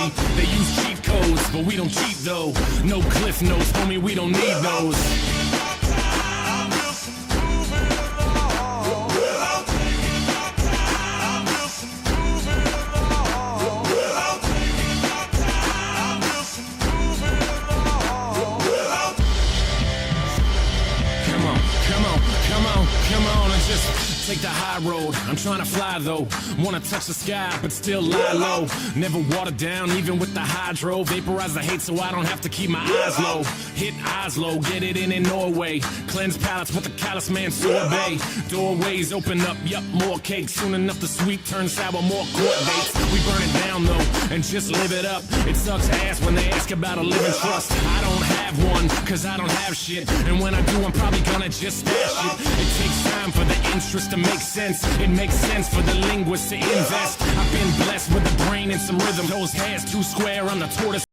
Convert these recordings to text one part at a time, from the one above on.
homie. They use cheat codes, but we don't cheat though. No cliff notes, homie, we don't need those. Come on, and just take the high road. I'm trying to fly though, wanna touch the sky, but still lie low. Never water down, even with the hydro. Vaporize the hate so I don't have to keep my eyes low. Hit Oslo, get it in Norway. Cleanse palates with the callous man sorbet. Doorways open up, yup, more cake. Soon enough the sweet turns sour, more court dates. We burn it down though, and just live it up. It sucks ass when they ask about a living trust. I don't have one, cause I don't have shit. And when I do, I'm probably gonna just stash it. It takes time for the interest to make sense. It makes sense for the linguist to invest. I've been blessed with a brain and some rhythm. Those hairs too square on the tortoise.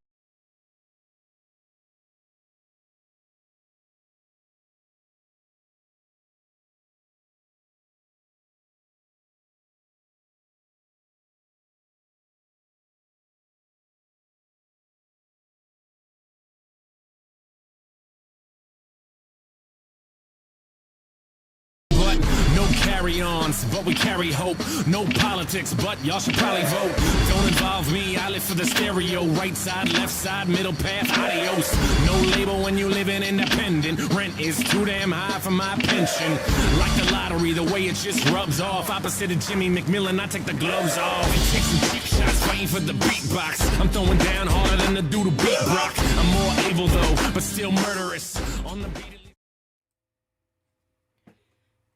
No carry-ons, but we carry hope. No politics, but y'all should probably vote. Don't involve me, I live for the stereo. Right side, left side, middle path, adios. No label when you living independent. Rent is too damn high for my pension. Like the lottery, the way it just rubs off. Opposite of Jimmy McMillan, I take the gloves off. And take some cheap shots, fighting for the beatbox. I'm throwing down harder than the dude who beat Brock. I'm more able though, but still murderous. On the beat.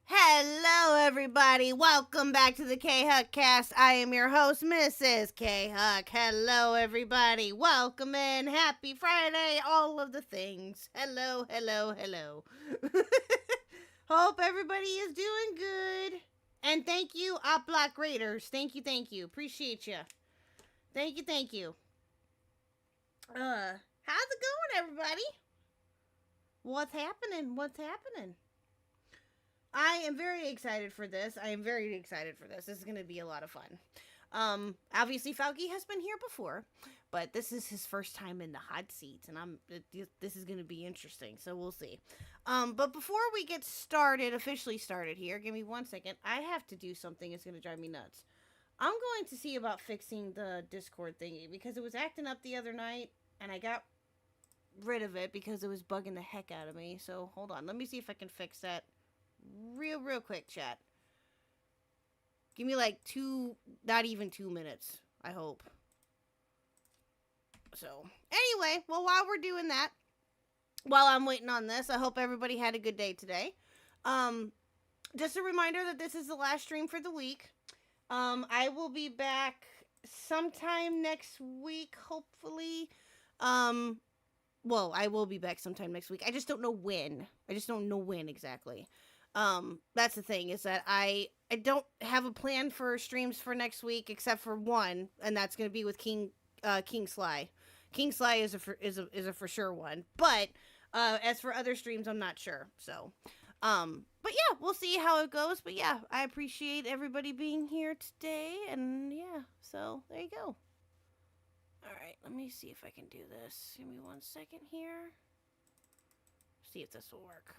Hello, everybody. Welcome back to the Khuckcast. I am your host, Mrs. KHuck. Hello, everybody. Welcome in. Happy Friday. All of the things. Hello, hello, hello. Hope everybody is doing good. And thank you, Op Block Raiders. Thank you, thank you. Appreciate you. Thank you, thank you. How's it going, everybody? What's happening? What's happening? I am very excited for this. This is going to be a lot of fun. Obviously, Fauci has been here before, but this is his first time in the hot seat, and this is going to be interesting, so we'll see. But before we get officially started here, give me 1 second. I have to do something that's going to drive me nuts. I'm going to see about fixing the Discord thingy, because it was acting up the other night, and I got rid of it because it was bugging the heck out of me. So, hold on. Let me see if I can fix that. Real quick, chat. Give me like not even 2 minutes, I hope. So, anyway, well, while we're doing that, while I'm waiting on this, I hope everybody had a good day today. Just a reminder that this is the last stream for the week. I will be back sometime next week, hopefully. Well, I will be back sometime next week. I just don't know when. Exactly. That's the thing, is that I don't have a plan for streams for next week except for one, and that's going to be with King Sly. King Sly is a for sure one, but as for other streams, I'm not sure. So, but yeah, we'll see how it goes. But yeah, I appreciate everybody being here today, and yeah, so there you go. All right, let me see if I can do this. Give me 1 second here. See if this will work.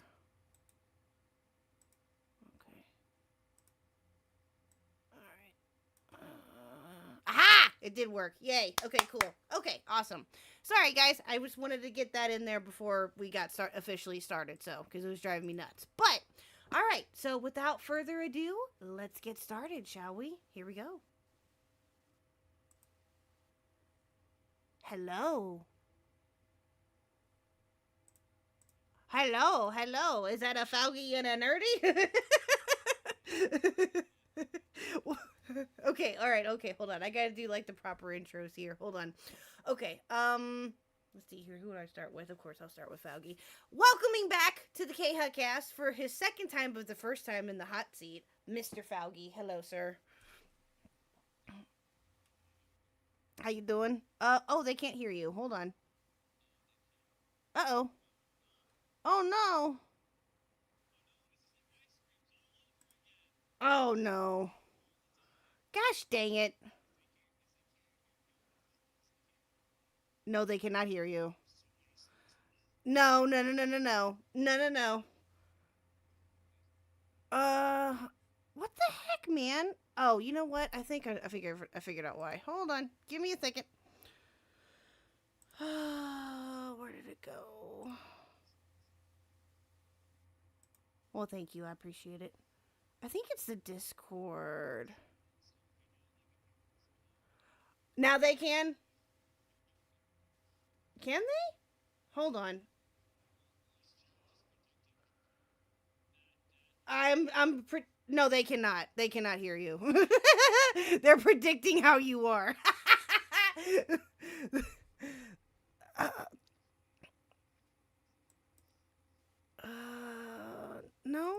Aha! It did work. Yay. Okay, cool. Okay, awesome. Sorry, guys. I just wanted to get that in there before we got officially started, so, because it was driving me nuts. But, all right. So, without further ado, let's get started, shall we? Here we go. Hello. Hello, hello. Is that a Fauci and a nerdy? Okay, all right, okay, hold on. I gotta do, like, the proper intros here. Hold on. Okay, let's see here. Who would I start with? Of course, I'll start with Fauci. Welcoming back to the KHuckcast for his second time, but the first time in the hot seat, Mr. Fauci. Hello, sir. How you doing? Oh, they can't hear you. Hold on. Uh-oh. Oh, no. Oh, no. Gosh dang it. No, they cannot hear you. No. No. What the heck, man? Oh, you know what? I think I figured out why. Hold on. Give me a second. Where did it go? Well, thank you. I appreciate it. I think it's the Discord. Now they can? Can they? Hold on. No, they cannot. They cannot hear you. They're predicting how you are. uh, no.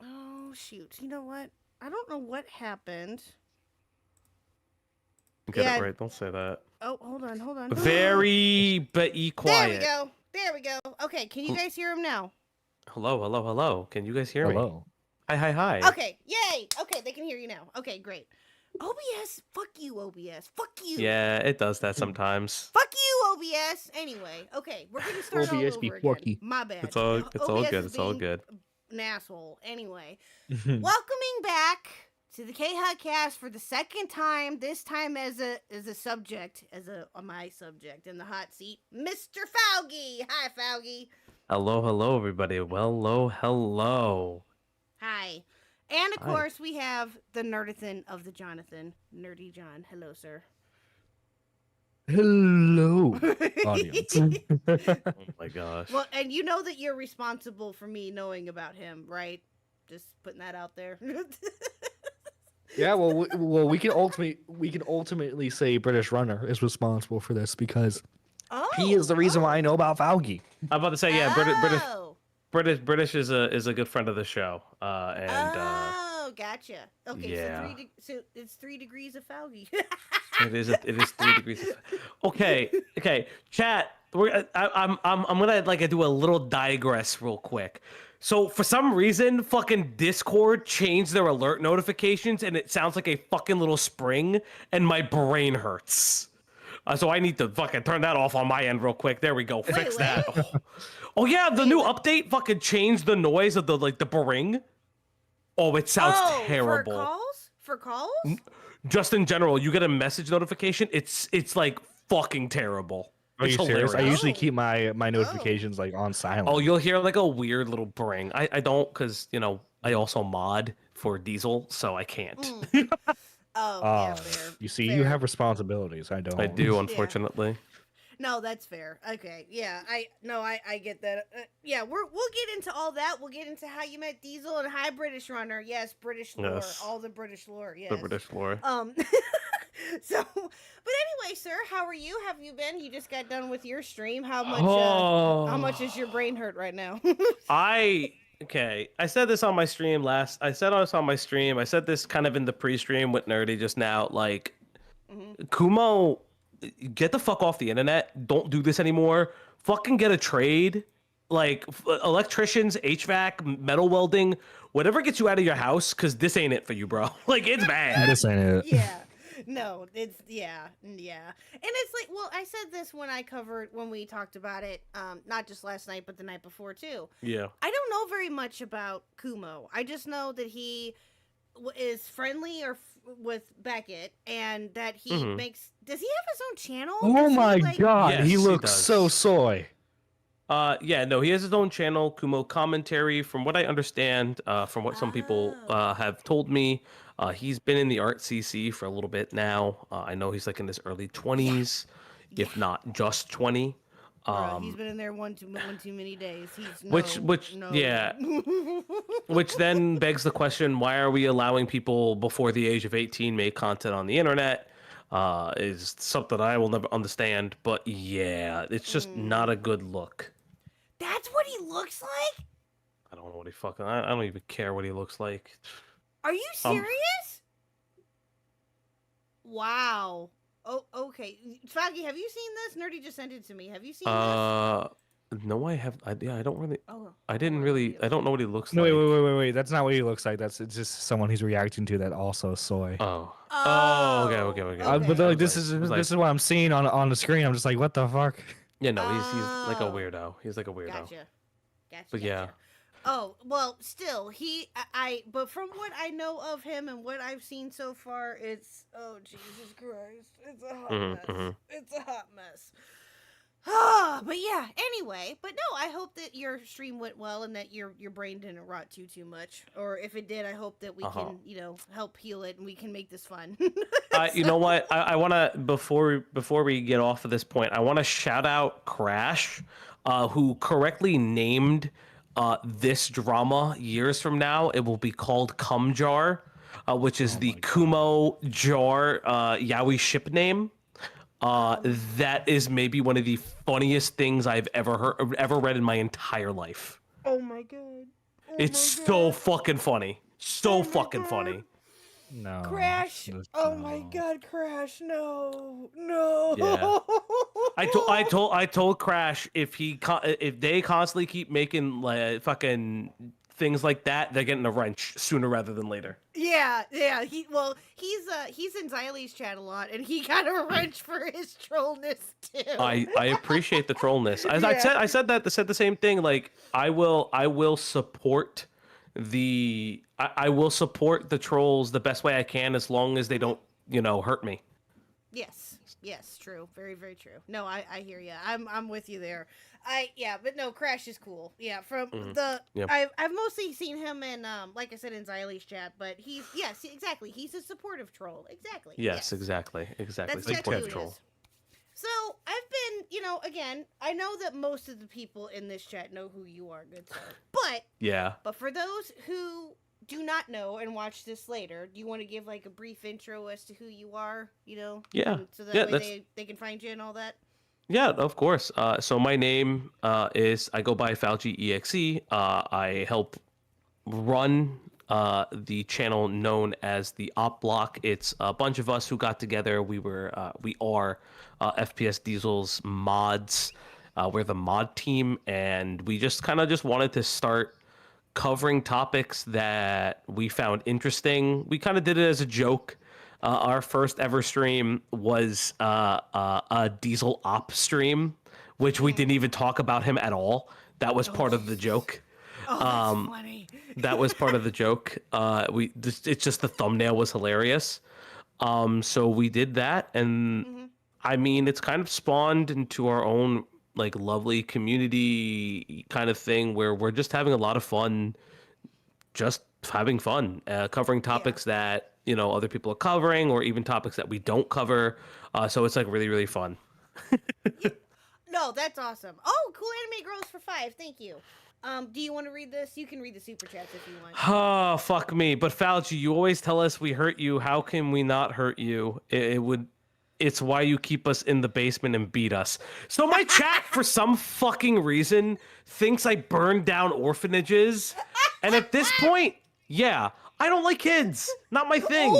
Oh, shoot. You know what? I don't know what happened. Get it right. Don't say that. Oh, hold on. Very, but quiet. There we go. Okay, can you guys hear him now? Hello. Can you guys hear me? Hello. Hi. Okay, yay. Okay, they can hear you now. Okay, great. OBS, fuck you, OBS. Fuck you. Yeah, it does that sometimes. Fuck you, OBS. Anyway, okay, we're gonna start all OBS be over porky. again. My bad. It's all OBS good. is It's all being good. An asshole. Anyway, welcoming back to the KHuckcast for the second time. This time as a subject, my subject in the hot seat, Mr. Faugy. Hi, Faugy. Hello, everybody. Well, hello. Hi. And of Hi. course, we have the Nerdithan of the Jonathan, Nerdy John. Hello, sir. Hello, audience. Oh my gosh. Well, and you know that you're responsible for me knowing about him, right? Just putting that out there. Yeah, well, we can ultimately say British Runner is responsible for this because he is the reason why I know about Faugy. I'm about to say, yeah, Oh. British is a good friend of the show. Oh, gotcha. Okay, yeah. so it's 3 degrees of Faugy. It is 3 degrees. Okay. Chat. I'm gonna do a little digress real quick. So for some reason, fucking Discord changed their alert notifications, and it sounds like a fucking little spring, and my brain hurts. So I need to fucking turn that off on my end real quick. There we go. Fix that. Oh yeah, the new update fucking changed the noise of the bring. Oh, it sounds terrible. For calls? Just in general, you get a message notification. It's like fucking terrible. Are you It's serious? I hilarious. usually keep my notifications like on silent. Oh, you'll hear like a weird little bring. I don't, because I also mod for Diesel, so I can't. Yeah, fair. You see, fair. you have responsibilities. I don't. I do, unfortunately. No, that's fair. Okay, yeah, I get that. Yeah, we'll get into all that. We'll get into how you met Diesel and hi British Runner. Yes, British lore, Yes. all the British lore. Yes, The British lore. So, but anyway, sir, how are you? Have you been? You just got done with your stream. How much is your brain hurt right now? Okay. I said this on my stream last. I said this on my stream. I said this kind of in the pre-stream with Nerdy just now. Like, Kumo, get the fuck off the internet. Don't do this anymore. Fucking get a trade. Like, electricians, HVAC, metal welding, whatever gets you out of your house, because this ain't it for you, bro. Like, it's bad. This ain't it. Yeah. No, it's yeah. And it's like, well, I said this when we talked about it, not just last night, but the night before too. Yeah. I don't know very much about Kumo. I just know that he is friendly with Beckett, and that he makes. Does he have his own channel? Oh my god, Yes, he he looks does. so soy. Yeah, no, he has his own channel, Kumo Commentary. From what I understand, from what some people have told me, he's been in the art CC for a little bit now. I know he's like in his early 20s, if not just 20. Bro, he's been in there one too many days. Yeah. Which then begs the question: why are we allowing people before the age of 18 make content on the internet? Is something I will never understand. But yeah, it's just not a good look. That's what he looks like? I don't know what he fucking. I don't even care what he looks like. Are you serious? Wow. Oh, okay. Foggy, have you seen this? Nerdy just sent it to me. Have you seen this? No, I have. I don't really. Oh, I didn't really. I don't know what he looks No, like. wait. That's not what he looks like. It's just someone he's reacting to that also soy. Oh. Oh, Okay. But okay. like, this is what I'm seeing on the screen. I'm just like, what the fuck? Yeah, no, he's like a Oh. weirdo. He's like a weirdo. Gotcha. But yeah. Oh, well, still, but from what I know of him and what I've seen so far, oh, Jesus Christ. It's a hot mess. It's a hot mess. But yeah, anyway, but no, I hope that your stream went well and that your brain didn't rot too much. Or if it did, I hope that we can, help heal it and we can make this fun. You know what? I want to before we get off of this point, I want to shout out Crash, who correctly named this drama years from now. It will be called Cum Jar, which is the Kumo Jar Yaoi ship name. That is maybe one of the funniest things I've ever read in my entire life. Oh my god. It's so fucking funny. So fucking funny. No. Crash. Oh my god, Crash. No. Yeah. I told Crash if they constantly keep making like fucking things like that, they're getting a wrench sooner rather than later. Yeah. He's in Xylee's chat a lot, and he got a wrench for his trollness too. I appreciate the trollness. I said the same thing. Like I will support I will support the trolls the best way I can as long as they don't hurt me. Yes, true. Very, very true. No, I hear you. I'm with you there. But no, Crash is cool. Yeah, from I've mostly seen him in like I said in Xylee's chat, but exactly. He's a supportive troll. Exactly. Yes. Exactly. That's Supportive troll. So I've been, again, I know that most of the people in this chat know who you are, good sir. But for those who do not know and watch this later, do you want to give like a brief intro as to who you are? Yeah. So that way they can find you and all that. Yeah, of course. So my name is I go by Falgi EXE. I help run the channel known as the Op Block. It's a bunch of us who got together. We are FPS Diesel's mods. We're the mod team, and we just wanted to start covering topics that we found interesting. We kind of did it as a joke. Our first ever stream was a Diesel Op stream, which we didn't even talk about him at all. That was part of the joke. Oh, that's funny. That was part of the joke. It's just the thumbnail was hilarious. So we did that, and I mean, it's kind of spawned into our own like lovely community kind of thing where we're just having a lot of fun, just having fun, covering topics that other people are covering, or even topics that we don't cover. So it's like really, really fun. No, that's awesome. Oh, cool anime girls for 5. Thank you. Do you want to read this? You can read the super chats if you want. Oh, fuck me. But Falgi, you always tell us we hurt you. How can we not hurt you? It's why you keep us in the basement and beat us. So my chat, for some fucking reason, thinks I burned down orphanages. And at this point, yeah, I don't like kids. Not my thing.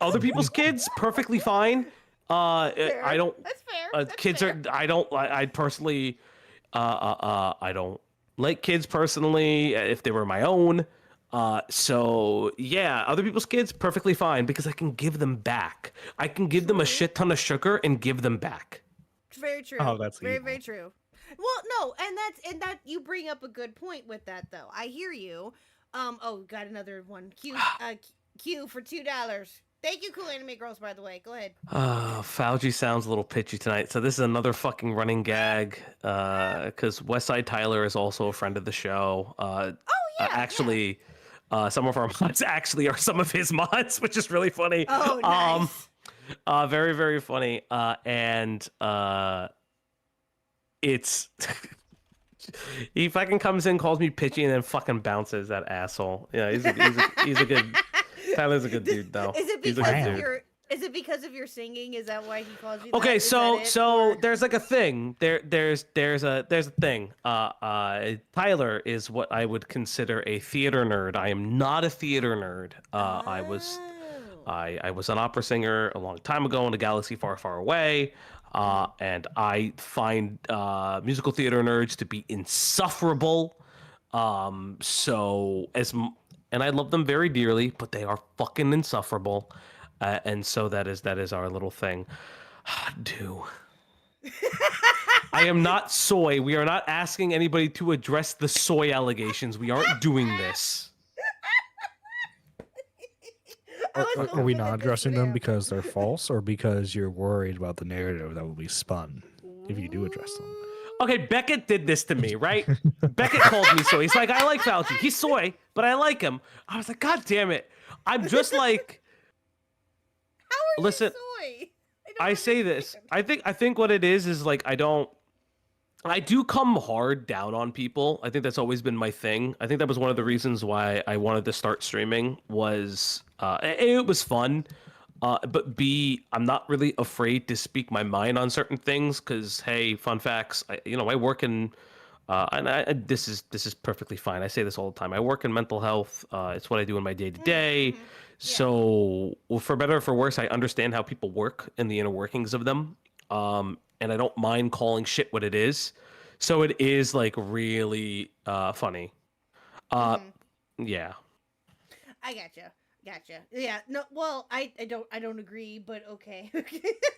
Other people's kids, perfectly fine. I don't. That's fair. Kids are. I personally. I don't like kids personally. If they were my own. So yeah, other people's kids, perfectly fine, because I can give them back. I can give them a shit ton of sugar and give them back. Very true. Oh, that's very, evil. very true. Well, no, and that you bring up a good point with that though. I hear you. Got another one. Q for $2. Thank you, cool anime girls. By the way, go ahead. Falgi sounds a little pitchy tonight, so this is another fucking running gag. Because Westside Tyler is also a friend of the show. Actually. Some of our mods actually are some of his mods, which is really funny. Oh, nice. Very, very funny. And it's he fucking comes in, calls me pitchy, and then fucking bounces, that asshole. Yeah, he's a good. Tyler's a good dude, though. Is it because of your singing? Is that why he calls you? Okay, that? so there's like a thing. There's a thing. Tyler is what I would consider a theater nerd. I am not a theater nerd. I was an opera singer a long time ago in a galaxy far, far away. And I find musical theater nerds to be insufferable. And I love them very dearly, but they are fucking insufferable. And so that is our little thing. Do. I am not soy. We are not asking anybody to address the soy allegations. We aren't doing this. Are we not addressing them because they're false, or because you're worried about the narrative that will be spun if you do address them? Okay, Beckett did this to me, right? Beckett called me soy. He's like, I like Fauci. He's soy, but I like him. I was like, God damn it. I'm just like, How are listen, you soy? I say this. I think what it is like I do come hard down on people. I think that's always been my thing. I think that was one of the reasons why I wanted to start streaming was it was fun. But B, I'm not really afraid to speak my mind on certain things because, hey, fun facts, I work in, this is perfectly fine. I say this all the time. I work in mental health. It's what I do in my day to day. So, for better or for worse, I understand how people work and the inner workings of them. And I don't mind calling shit what it is. So it is like really funny. Yeah. I gotcha. Yeah. No. Well, I don't agree, but okay.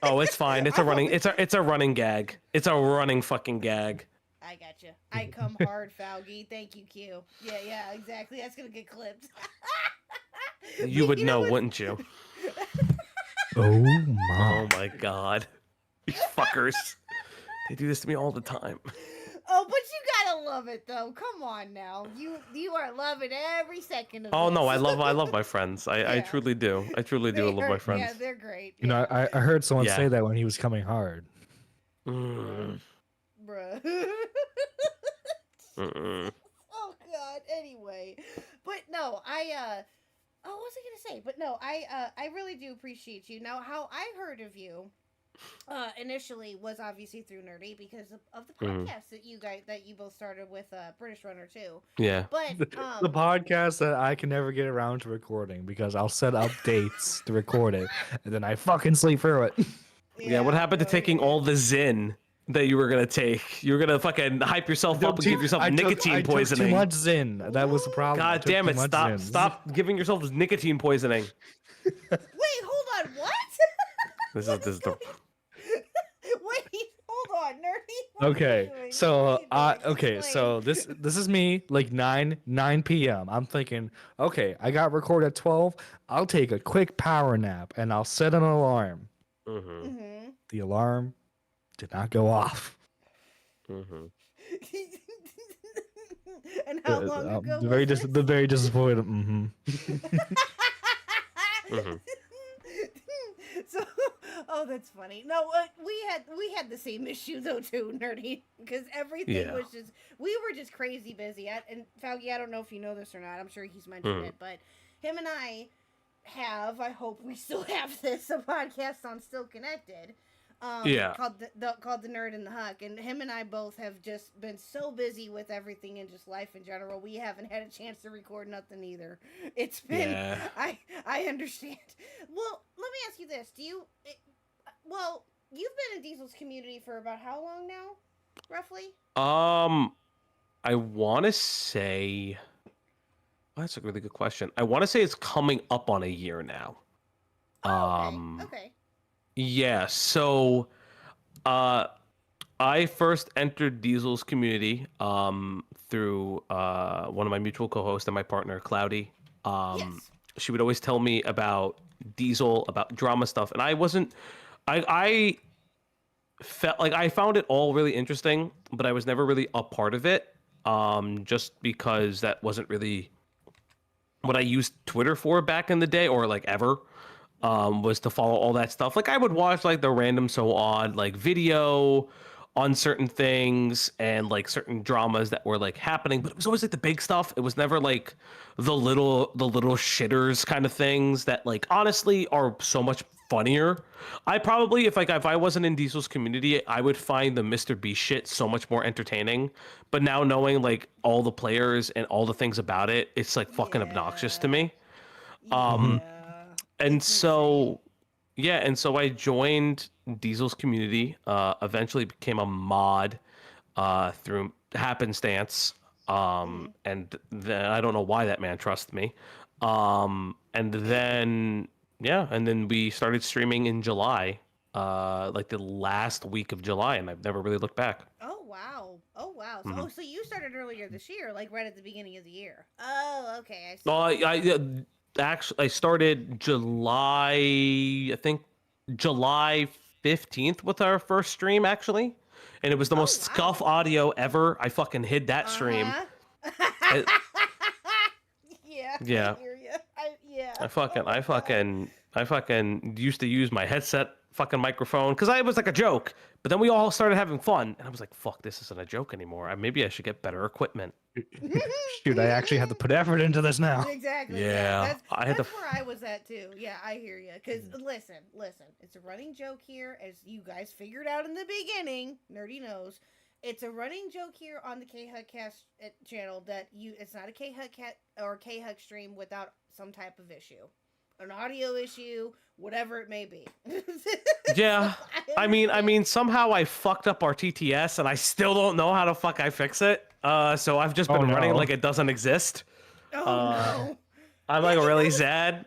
Oh, it's fine. It's a running gag. It's a running fucking gag. I gotcha. I come hard, Fauci. Thank you, Q. Yeah, exactly. That's gonna get clipped. You would know, wouldn't you? Oh my! Oh my god, these fuckers! They do this to me all the time. Oh, but you gotta love it though. Come on now, you are loving every second of Oh this. no, I love my friends. I truly do. I truly do love my friends. Yeah, they're great. You know, I heard someone say that when he was coming hard. Mm. Bruh. Oh God. Anyway, but no, what was I gonna say? But no, I really do appreciate you. Now, how I heard of you, initially was obviously through Nerdy because of the podcast that you both started with British Runner too. Yeah. But The podcast that I can never get around to recording because I'll set up dates to record it and then I fucking sleep through it. Yeah. What happened to taking all the Zyn that you were gonna take? You were gonna fucking hype yourself up and give yourself nicotine poisoning. I took too much Zyn. That was the problem. God damn it! Stop giving yourself nicotine poisoning. wait, hold on, what? This is the. Wait, hold on, Nerdy. What are you doing? So What are you doing? so this is me like 9 p.m. I'm thinking, okay, I got recorded at 12. I'll take a quick power nap and I'll set an alarm. Mm-hmm. The alarm did not go off. And how long ago? Very disappointed. So, oh, that's funny. No, we had the same issue though too, Nerdy, because everything was just we were just crazy busy. And Fauci, I don't know if you know this or not. I'm sure he's mentioned it, but him and I I hope we still have this, a podcast on Still Connected. Called the Nerd and the Huck, and him and I both have just been so busy with everything and just life in general. We haven't had a chance to record nothing either. It's been I understand. Well, let me ask you this: you've been in Diesel's community for about how long now, roughly? I want to say. Oh, that's a really good question. I want to say it's coming up on a year now. Okay. Yeah, so I first entered Diesel's community through one of my mutual co-hosts and my partner, Cloudy. She would always tell me about Diesel, about drama stuff, and I felt like I found it all really interesting, but I was never really a part of it, just because that wasn't really what I used Twitter for back in the day, or like ever. Was to follow all that stuff. Like I would watch like the random so odd like video on certain things and like certain dramas that were like happening, but it was always like the big stuff. It was never like the little shitters kind of things that like honestly are so much funnier. I probably if I wasn't in Diesel's community, I would find the Mr. Beast shit so much more entertaining. But now knowing like all the players and all the things about it, it's like fucking obnoxious to me. And so I joined Diesel's community. Eventually became a mod through happenstance. And then I don't know why that man trusts me. And then and then we started streaming in July, like the last week of July, and I've never really looked back. Oh wow! Oh wow! So, Mhm. so you started earlier this year, like right at the beginning of the year. Oh, okay. I see. No, actually I started July, I think July 15th with our first stream actually, and it was the Oh most wow. scuff audio ever. I fucking hid that stream. Uh-huh. It- Yeah. Yeah. I hear you. Yeah. I fucking, Oh my I God. fucking, I fucking used to use my headset fucking microphone because I was like a joke. But then we all started having fun, and I was like, "Fuck, this isn't a joke anymore. Maybe I should get better equipment." Shoot, I actually have to put effort into this now. Exactly. Yeah, That's, I had that's to. where I was at too. Yeah, I hear you. Because listen, it's a running joke here, as you guys figured out in the beginning. Nerdy knows. It's a running joke here on the KHuckcast channel that it's not a KHuck or KHuck stream without some type of issue, an audio issue, whatever it may be. Yeah, So I mean, understand. somehow I fucked up our TTS, and I still don't know how the fuck I fix it. So I've just Oh, been running no. like it doesn't exist. Oh uh, no. I'm like Yeah, really that was- sad.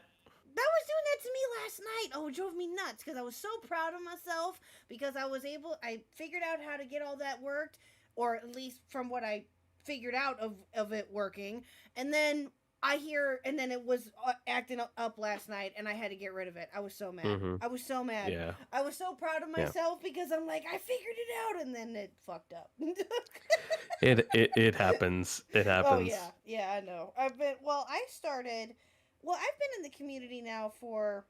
That was doing that to me last night. Oh, it drove me nuts because I was so proud of myself because I figured out how to get all that worked, or at least from what I figured out of it working. And then it was acting up last night, and I had to get rid of it. I was so mad. Mhm. I was so mad. Yeah. I was so proud of Yeah. myself because I'm like, I figured it out, and then it fucked up. It happens. It happens. Oh yeah, I know. I've been in the community now for,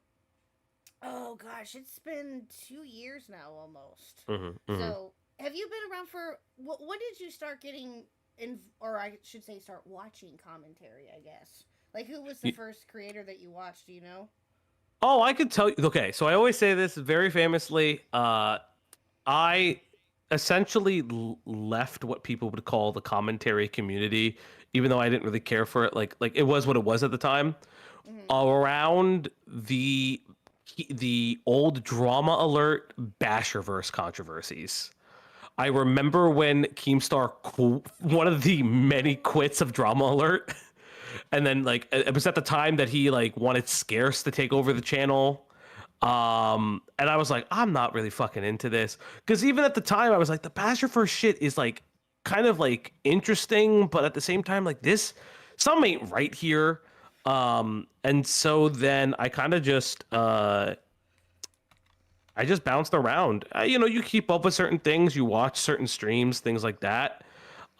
oh gosh, it's been 2 years now almost. Mhm. So have you been around for when did you start getting in, or I should say start watching commentary, I guess? Like, who was the Ye- first creator that you watched, do you know? Oh, I could tell you. Okay, so I always say this very famously. I essentially left what people would call the commentary community, even though I didn't really care for it. Like it was what it was at the time. Around the old Drama Alert Basherverse controversies. I remember when Keemstar one of the many quits of Drama Alert, and then like it was at the time that he like wanted Scarce to take over the channel. And I was like, I'm not really fucking into this, because even at the time I was like, the Basherverse shit is like kind of like interesting, but at the same time like this something ain't right here. And so then I kind of just I just bounced around. You keep up with certain things, you watch certain streams, things like that.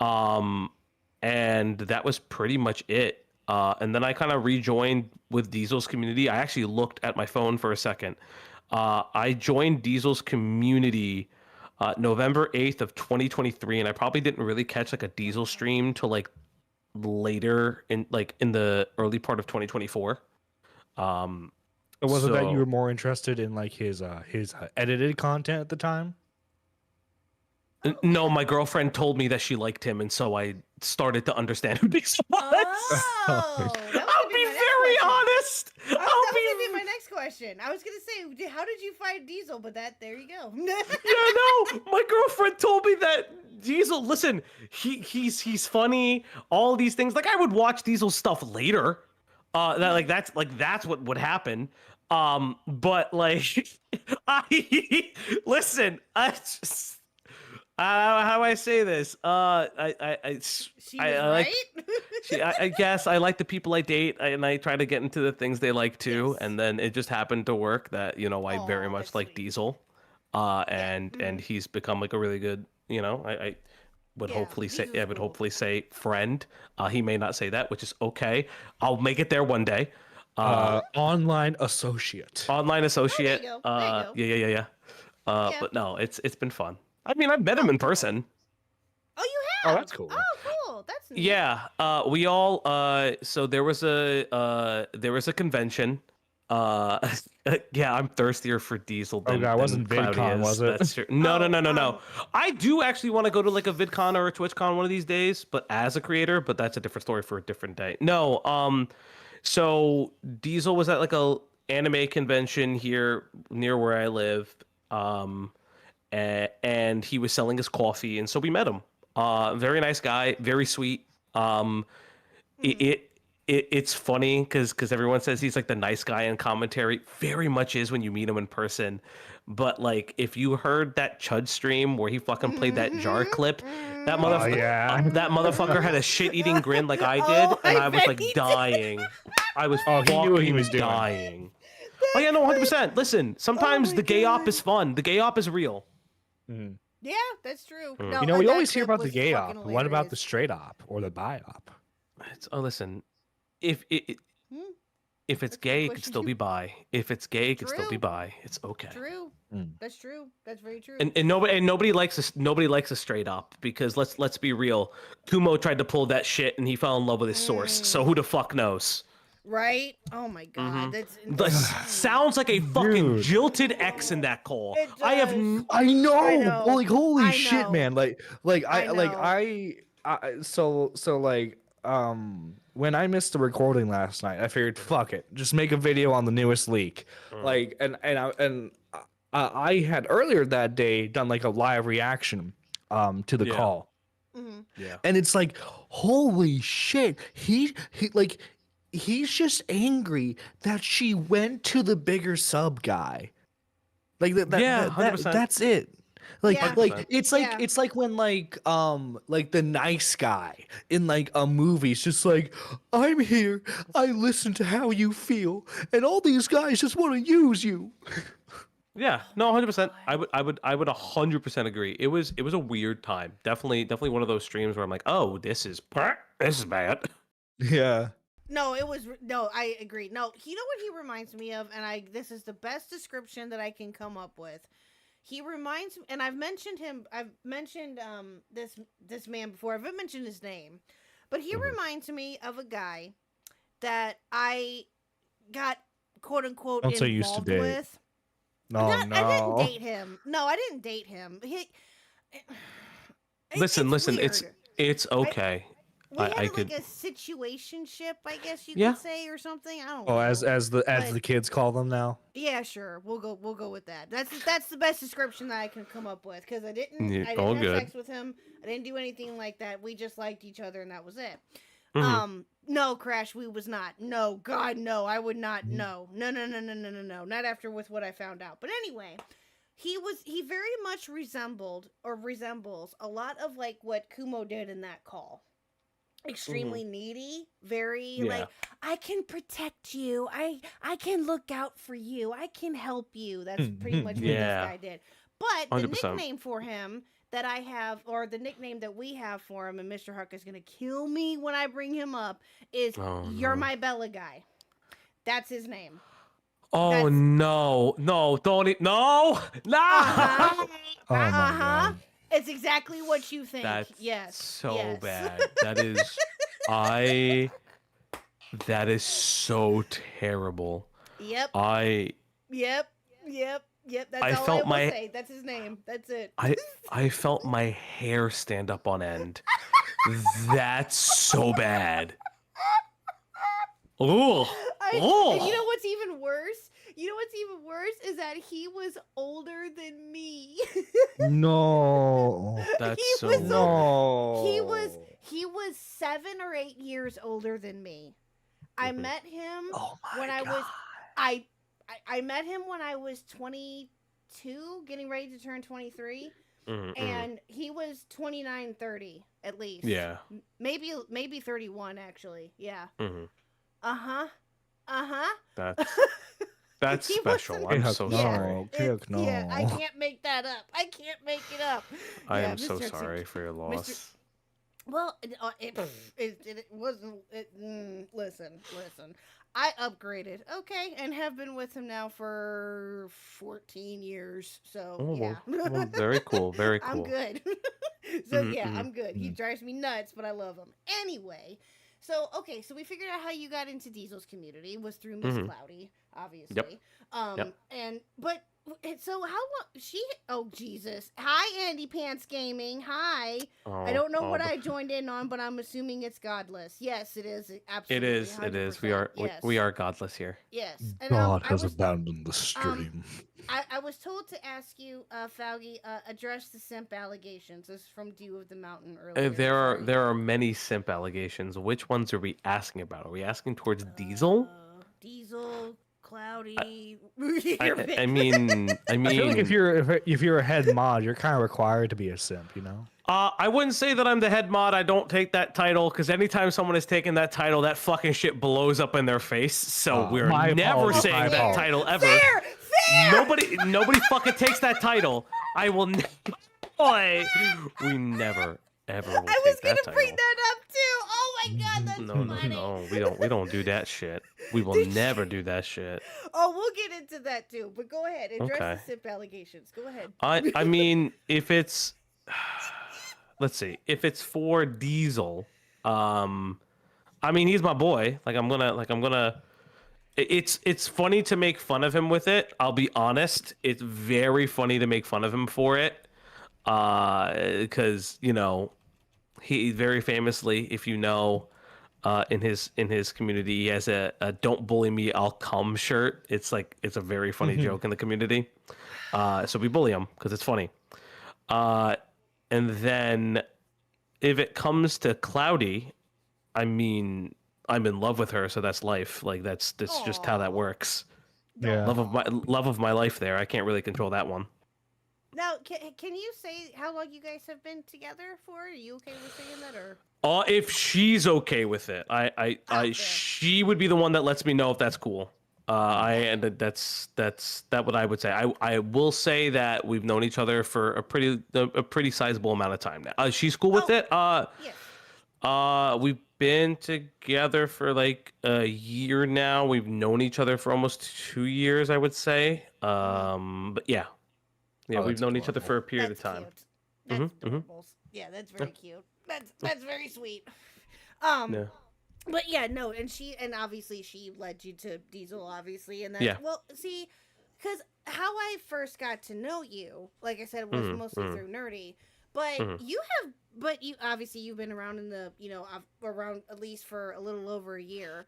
And that was pretty much it. And then I kind of rejoined with Diesel's community. I actually looked at my phone for a second. I joined Diesel's community November 8th of 2023, and I probably didn't really catch like a Diesel stream till like later in the early part of 2024. Or was it that you So- were more interested in like his edited content at the time? No, my girlfriend told me that she liked him, and so I started to understand who Diesel was. Oh, that was gonna I'll be be my next very question. honest. That I'll was be gonna be my next question. I was gonna say, how did you find Diesel? But there you go. Yeah, no, my girlfriend told me that Diesel. Listen, he's funny. All these things. Like I would watch Diesel stuff later. That's what would happen. But like, I listen. How do I say this? She was I like. right. I guess I like the people I date, and I try to get into the things they like too. Yes. And then it just happened to work that I very Aw, much that's like sweet. Diesel, and he's become like a really good. I would Yeah, hopefully say Diesel's I would cool. hopefully say friend. He may not say that, which is okay. I'll make it there one day. Online associate. Online associate. go. There you go. Yeah. Yeah. But no, it's been fun. I mean, I've met him in person. Oh, you Oh, have. that's cool. Oh, cool. That's neat. Yeah, we all so there was a convention. Yeah, I'm thirstier for Diesel than, God, wasn't Cloudy VidCon, is. was it? That's true. No. Oh, I do actually want to go to like a VidCon or a TwitchCon one of these days, but as a creator, but that's a different story for a different day. No, so Diesel was at like a anime convention here near where I live. and he was selling his coffee, and so we met him. Very nice guy, very sweet. It's funny because everyone says he's like the nice guy in commentary. Very much is when you meet him in person. But like, if you heard that Chud stream where he fucking played that jar clip, that motherfucker had a shit-eating grin like I did, and I was like dying. I was he knew what he was doing. dying. Oh yeah, no, 100%. Listen, sometimes the gay op is fun. The gay op is real. Mhm. Yeah, that's true. No, You know, we that always hear clip about the was gay fucking op. What about the hilarious. straight op or the bi op? Listen, if it's That's a good gay, it could question. still be bi. If it's gay, it could still be True. bi. It's okay. True. Mm. That's true. That's very true. And nobody likes a straight op because let's be real. Kumo tried to pull that shit and he fell in love with his source. So who the fuck knows? Right? Oh my god, that's The insane. sounds like a fucking Dude. jilted X in that call. It I have does. I know. I know. Like holy I shit, know. man. I When I missed the recording last night, I figured fuck it, just make a video on the newest leak. Like I had earlier that day done like a live reaction to the Yeah. call. Mhm. yeah. And it's like, holy shit. He's just angry that she went to the bigger sub guy. Like Yeah, 100%. that's it. Like Yeah. like it's like Yeah. it's like when like the nice guy in like a movie is just like, I'm here, I listen to how you feel, and all these guys just want to use you. Yeah, no, 100%. I would 100% agree. It was a weird time. Definitely one of those streams where I'm like, oh, this is bad. Yeah. No, it was no. I agree. No, you know what he reminds me of, and this is the best description that I can come up with. He reminds me, and I've mentioned him. I've mentioned this man before. I've mentioned his name, but he reminds me of a guy that I got quote unquote Don't say involved used to date. with. No, I didn't no. date him. No, I didn't date him. Listen, weird. it's okay. We had I like could- a situationship, I guess you Yeah. could say, or something. I don't Oh, know. as the But- kids call them now. Yeah, sure. We'll go with that. That's the best description that I can come up with because I didn't Yeah, I all didn't have good. sex with him. I didn't do anything like that. We just liked each other and that was it. Mhm. No, Crash, we was not. No, God, no. I would not. No. No. Not after with what I found out. But anyway, he very much resembles a lot of like what Kumo did in that call. Extremely needy, very Yeah. like I can protect you. I can look out for you. I can help you. That's pretty much what Yeah. this guy did. But the 100%. nickname for him that I have, or the nickname that we have for him, and Mr. Huck is gonna kill me when I bring him up, is Oh, "You're no. my Bella guy." That's his name. Oh That's- no, don't no. Uh-huh. Oh my Uh-huh. god. It's exactly what you think. That's yes. so yes. bad. That is that is so terrible. Yep. I Yep. That's I all felt I will my- say. That's his name. That's it. I felt my hair stand up on end. That's so bad. Oh. And you know what's even worse? Is that he was older than me. No. That's he so was weird. No. he was 7 or 8 years older than me. I met him Oh my when I god. was I met him when I was 22, getting ready to turn 23, and he was 29, 30 at least. Yeah. Maybe 31 actually. Yeah. Mhm. Uh-huh. That's He was special. some- I'm KHuck, so no. sorry. KHuck, no. Yeah, I can't make that up. I can't make it up. I Yeah, am so Mr. sorry for your loss. Well, it wasn't. Listen. I upgraded, okay, and have been with him now for 14 years. So Oh, yeah, well, very cool. Very cool. I'm good. So Mhm, yeah, mhm, I'm good. He drives me nuts, but I love him anyway. So okay, so we figured out how you got into Diesel's community was through Miss Mhm. Cloudy, obviously. Yep. So how long Oh Jesus! Hi, Andy Pants Gaming. Hi. Oh, I don't know what but- I joined in on, but I'm assuming it's godless. Yes, it is. It Absolutely. is. It is. We 100%. are. Yes. We are godless here. Yes. And God I has was, abandoned the stream. I was told to ask you, Faugi, address the simp allegations. This is from Dew of the Mountain earlier. There are many simp allegations. Which ones are we asking about? Are we asking towards Diesel? Diesel, Cloudy. I mean, I feel like if you're a head mod, you're kind of required to be a simp, you know? I wouldn't say that I'm the head mod. I don't take that title because anytime someone is taking that title, that fucking shit blows up in their face. So we're never saying that title ever. Fair. Nobody fucking takes that title. I will. Boy, we never ever will I was take gonna that title. bring that up too. Oh my god, that's funny. No, we don't do that shit. We will never do that shit. Oh, we'll get into that too. But go ahead, address Okay. the simp allegations. Go ahead. I mean, if it's, let's see, if it's for Diesel, I mean, he's my boy. I'm gonna. It's funny to make fun of him with it. I'll be honest. It's very funny to make fun of him for it. Because he very famously, if you know, in his community, he has a "Don't bully me, I'll come" shirt. It's a very funny joke in the community. So we bully him because it's funny. And then if it comes to Cloudy, I mean, I'm in love with her, so that's life. That's just how that works. Yeah. Love of my life there. I can't really control that one. Now, can you say how long you guys have been together for? Are you okay with saying that, or? If she's okay with it, she would be the one that lets me know if that's cool. That's what I would say. I will say that we've known each other for a pretty sizable amount of time now. She's cool with it. Yes. We've been together for like a year now. We've known each other for almost 2 years, I would say. But yeah, we've known each other for a period of time. Cute. That's adorable. Yeah, that's very cute. That's very sweet. Yeah. But yeah, no, and obviously she led you to Diesel, obviously, and that's well, see, because how I first got to know you, like I said, was mostly through Nerdy, but you obviously you've been around in the around at least for a little over a year.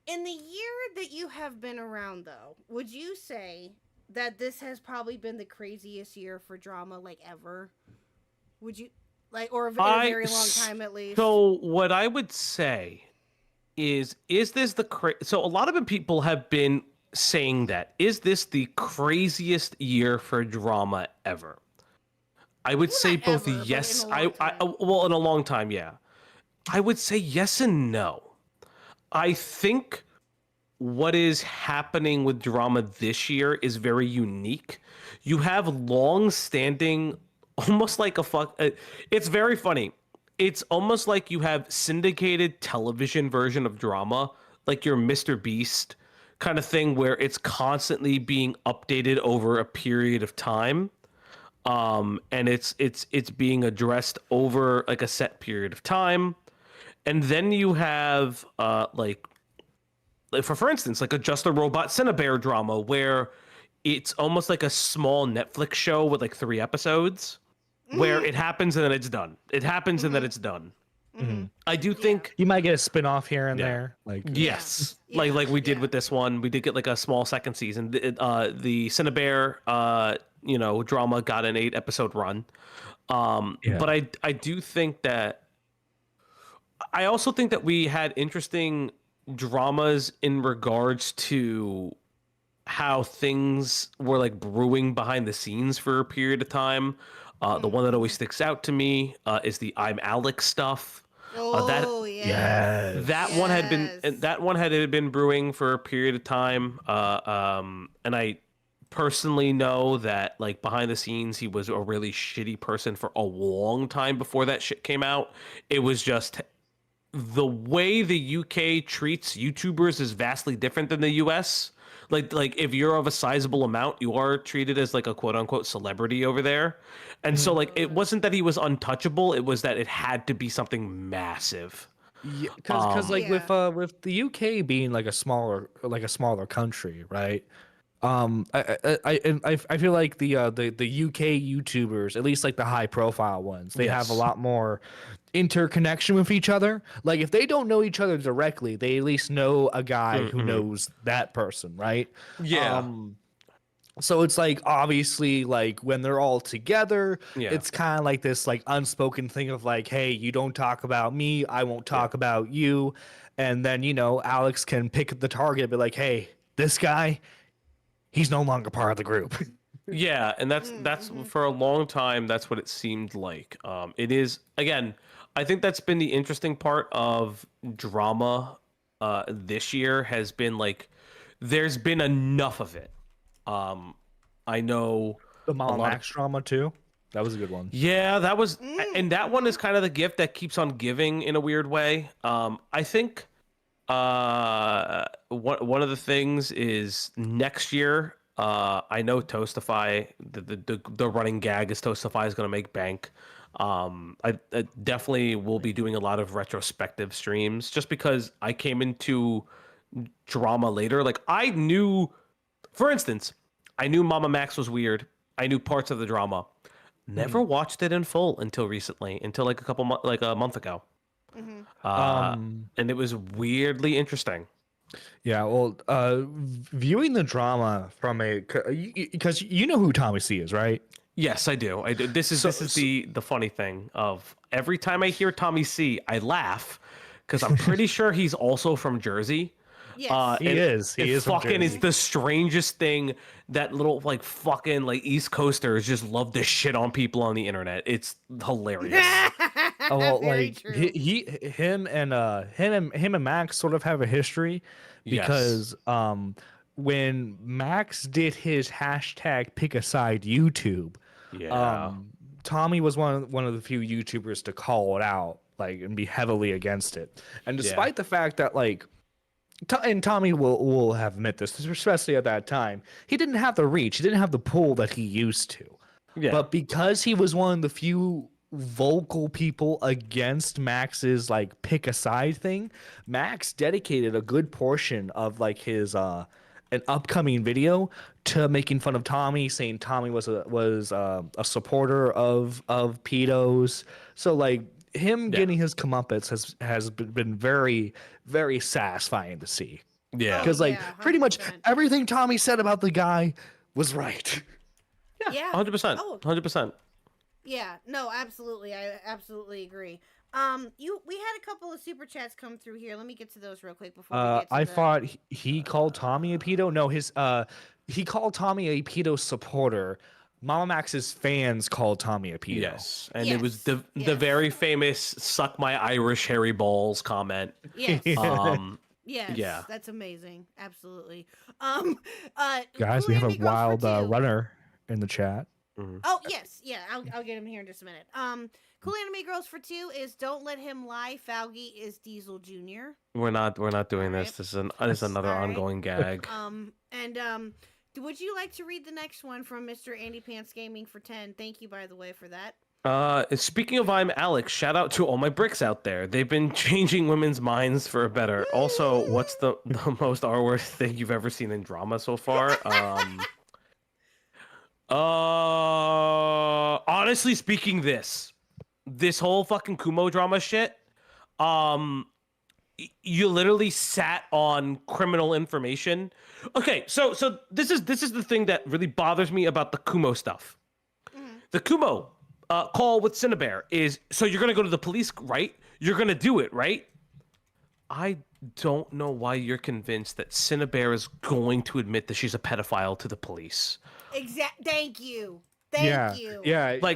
In the year that you have been around, though, would you say that this has probably been the craziest year for drama ever? Would you or in a very long time at least? So what I would say is this so a lot of people have been saying that, is this the craziest year for drama ever? I would say both ever, yes. in a long time, yeah. I would say yes and no. I think what is happening with drama this year is very unique. You have long-standing, almost like it's very funny. It's almost like you have syndicated television version of drama, like your Mr. Beast kind of thing, where it's constantly being updated over a period of time. And it's being addressed over like a set period of time. And then you have for instance, like a Just a Robot Cinebear drama, where it's almost like a small Netflix show with like 3 episodes, where it happens and then it's done. It happens and then it's done. I do think you might get a spin-off here and there. Yes, like we did with this one. We did get like a small second season. The Cinebear drama got an 8-episode run. But I do think that I also think that we had interesting dramas in regards to how things were like brewing behind the scenes for a period of time. The one that always sticks out to me is the I'm Alex stuff. That one had been brewing for a period of time. And I personally know that like behind the scenes he was a really shitty person for a long time before that shit came out. It was just the way the UK treats YouTubers is vastly different than the US. Like if you're of a sizable amount, you are treated as like a quote unquote celebrity over there. And so like it wasn't that he was untouchable, it was that it had to be something massive. Yeah, because with the UK being like a smaller country, right? I feel like the UK YouTubers, at least like the high profile ones, they have a lot more interconnection with each other. Like if they don't know each other directly, they at least know a guy who knows that person, right? So it's like obviously like when they're all together, Yeah. it's kind of like this like unspoken thing of like, hey, you don't talk about me, I won't talk about you. And then, Alex can pick the target and be like, hey, this guy, he's no longer part of the group. Yeah, and that's for a long time. That's what it seemed like. It is again. I think that's been the interesting part of drama. This year has been like, there's been enough of it. I know The a Mama lot Max drama too. That was a good one. Yeah, that was, and that one is kind of the gift that keeps on giving in a weird way. I think, one of the things is next year. I know Toastify, the running gag is Toastify is going to make bank. I definitely will be doing a lot of retrospective streams just because I came into drama later. Like I knew, for instance, I knew Mama Max was weird. I knew parts of the drama. Never watched it in full until recently, until like a month ago. And it was weirdly interesting. Yeah, well, viewing the drama from because you know who Tommy C is, right? Yes, I do. I do. This is the funny thing of every time I hear Tommy C, I laugh because I'm pretty sure he's also from Jersey. Yes. He is. He is from fucking Jersey. is the strangest thing that little like fucking like East Coasters just love to shit on people on the internet. It's hilarious. Oh, well, Very like true. him and Max sort of have a history because when Max did his hashtag pick a side YouTube, Yeah. Tommy was one of the few YouTubers to call it out, like, and be heavily against it. And despite the fact that like, and Tommy will have admit this, especially at that time, he didn't have the reach, he didn't have the pull that he used to. Yeah. But because he was one of the few vocal people against Max's like pick a side thing, Max dedicated a good portion of like his an upcoming video to making fun of Tommy, saying Tommy was a supporter of pedos. So like him getting his comeuppance has been very, very satisfying to see. Yeah. Because like yeah, pretty much 100%. everything Tommy said about the guy was right. Yeah. 100%. Oh, 100%. yeah. No, absolutely. I absolutely agree. We had a couple of super chats come through here. Let me get to those real quick before we get to I the... thought he called Tommy a pedo. No, he called Tommy a pedo supporter. Mama Max's fans called Tommy a pedo. Yes. And it was the Yes. very famous "suck my Irish hairy balls" comment. Yes. Yeah. Yes. That's amazing. Absolutely. Guys, we have a Cool Anime Girls for wild Two. runner in the chat. Oh yes, yeah. I'll get him here in just a minute. Cool Anime Girls for Two is Don't Let Him Lie. Faugi is Diesel Jr. We're not doing this. This is another All right. ongoing gag. Would you like to read the next one from Mr. Andy Pants Gaming for 10? Thank you, by the way, for that. Speaking of I'm Alex, shout out to all my bricks out there. They've been changing women's minds for a better. Also, what's the most R-word thing you've ever seen in drama so far? Honestly speaking, this whole fucking Kumo drama shit, you literally sat on criminal information. Okay, so this is the thing that really bothers me about the Kumo stuff. The Kumo call with Cinnabear is, so you're gonna go to the police, right? You're gonna do it, right? I don't know why you're convinced that Cinnabear is going to admit that she's a pedophile to the police. Thank you. Thank you. Yeah.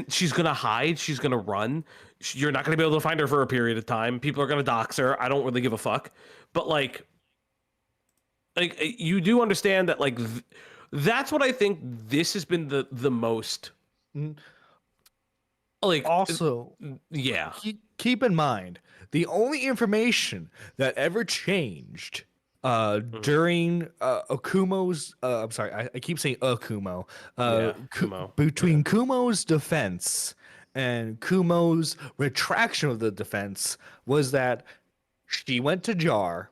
She's gonna hide. She's gonna run. You're not gonna be able to find her for a period of time. People are gonna dox her. I don't really give a fuck. But like you do understand that that's what I think this has been the most like Also, yeah. keep in mind the only information that ever changed during Akumo's I'm sorry, I keep saying Akumo. Kumo. Between Kumo's defense and Kumo's retraction of the defense was that she went to JAR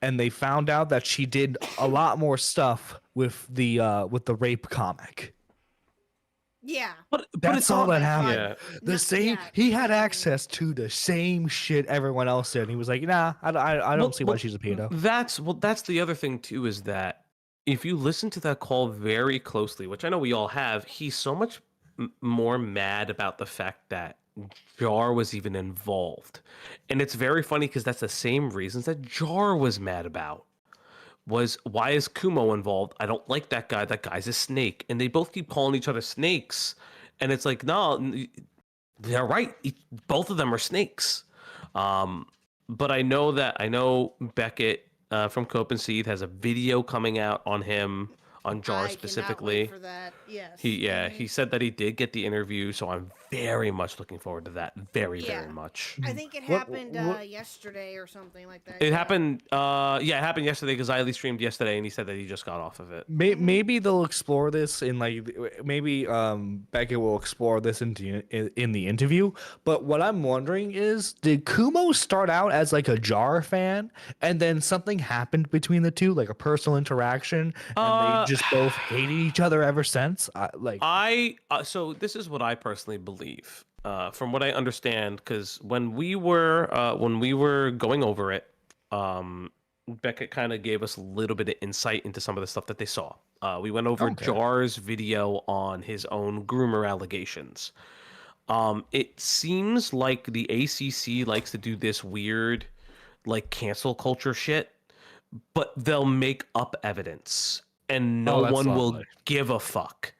and they found out that she did a lot more stuff with the rape comic. Yeah. But That's it's all all that happened. Yeah. The No, same, yeah, he had totally. access to the same shit everyone else did. And he was like, nah, I don't see why she's a pedo. That's the other thing too, is that if you listen to that call very closely, which I know we all have, he's so much more mad about the fact that Jar was even involved. And it's very funny because that's the same reasons that Jar was mad about. Was why is Kumo involved? I don't like that guy. That guy's a snake. And they both keep calling each other snakes. And it's like, no, they're right. Both of them are snakes. But I know Beckett from Cope and Seed has a video coming out on him, on Jar specifically. For that. Yes. He said that he did get the interview, so I'm very much looking forward to that. Very much. I think it happened yesterday or something like that. It happened it happened yesterday because I streamed yesterday and he said that he just got off of it. Maybe they'll explore this in maybe Beckett will explore this in the interview. But what I'm wondering is, did Kumo start out as like a Jar fan and then something happened between the two, like a personal interaction, and they just both hated each other ever since? So this is what I personally believe. From what I understand, because when we were going over it, Beckett kind of gave us a little bit of insight into some of the stuff that they saw. We went over Jar's video on his own groomer allegations. It seems like the ACC likes to do this weird, like, cancel culture shit, but they'll make up evidence, and no one will give a fuck.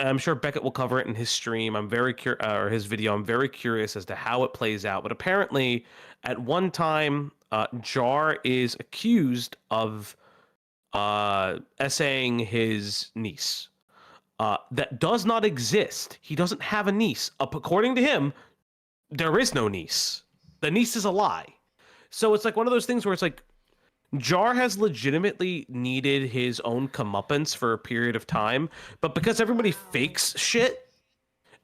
I'm sure Beckett will cover it in his stream. Or his video. I'm very curious as to how it plays out. But apparently, at one time, Jar is accused of essaying his niece. That does not exist. He doesn't have a niece. According to him, there is no niece. The niece is a lie. So it's like one of those things where it's like, Jar has legitimately needed his own comeuppance for a period of time, but because everybody fakes shit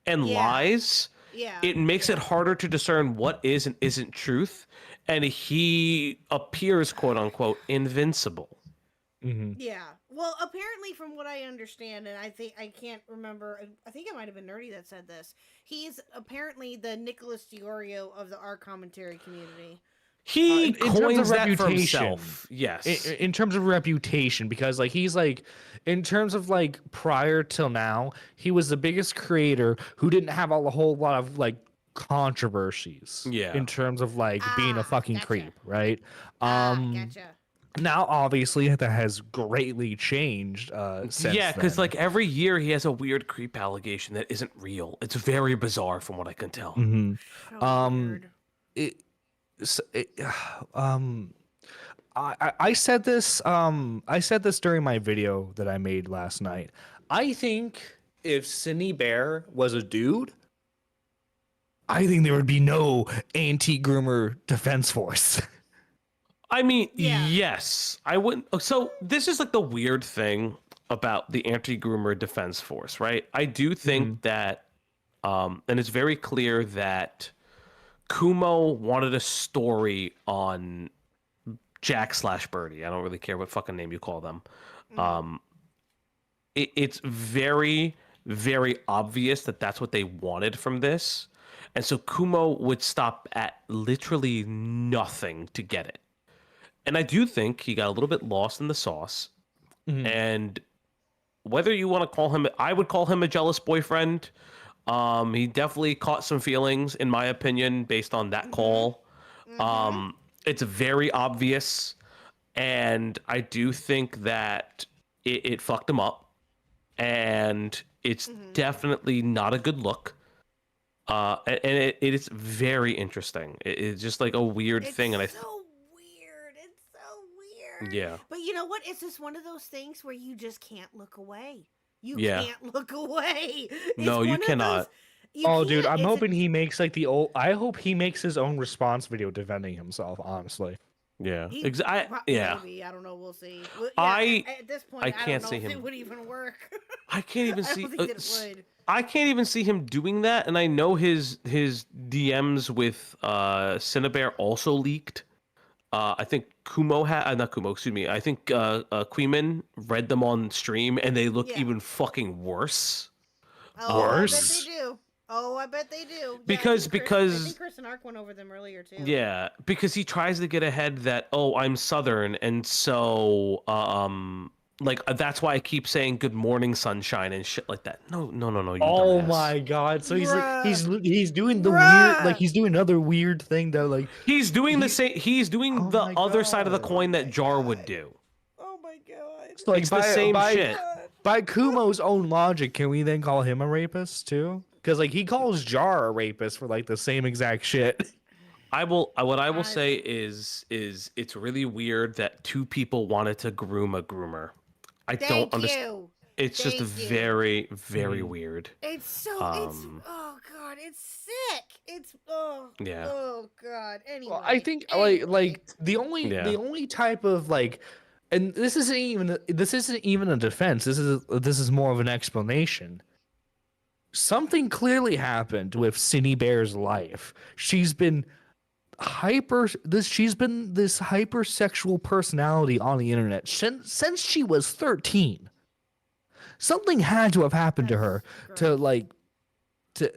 and lies, it makes it harder to discern what is and isn't truth, and he appears, quote unquote, invincible. Mm-hmm. Yeah. Well, apparently, from what I understand, and I can't remember. I think it might have been Nerdy that said this. He's apparently the Nicholas Diorio of the art commentary community. He coins that reputation for himself. Yes. In terms of reputation, because like he's like, in terms of like prior till now, he was the biggest creator who didn't have a whole lot of like controversies. Yeah. In terms of like being a fucking creep, right? Gotcha. Now obviously that has greatly changed since because then. like every year he has a weird creep allegation that isn't real. It's very bizarre from what I can tell. Mm-hmm. So weird. I said this during my video that I made last night. I think if Cindy Bear was a dude, I think there would be no anti-groomer defense force. I mean, yes, I wouldn't. So this is like the weird thing about the anti-groomer defense force, right? I do think that, and it's very clear that Kumo wanted a story on Jack/Birdie. I don't really care what fucking name you call them. It's very, very obvious that that's what they wanted from this. And so Kumo would stop at literally nothing to get it. And I do think he got a little bit lost in the sauce. And whether you want to call him, I would call him a jealous boyfriend. He definitely caught some feelings, in my opinion, based on that call. It's very obvious, and I do think that it fucked him up, and it's definitely not a good look. And it is very interesting. It's just like a weird thing, and It's so weird. Yeah. But you know what? It's just one of those things where you just can't look away. You Yeah. can't look away. No, you cannot. Dude, I'm hoping he makes like I hope he makes his own response video defending himself, honestly. Yeah. Maybe, I don't know. We'll see. Well, at this point, I can't don't see know if him. it would even work. I can't even I see. don't think that it would. I can't even see him doing that, and I know his DMs with Cinebear also leaked. I think Kumo had not Kumo, excuse me. I think Queeman read them on stream, and they look even fucking worse. Oh, Worse? I bet they do. Oh, I bet they do. Because I because think Chris and Ark went over them earlier too. yeah, because he tries to get ahead that, oh, I'm Southern, and so that's why I keep saying good morning sunshine and shit like that. No, you Oh dumbass. my god! So Bruh. he's doing the weird, Bruh. like he's doing another weird thing that like He's doing the he- same. He's doing Oh the my other side of the God. coin Oh that my Jar would God. do. Oh my god. it's like It's the same shit. by Kumo's own logic, can we then call him a rapist too? Because like he calls Jar a rapist for like the same exact shit. What I will say is it's really weird that two people wanted to groom a groomer. I don't Thank understand. you. It's just Thank you. very, very weird. It's so it's Um, oh god, it's sick. It's oh Yeah. oh god. Anyway. Well, I think anyway. like the Yeah. only type of like, and this isn't even a defense. This is more of an explanation. Something clearly happened with Cindy Bear's life. She's been she's been this hypersexual personality on the internet since she was 13. Something had to have happened to her to like to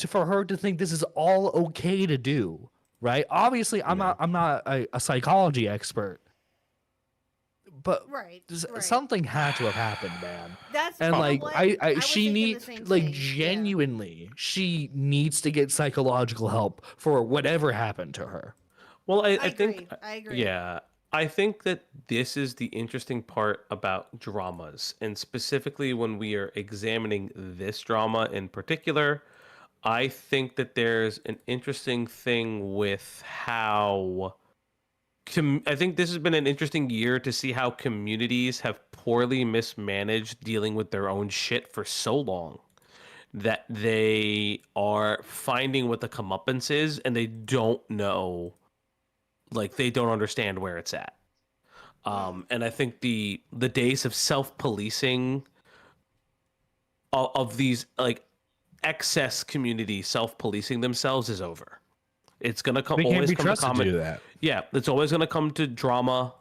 for her to think this is all okay to do, right? Obviously, I'm not a psychology expert, but Right. something had to have happened, man. That's And you know like what? I was she thinking the need same like thing. Yeah. genuinely she needs to get psychological help for whatever happened to her. Well, I I think agree. I agree. yeah, I think that this is the interesting part about dramas, and specifically when we are examining this drama in particular, I think that there's an interesting thing with how I think this has been an interesting year to see how communities have poorly mismanaged dealing with their own shit for so long that they are finding what the comeuppance is and they don't know, like they don't understand where it's at. And I think the days of self-policing of these like excess community self-policing themselves is over. It's gonna come. They can't Always be come to trusted to comment. do that. Yeah, it's always gonna come to drama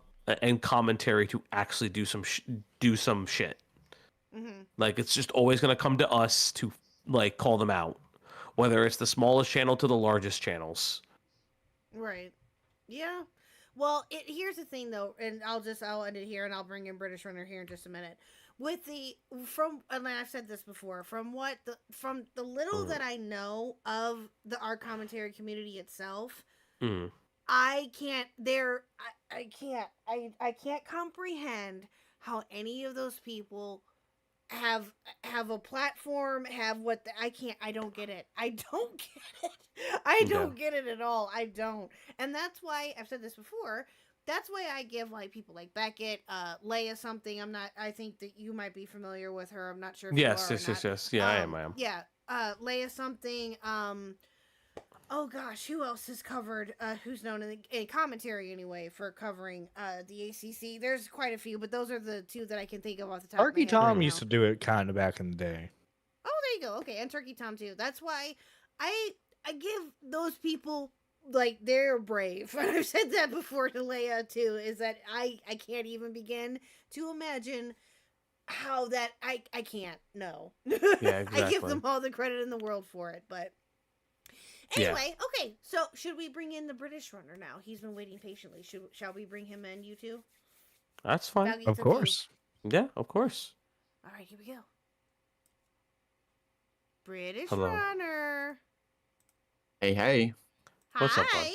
and commentary to actually do some shit. Mm-hmm. Like it's just always gonna come to us to like call them out, whether it's the smallest channel to the largest channels. Right. Yeah. Well, here's the thing though, and I'll end it here, and I'll bring in British Runner here in just a minute. With and I've said this before, from the little that I know of the art commentary community itself, Mm. I can't comprehend how any of those people have a platform, have I don't get it. I don't get it. I don't get it at all. I don't. And that's why I've said this before. That's why I give like people like Beckett, Leia something. I think that you might be familiar with her. I'm not sure if Yes, you are or not. yes. Yeah, I am. Yeah. Leia something. Oh gosh, who else has covered? Who's known in commentary anyway for covering the ACC? There's quite a few, but those are the two that I can think of off the top of my Turkey head. Tom right used now. to do it kind of back in the day. Oh, there you go. Okay, and Turkey Tom too. That's why I give those people like they're brave. I've said that before to Leia too. Is that I can't even begin to imagine how that I can't. No. Yeah, I give exactly. them all the credit in the world for it, but. Anyway, okay, so should we bring in the British Runner now? He's been waiting patiently. Shall we bring him in, you two? That's fine. Dougie, it's Of up to you. course. Yeah, of course. All right, here we go. British Hello. Runner. Hey. What's up, bud? Hi.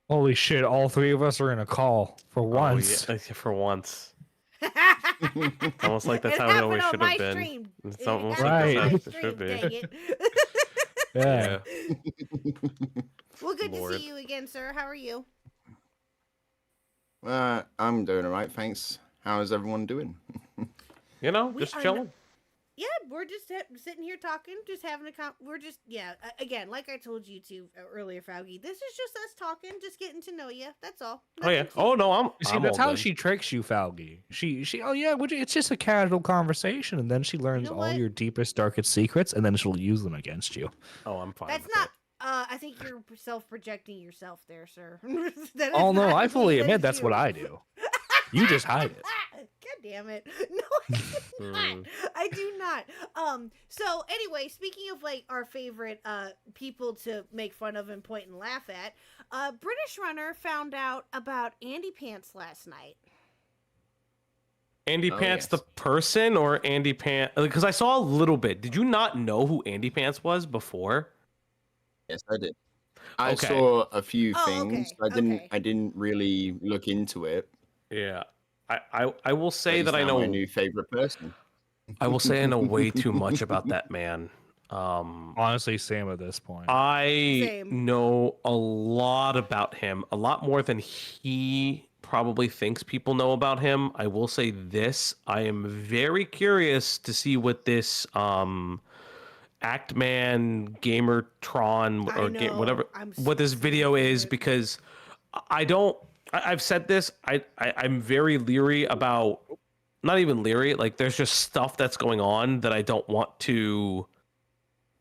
Holy shit! All three of us are in a call for once. Oh, yeah, for once. It Almost like that's how it happened almost on should my have been. stream. It's It almost happened like on that's my how it should stream, be. dang it. Yeah. Well, good to Lord. see you again, sir. How are you? I'm doing all right, thanks. How is everyone doing? You know, We just are chilling. Yeah, we're just sitting here talking, just having we're just, again, like I told you to earlier, Faugy, this is just us talking, just getting to know you. That's all. Oh yeah. Nothing too- Oh no, I'm. You see, I'm that's all how good. she tricks you, Falgi. She. Oh yeah, it's just a casual conversation, and then she learns know all what? your deepest, darkest secrets, and then she'll use them against you. Oh, I'm fine. That's with not, it. I think you're self-projecting yourself there, sir. That is Oh no, not I me, fully that admit is that's you. what I do. You just hide it. God damn it. No, I do not. I do not. So anyway, speaking of like our favorite people to make fun of and point and laugh at, British Runner found out about Andy Pants last night. Andy Pants the person or Andy Pants? Because I saw a little bit. Did you not know who Andy Pants was before? Yes, I did. I saw a few things. Okay. I didn't really look into it. Yeah. I will say that I He's know now my new favorite person. I will say I know way too much about that man. Honestly, same at this point. Same. know a lot about him, a lot more than he probably thinks people know about him. I will say this: I am very curious to see what this Actman Gamertron I or know. whatever I'm what this so video is, excited. because I've said this. I'm very leery about, not even leery, like there's just stuff that's going on that I don't want to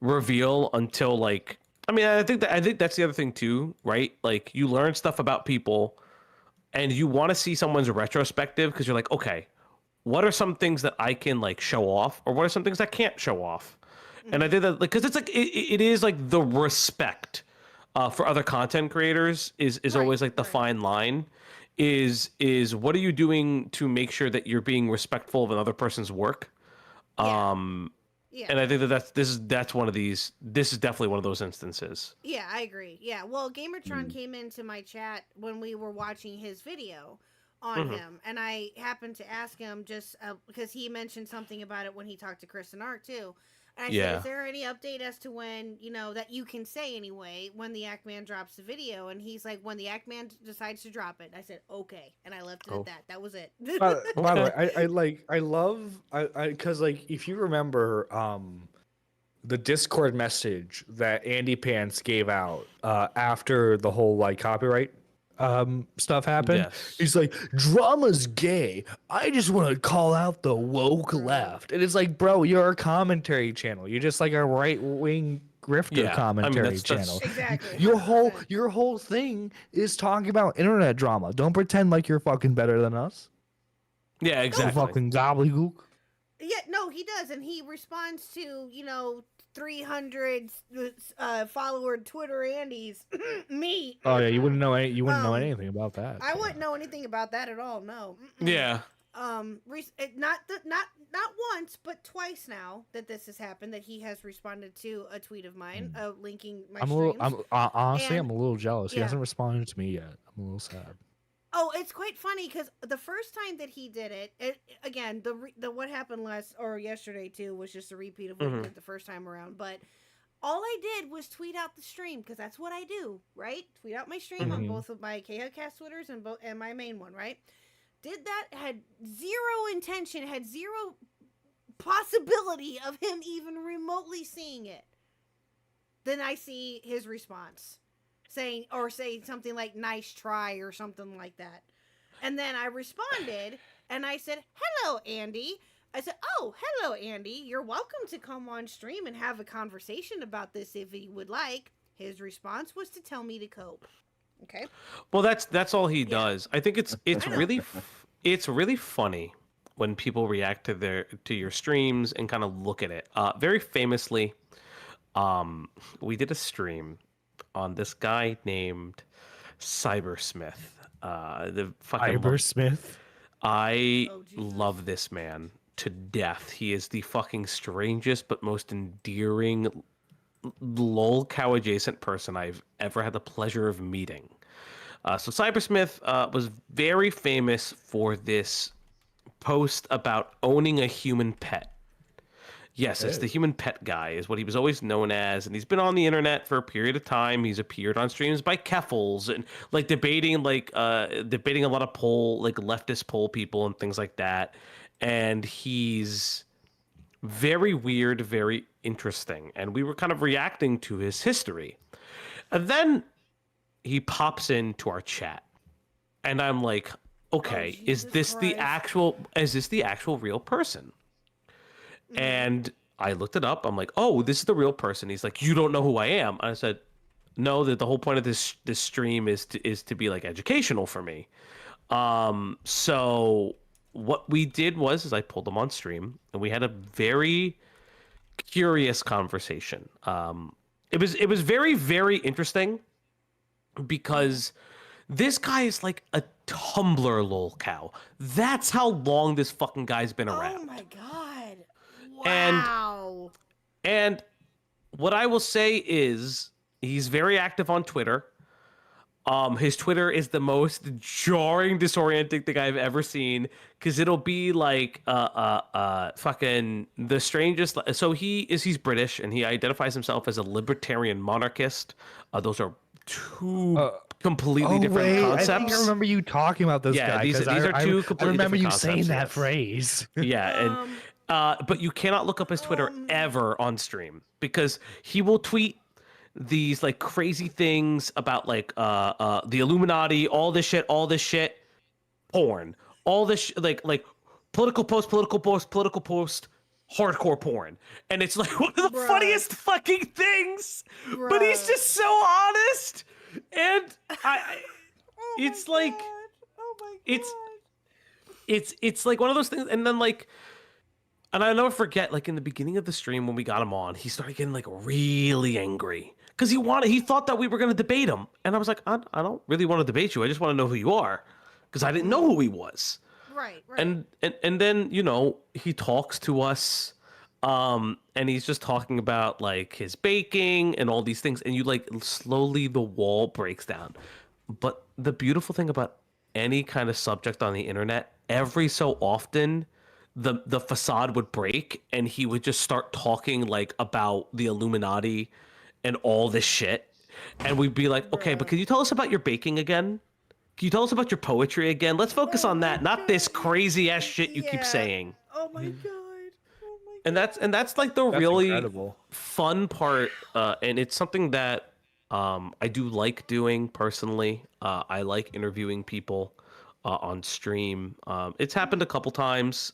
reveal until, like, I mean, I think that's the other thing too, right? Like, you learn stuff about people and you want to see someone's retrospective because you're like, okay, what are some things that I can like show off, or what are some things I can't show off? And I think that, like, because it's like it is like the respect for other content creators is always like the fine line. Is what are you doing to make sure that you're being respectful of another person's work? Yeah. And I think that's one of these. This is definitely one of those instances. Yeah, I agree. Yeah, well, Gamertron came into my chat when we were watching his video on him, and I happened to ask him just because he mentioned something about it when he talked to Chris and Art too. And I said, is there any update as to when, that you can say anyway, when the Act-Man drops the video? And he's like, when the Act-Man decides to drop it. I said, okay. And I left it at that. That was it. By the way, I love because like if you remember the Discord message that Andy Pants gave out after the whole like copyright stuff happened. Yes. He's like, drama's gay. I just want to call out the woke left. And it's like, bro, you're a commentary channel. You're just like a right wing grifter commentary channel. Exactly. Your whole thing is talking about internet drama. Don't pretend like you're fucking better than us. Yeah, exactly. Fucking gobbledygook. Yeah, no, he does, and he responds to 300 follower Twitter Andes. Me. Oh yeah, you wouldn't know anything about that. I wouldn't know anything about that at all. No. Yeah. Not once, but twice now that this has happened, that he has responded to a tweet of mine, linking my streams. Honestly, I'm a little jealous. He Yeah. hasn't responded to me yet. I'm a little sad. Oh, it's quite funny because the first time that he did it again, the what happened yesterday too was just a repeat of what he did the first time around. But all I did was tweet out the stream because that's what I do, right? Tweet out my stream on both of my KHuck Twitters and my main one, right? Did that, had zero intention, had zero possibility of him even remotely seeing it. Then I see his response. Say something like nice try or something like that. And then I responded and I said, hello, Andy. I said, oh, hello, Andy. You're welcome to come on stream and have a conversation about this if you would like. His response was to tell me to cope. Okay. Well, that's all he does. I think it's really funny when people react to your streams and kind of look at it. Very famously, we did a stream on this guy named Cybersmith. The fucking Cybersmith. I love this man to death. He is the fucking strangest but most endearing lol cow adjacent person I've ever had the pleasure of meeting. So Cybersmith was very famous for this post about owning a human pet. Yes, it's the human pet guy is what he was always known as, and he's been on the internet for a period of time. He's appeared on streams by Keffels and like debating a lot of leftist poll people and things like that. And he's very weird, very interesting, and we were kind of reacting to his history. And then he pops into our chat, and I'm like, okay, is this the actual real person? And I looked it up. I'm like, oh, this is the real person. He's like, you don't know who I am. And I said, no, that the whole point of this stream is to be like educational for me. So what we did was I pulled him on stream and we had a very curious conversation. It was very, very interesting because this guy is like a Tumblr lolcow. That's how long this fucking guy's been around. Oh my god. And- Wow. And what I will say is he's very active on Twitter. His Twitter is the most jarring, disorienting thing I've ever seen because it'll be like fucking the strangest. So he's British and he identifies himself as a libertarian monarchist. Those are two completely different concepts. I think I remember you talking about this Yeah, guy. these 'cause are two I completely remember you different saying concepts, that yes. phrase. Yeah, and but you cannot look up his Twitter ever on stream because he will tweet these like crazy things about like the Illuminati, all this shit, porn, all this like political post, hardcore porn, and it's like one of the Bruh. funniest fucking things. But he's Bruh. just so honest, and I Oh it's my like God. Oh my it's it's like one of those things, and then like. And I'll never forget, like in the beginning of the stream when we got him on, he started getting like really angry because he thought that we were going to debate him, and I was like, I don't really want to debate you. I just want to know who you are, because I didn't know who he was. Right. And then he talks to us, and he's just talking about like his baking and all these things, and you like slowly the wall breaks down. But the beautiful thing about any kind of subject on the internet, every so often the facade would break and he would just start talking like about the Illuminati and all this shit, and we'd be like, okay, but can you tell us about your baking again? Can you tell us about your poetry again? Let's focus on that, not this crazy ass shit you keep saying. Oh my god. Oh my god. And that's like the That's really incredible. fun part, and it's something that I do like doing personally. I like interviewing people on stream. It's happened a couple times.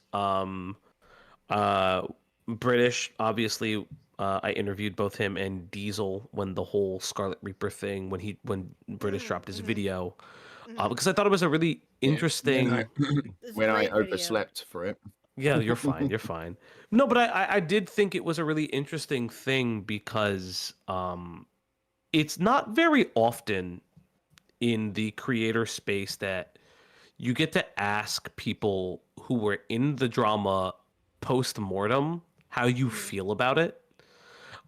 British, obviously, I interviewed both him and Diesel when the whole Scarlet Reaper thing, when British dropped his video, because I thought it was a really interesting. This When I great video. overslept for it. Yeah, you're fine. You're fine. No, but I did think it was a really interesting thing because it's not very often in the creator space that you get to ask people who were in the drama post-mortem how you feel about it.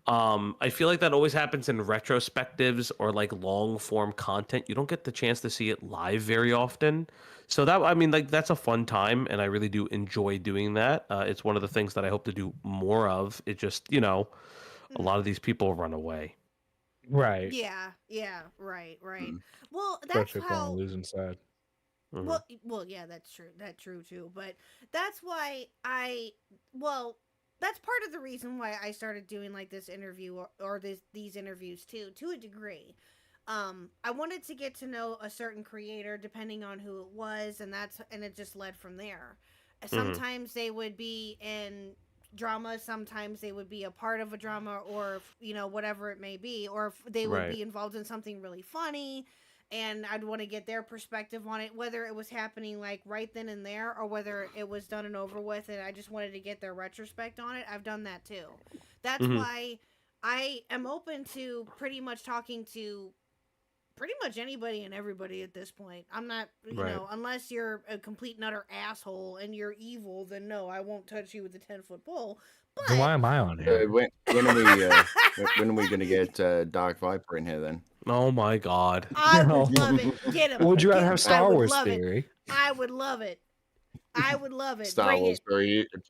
I feel like that always happens in retrospectives or like long form content. You don't get the chance to see it live very often. So that's a fun time, and I really do enjoy doing that. It's one of the things that I hope to do more of. It just, a lot of these people run away. Right. Yeah. Right. Mm. Well, that's Especially if they're on the how. losing side. Mhm. Well, yeah, that's true. That's true too. But that's why that's part of the reason why I started doing like this interview or these interviews too, to a degree. I wanted to get to know a certain creator depending on who it was, and it just led from there. Sometimes they would be in drama, sometimes they would be a part of a drama, or whatever it may be, or if they would Right. be involved in something really funny. And I'd want to get their perspective on it, whether it was happening like right then and there or whether it was done and over with, and I just wanted to get their retrospect on it. I've done that too. That's why I am open to pretty much talking to pretty much anybody and everybody at this point. I'm not, Right. unless you're a complete and utter asshole and you're evil, then no, I won't touch you with a 10-foot pole. But Then why am I on here? When are we gonna get Dark Viper in here then? Oh my God. I No. would love it. Get him. Would you rather Get him. have Star I would Wars love it. theory? I would love it. I would love it. Star Bring Wars it. it'd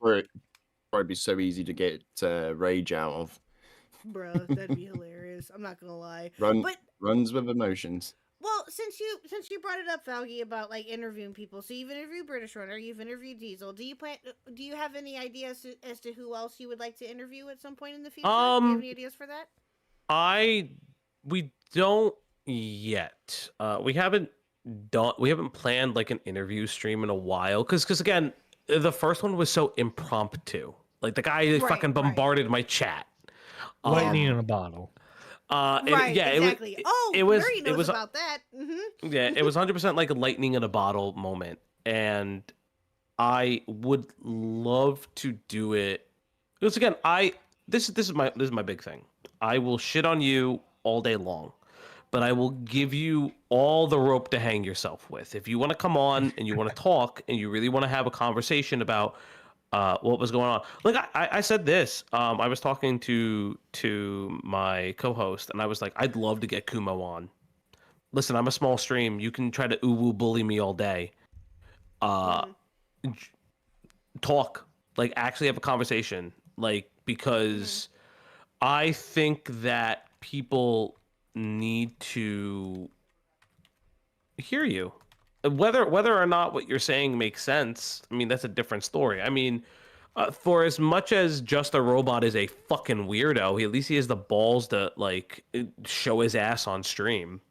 probably be so easy to get rage out of. Bro, that'd be hilarious. I'm not gonna lie. But Runs with emotions. well, since you brought it up, Falgi, about like interviewing people, so you've interviewed British Runner, you've interviewed Diesel. Do you have any ideas as to who else you would like to interview at some point in the future? Do you have any ideas for that? We don't yet. We haven't planned like an interview stream in a while because again, the first one was so impromptu. Like the guy fucking bombarded my chat. Lightning in a bottle. Exactly. It was Murray knows about that. Yeah, it was 100% like a lightning in a bottle moment, and I would love to do it. Because again, this is my big thing. I will shit on you all day long, but I will give you all the rope to hang yourself with. If you want to come on and you want to talk and you really want to have a conversation about what was going on. Like I said this. I was talking to my co-host and I was like, I'd love to get Kumo on. Listen, I'm a small stream. You can try to ooh-woo bully me all day. Talk, like actually have a conversation, like because I think that people need to hear you. Whether or not what you're saying makes sense, I mean that's a different story. I mean, for as much as Just a Robot is a fucking weirdo, at least he has the balls to like show his ass on stream.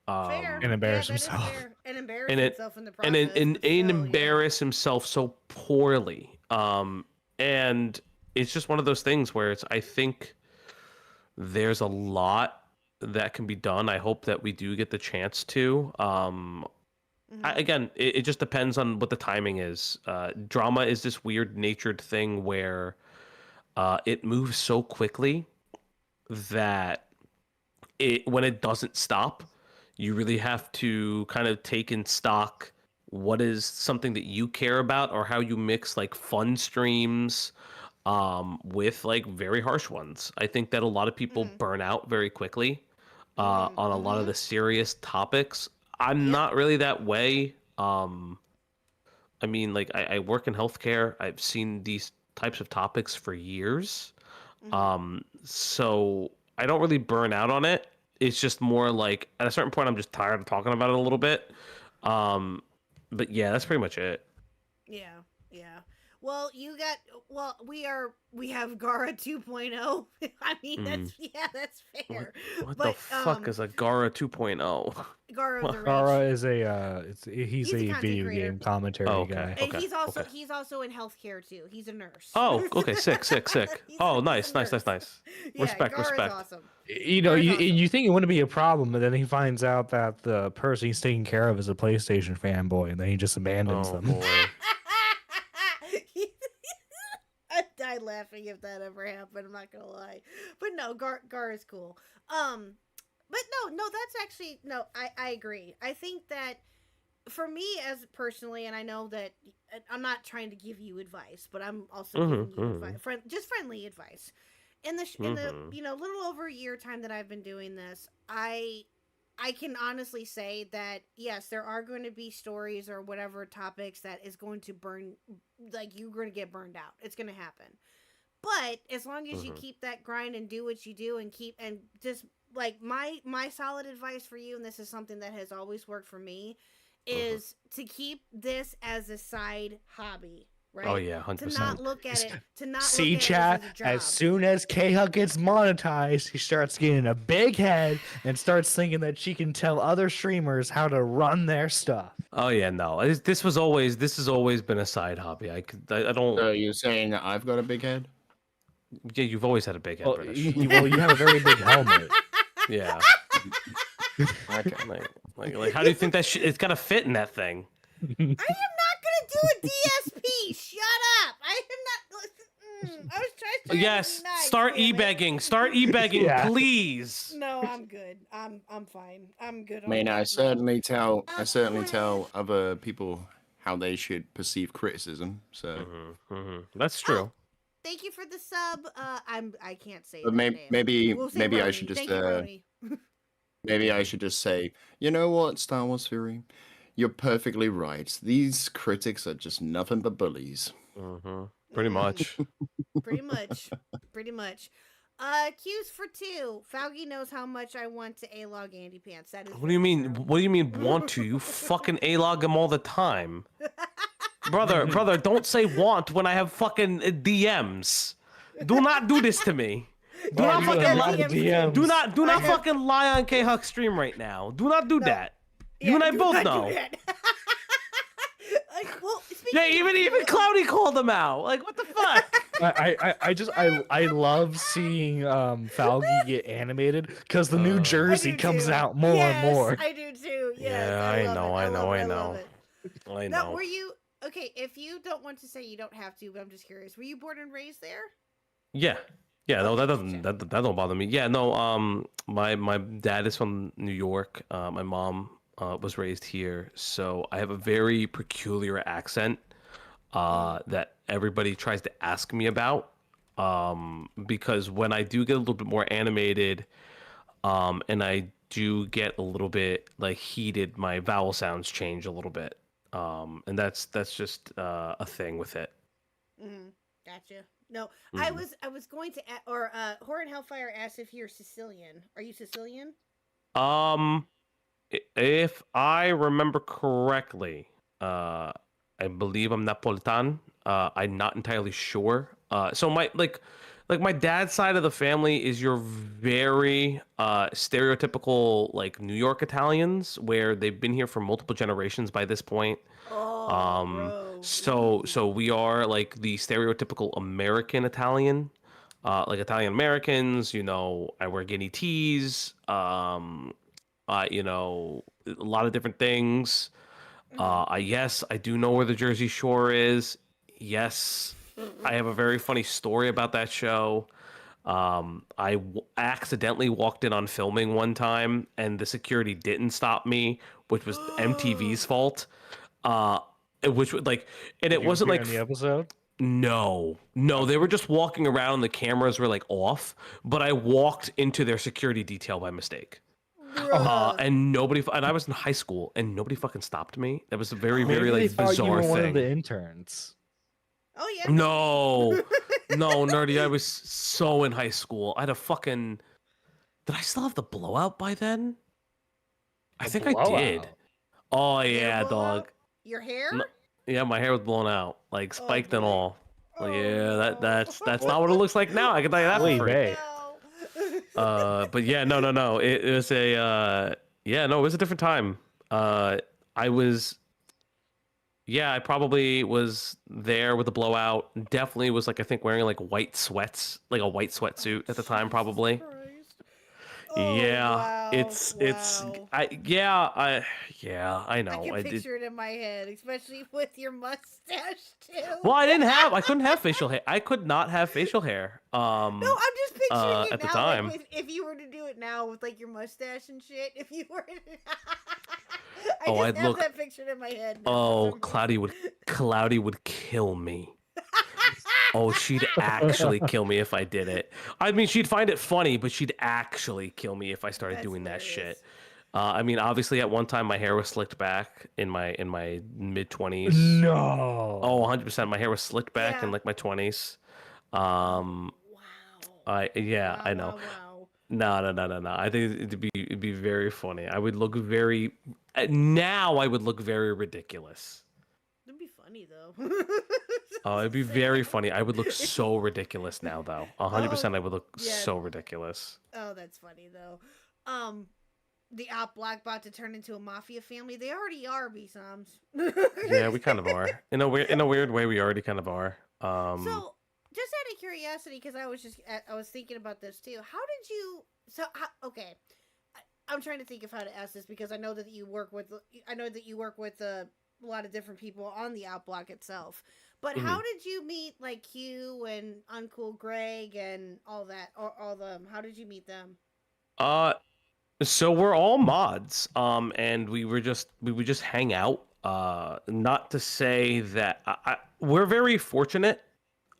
Fair. And embarrass that is himself. fair. And embarrass And himself in the process. and but still, embarrass himself so poorly. And it's just one of those things where it's I think there's a lot that can be done. I hope that we do get the chance to. Again, it just depends on what the timing is. Drama is this weird natured thing where it moves so quickly that when it doesn't stop, you really have to kind of take in stock what is something that you care about or how you mix like fun streams with like very harsh ones. I think that a lot of people burn out very quickly on a lot of the serious topics. I'm not really that way. I mean, like I work in healthcare. I've seen these types of topics for years. So I don't really burn out on it. It's just more like at a certain point, I'm just tired of talking about it a little bit. But yeah, that's pretty much it. Yeah. Well, we have Gara 2.0. I mean, that's fair. What but, the fuck is a Gara 2.0? Gara is he's a content video creator. game commentary guy. And he's also in healthcare too. He's a nurse. Oh, okay, sick. Oh, nice. a nurse. Respect. Gara's Respect. Awesome. You know, you think it wouldn't be a problem, but then he finds out that the person he's taking care of is a PlayStation fanboy, and then he just abandons them. Boy. I'd die laughing if that ever happened. I'm not gonna lie, but no, Gar is cool. But no, that's actually no. I agree. I think that for me, as personally, and I know that I'm not trying to give you advice, but I'm also giving you advice, just friendly advice. In the little over a year time that I've been doing this, I can honestly say that yes, there are going to be stories or whatever topics that is going to like you're going to get burned out. It's going to happen. But as long as you keep that grind and do what you do and just like my solid advice for you, and this is something that has always worked for me, is to keep this as a side hobby. Right? Oh yeah, 100%. To not look at it. To not See, look at chat. it as a job. As soon as KHuck gets monetized, he starts getting a big head and starts thinking that she can tell other streamers how to run their stuff. Oh yeah, no. This has always been a side hobby. I don't. So you're saying that I've got a big head? Yeah, you've always had a big head, Well, British. you have a very big helmet. Yeah. like, how do you think that it's gotta fit in that thing? I am not gonna do a DSP. Shut up. I am not. I was trying to. Yes, be nice, start damn it. e-begging. Start e-begging, Yeah. please. No, I'm good. I'm fine. I'm good. I mean, I certainly tell other people how they should perceive criticism. So, That's true. Thank you for the sub. I can't say. but that name. maybe We'll say maybe I Roni. should just Thank you, Roni. maybe I should just say, you know what, Star Wars Fury, you're perfectly right. These critics are just nothing but bullies. Pretty much. Pretty much. Cues for 2. Faugy knows how much I want to A-log Andy Pants. That is. What do you mean? What do you mean want to? You fucking a-log him all the time. Brother, don't say want when I have fucking DMs. Do not do this to me. Do not You fucking have a lie. lot of DMs. Do not fucking lie on KHuck stream right now. Do not do that. You and I do both not do know. that. Well, speaking Yeah, of even Cloudy called him out. Like, what the fuck? I love seeing Falgi get animated because the New Jersey comes out more and more. I do too. Yes, Yeah, I I love know, it. I know, love I it, know. love it. I Now, know. were you Okay, if you don't want to say, you don't have to, but I'm just curious. Were you born and raised there? Yeah. Yeah, no, that Okay, doesn't gotcha. that don't bother me. Yeah, no, my dad is from New York. My mom was raised here, so I have a very peculiar accent that everybody tries to ask me about. Because when I do get a little bit more animated, and I do get a little bit like heated, my vowel sounds change a little bit. And that's just a thing with it. Mm-hmm. Gotcha. No, Mhm. I was going to, or Horror and Hellfire asked if you're Sicilian. Are you Sicilian? Um, if I remember correctly, I believe I'm Napolitan. I'm not entirely sure. So like my dad's side of the family is your very stereotypical like New York Italians, where they've been here for multiple generations by this point. Oh, Um, bro. so we are like the stereotypical American Italian, like Italian Americans. I wear guinea tees. A lot of different things. Yes, I do know where the Jersey Shore is. Yes, I have a very funny story about that show. Accidentally walked in on filming one time, and the security didn't stop me, which was MTV's fault. Uh, which would like, and Did it you wasn't appear like in the episode? no, they were just walking around. The cameras were like off, but I walked into their security detail by mistake. Bruh. And and I was in high school, and nobody fucking stopped me. That was a very, very Maybe they like thought you bizarre were one of the thing. interns. Oh, yeah, No, maybe. no, nerdy. I was so in high school. I had a fucking. Did I still have the blowout by then? I A think I did. blowout. Oh Hair yeah, blowout? dog. Your hair? No, yeah, my hair was blown out, like Oh, spiked and boy. all. Well, Oh, yeah, no. that's not what it looks like now. I can tell you that for Oy free. vey. But yeah, no. It was a yeah, no, it was a different time. I was yeah, I probably was there with a blowout. Definitely was like I think wearing like white sweats, like a white sweatsuit at the time, Jesus probably. Christ. Oh, Yeah, wow. Wow. I I know. can I did. picture it in my head, especially with your mustache, too. Well, I couldn't have facial hair. I could not have facial hair. No, I'm just picturing it At the now. Like, time. if you were to do it now with like your mustache and shit, if you were, I Oh, just I'd have look. that pictured in my head. Now for Oh, some Cloudy would kill me. Oh, she'd actually kill me if I did it. I mean, she'd find it funny, but she'd actually kill me if I started That's doing that hilarious. shit. I mean, obviously, at one time, my hair was slicked back in my mid 20s. Oh, No. 100%. My hair was slicked back in Yeah. like my 20s. Oh, Um, wow. yeah, Wow, I know. wow, wow. No. I think it'd be very funny. I would look very now. I would look very ridiculous. That'd be funny though. Oh, it'd be Just very saying. funny. I would look so ridiculous now, though. Oh, 100%, I would look yeah. so ridiculous. Oh, that's funny though. The Op Black about to turn into a mafia family. They already are, B-Soms. Yeah, we kind of are. In a weird way, we already kind of are. So, just out of curiosity, because I was thinking about this too. How did you? Okay, I'm trying to think of how to ask this because I know that you work with a lot of different people on the Outblock itself. But how mhm. did you meet like Q and Uncool Greg and all that, or all them? How did you meet them? Uh, so we're all mods. And we would just hang out. Not to say that we're very fortunate.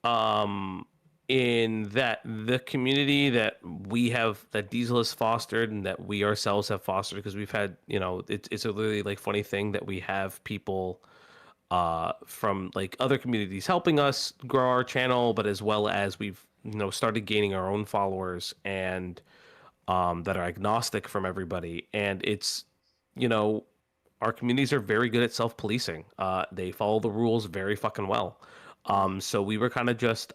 Um, in that the community that that Diesel has fostered and that we ourselves have fostered, because we've had, it's a really like funny thing that we have people from like other communities helping us grow our channel, but as well as we've started gaining our own followers and that are agnostic from everybody. And it's you know our communities are very good at self-policing. They follow the rules very fucking well. Mm-hmm. So we were kind of just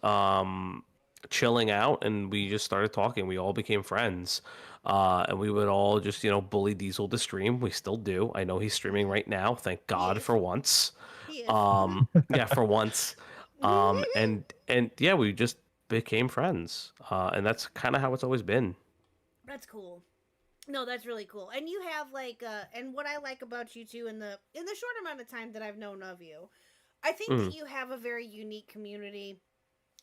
chilling out, and we just started talking. We all became friends, and we would all just bully Diesel to stream. We still do. I know he's streaming right now. Thank God Yes, for once. he is. Yeah, for once. And yeah, we just became friends, and that's kind of how it's always been. That's cool. No, that's really cool. And you have like and what I like about you too in the short amount of time that I've known of you, I think that you have a very unique community,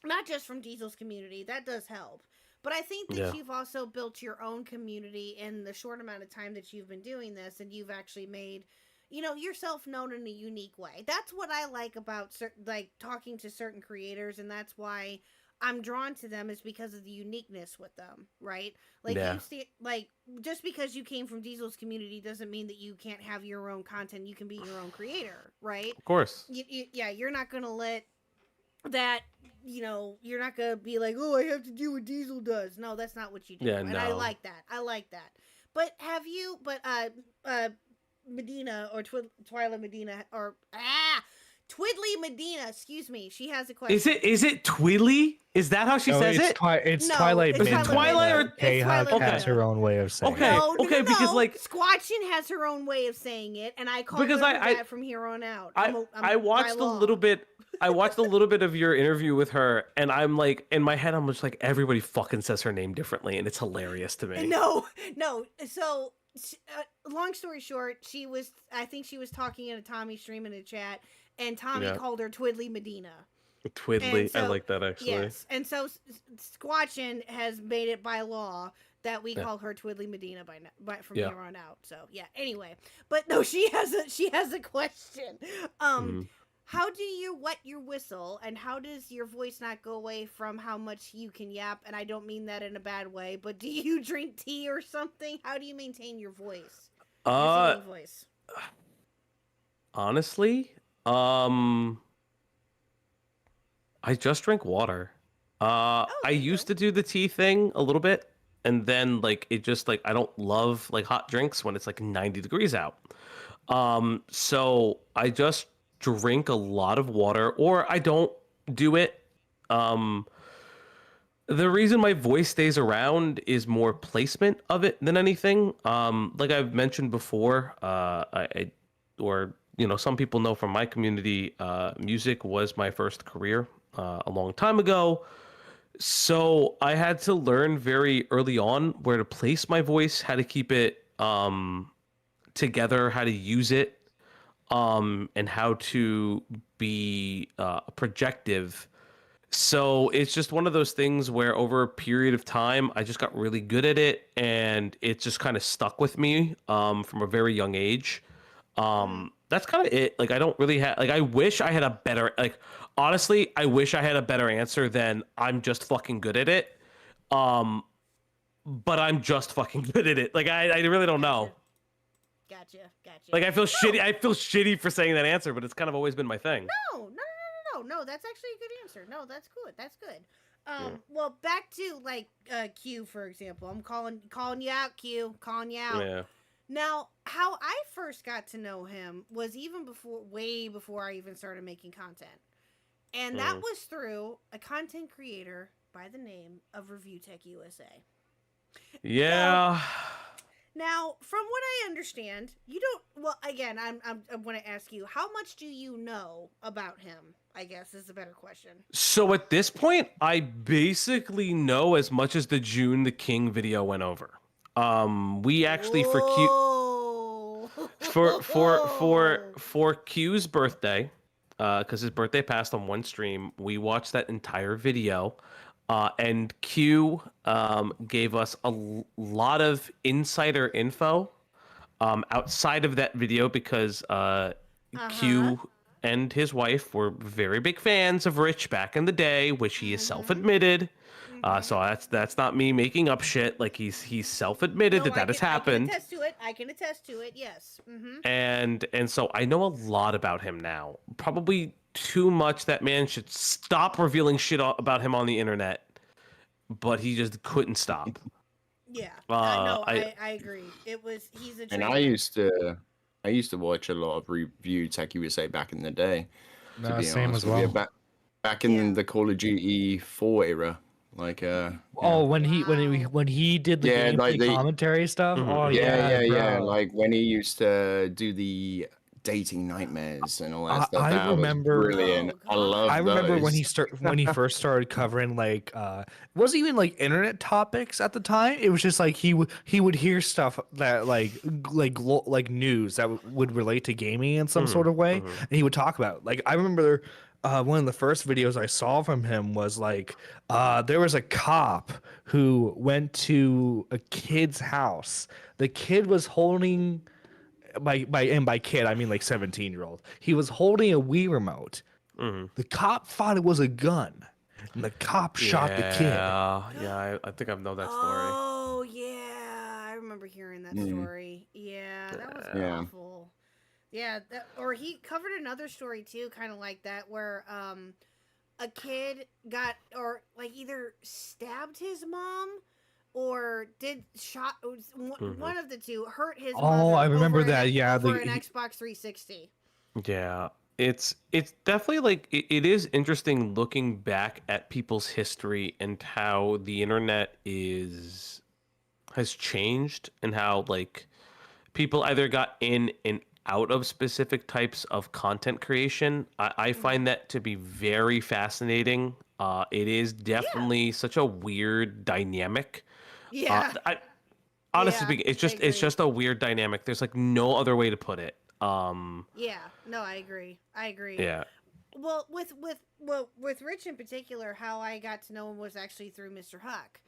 not just from Diesel's community. That does help. But I think that you've also built your own community in the short amount of time that you've been doing this, and you've actually made, yourself known in a unique way. That's what I like about talking to certain creators, and that's why I'm drawn to them, is because of the uniqueness with them, right? Just because you came from Diesel's community doesn't mean that you can't have your own content. You can be your own creator, right? Of course. You're not gonna let that, you're not gonna be like, oh, I have to do what Diesel does. No, that's not what you do. Yeah, and no. I like that. But Medina or Twyla Medina or Twiddly Medina, excuse me. She has a question. Is it Twilly? Is that how she says it? It's No, Twilight it's Midna. Twilight or- KHuck has Midna. her own way of saying Okay. it. Because, Squatchin has her own way of saying it, and I call her that from here on out. I watched a little bit. I watched a little bit of your interview with her, and I'm like, in my head, I'm just like, everybody fucking says her name differently, and it's hilarious to me. No. So, long story short, I think she was talking in a Tommy stream in a chat, and Tommy called her Twiddly Medina. Twiddly, I like that actually. Yes, and so Squatchin has made it by law that we call her Twiddly Medina from here on out. So anyway, but no, she has a question. How do you wet your whistle, and how does your voice not go away from how much you can yap? And I don't mean that in a bad way, but do you drink tea or something? How do you maintain your voice? Your singing voice. Honestly, I just drink water. I used to do the tea thing a little bit, and then it just I don't love hot drinks when it's 90 degrees out. So I just drink a lot of water, or I don't do it. The reason my voice stays around is more placement of it than anything. Like I've mentioned before, some people know from my community, music was my first career a long time ago. So I had to learn very early on where to place my voice, how to keep it together, how to use it, and how to be projective. So it's just one of those things where over a period of time, I just got really good at it, and it just kind of stuck with me from a very young age. That's kind of it. I don't really have, I wish I had a better, honestly, I wish I had a better answer than I'm just fucking good at it. But I'm just fucking good at it. I really don't know. Gotcha. I feel shitty. I feel shitty for saying that answer, but it's kind of always been my thing. No. That's actually a good answer. No, that's good. Well, back to Q, for example. I'm calling you out, Q. Calling you out. Yeah. Now, how I first got to know him was way before I even started making content. And that was through a content creator by the name of Review Tech USA. Yeah. Now, from what I understand, you don't. Well, again, I want to ask you, how much do you know about him? I guess is a better question. So at this point, I basically know as much as the June the King video went over. We actually for Q's birthday, because his birthday passed on one stream, we watched that entire video. And Q gave us a lot of insider info outside of that video because Q and his wife were very big fans of Rich back in the day, which he is self-admitted. So that's not me making up shit. He's self-admitted that has happened. I can attest to it. Yes. And so I know a lot about him now. Probably too much. That man should stop revealing shit about him on the internet, but he just couldn't stop. Yeah, I agree. He's a and trainer. I used to watch a lot of Review Tech USA back in the day. No, same as well. Back in the Call of Duty 4 era, when he did the gameplay commentary stuff. yeah, like when he used to do the dating nightmares and all that stuff. I That was remember. brilliant. Oh, I God. love I remember when those. when he first started covering like it wasn't even like internet topics at the time. It was just like he would hear stuff that like news that would relate to gaming in some sort of way, and he would talk about it. Like I remember one of the first videos I saw from him was like there was a cop who went to a kid's house. The kid was holding by kid I mean like 17-year-old. He was holding a Wii remote. The cop thought it was a gun, and the cop shot the kid. I think I know that story. Oh yeah, I remember hearing that story. Yeah, that was Yeah. awful. Yeah, or he covered another story too, kind of like that, where a kid got or like either stabbed his mom or did shot one of the two hurt his Oh, mother I remember over that. Yeah, over an Xbox 360. Yeah, it's definitely like it is interesting looking back at people's history and how the internet has changed and how like people either got in and out of specific types of content creation. I find that to be very fascinating. It is definitely such a weird dynamic. Yeah, Honestly Yeah, speaking, I it's agree. just a weird dynamic. There's like no other way to put it. yeah. No, I agree. Yeah. Well, with Rich in particular, how I got to know him was actually through Mr. Huck.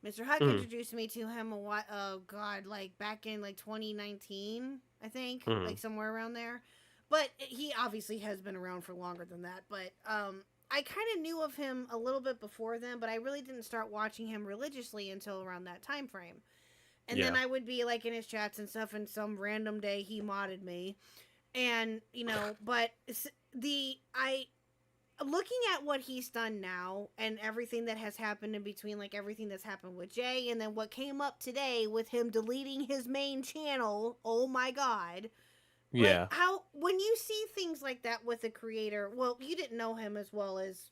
Mr. Huck introduced me to him a while. Oh God, like back in like 2019, I think, like somewhere around there. But he obviously has been around for longer than that. But I kind of knew of him a little bit before then, but I really didn't start watching him religiously until around that time frame. And then Yeah. I would be like in his chats and stuff, and some random day he modded me, and but I looking at what he's done now and everything that has happened in between, like everything that's happened with Jay, and then what came up today with him deleting his main channel. Oh my God. Like Yeah. how when you see things like that with a creator, well, you didn't know him as well as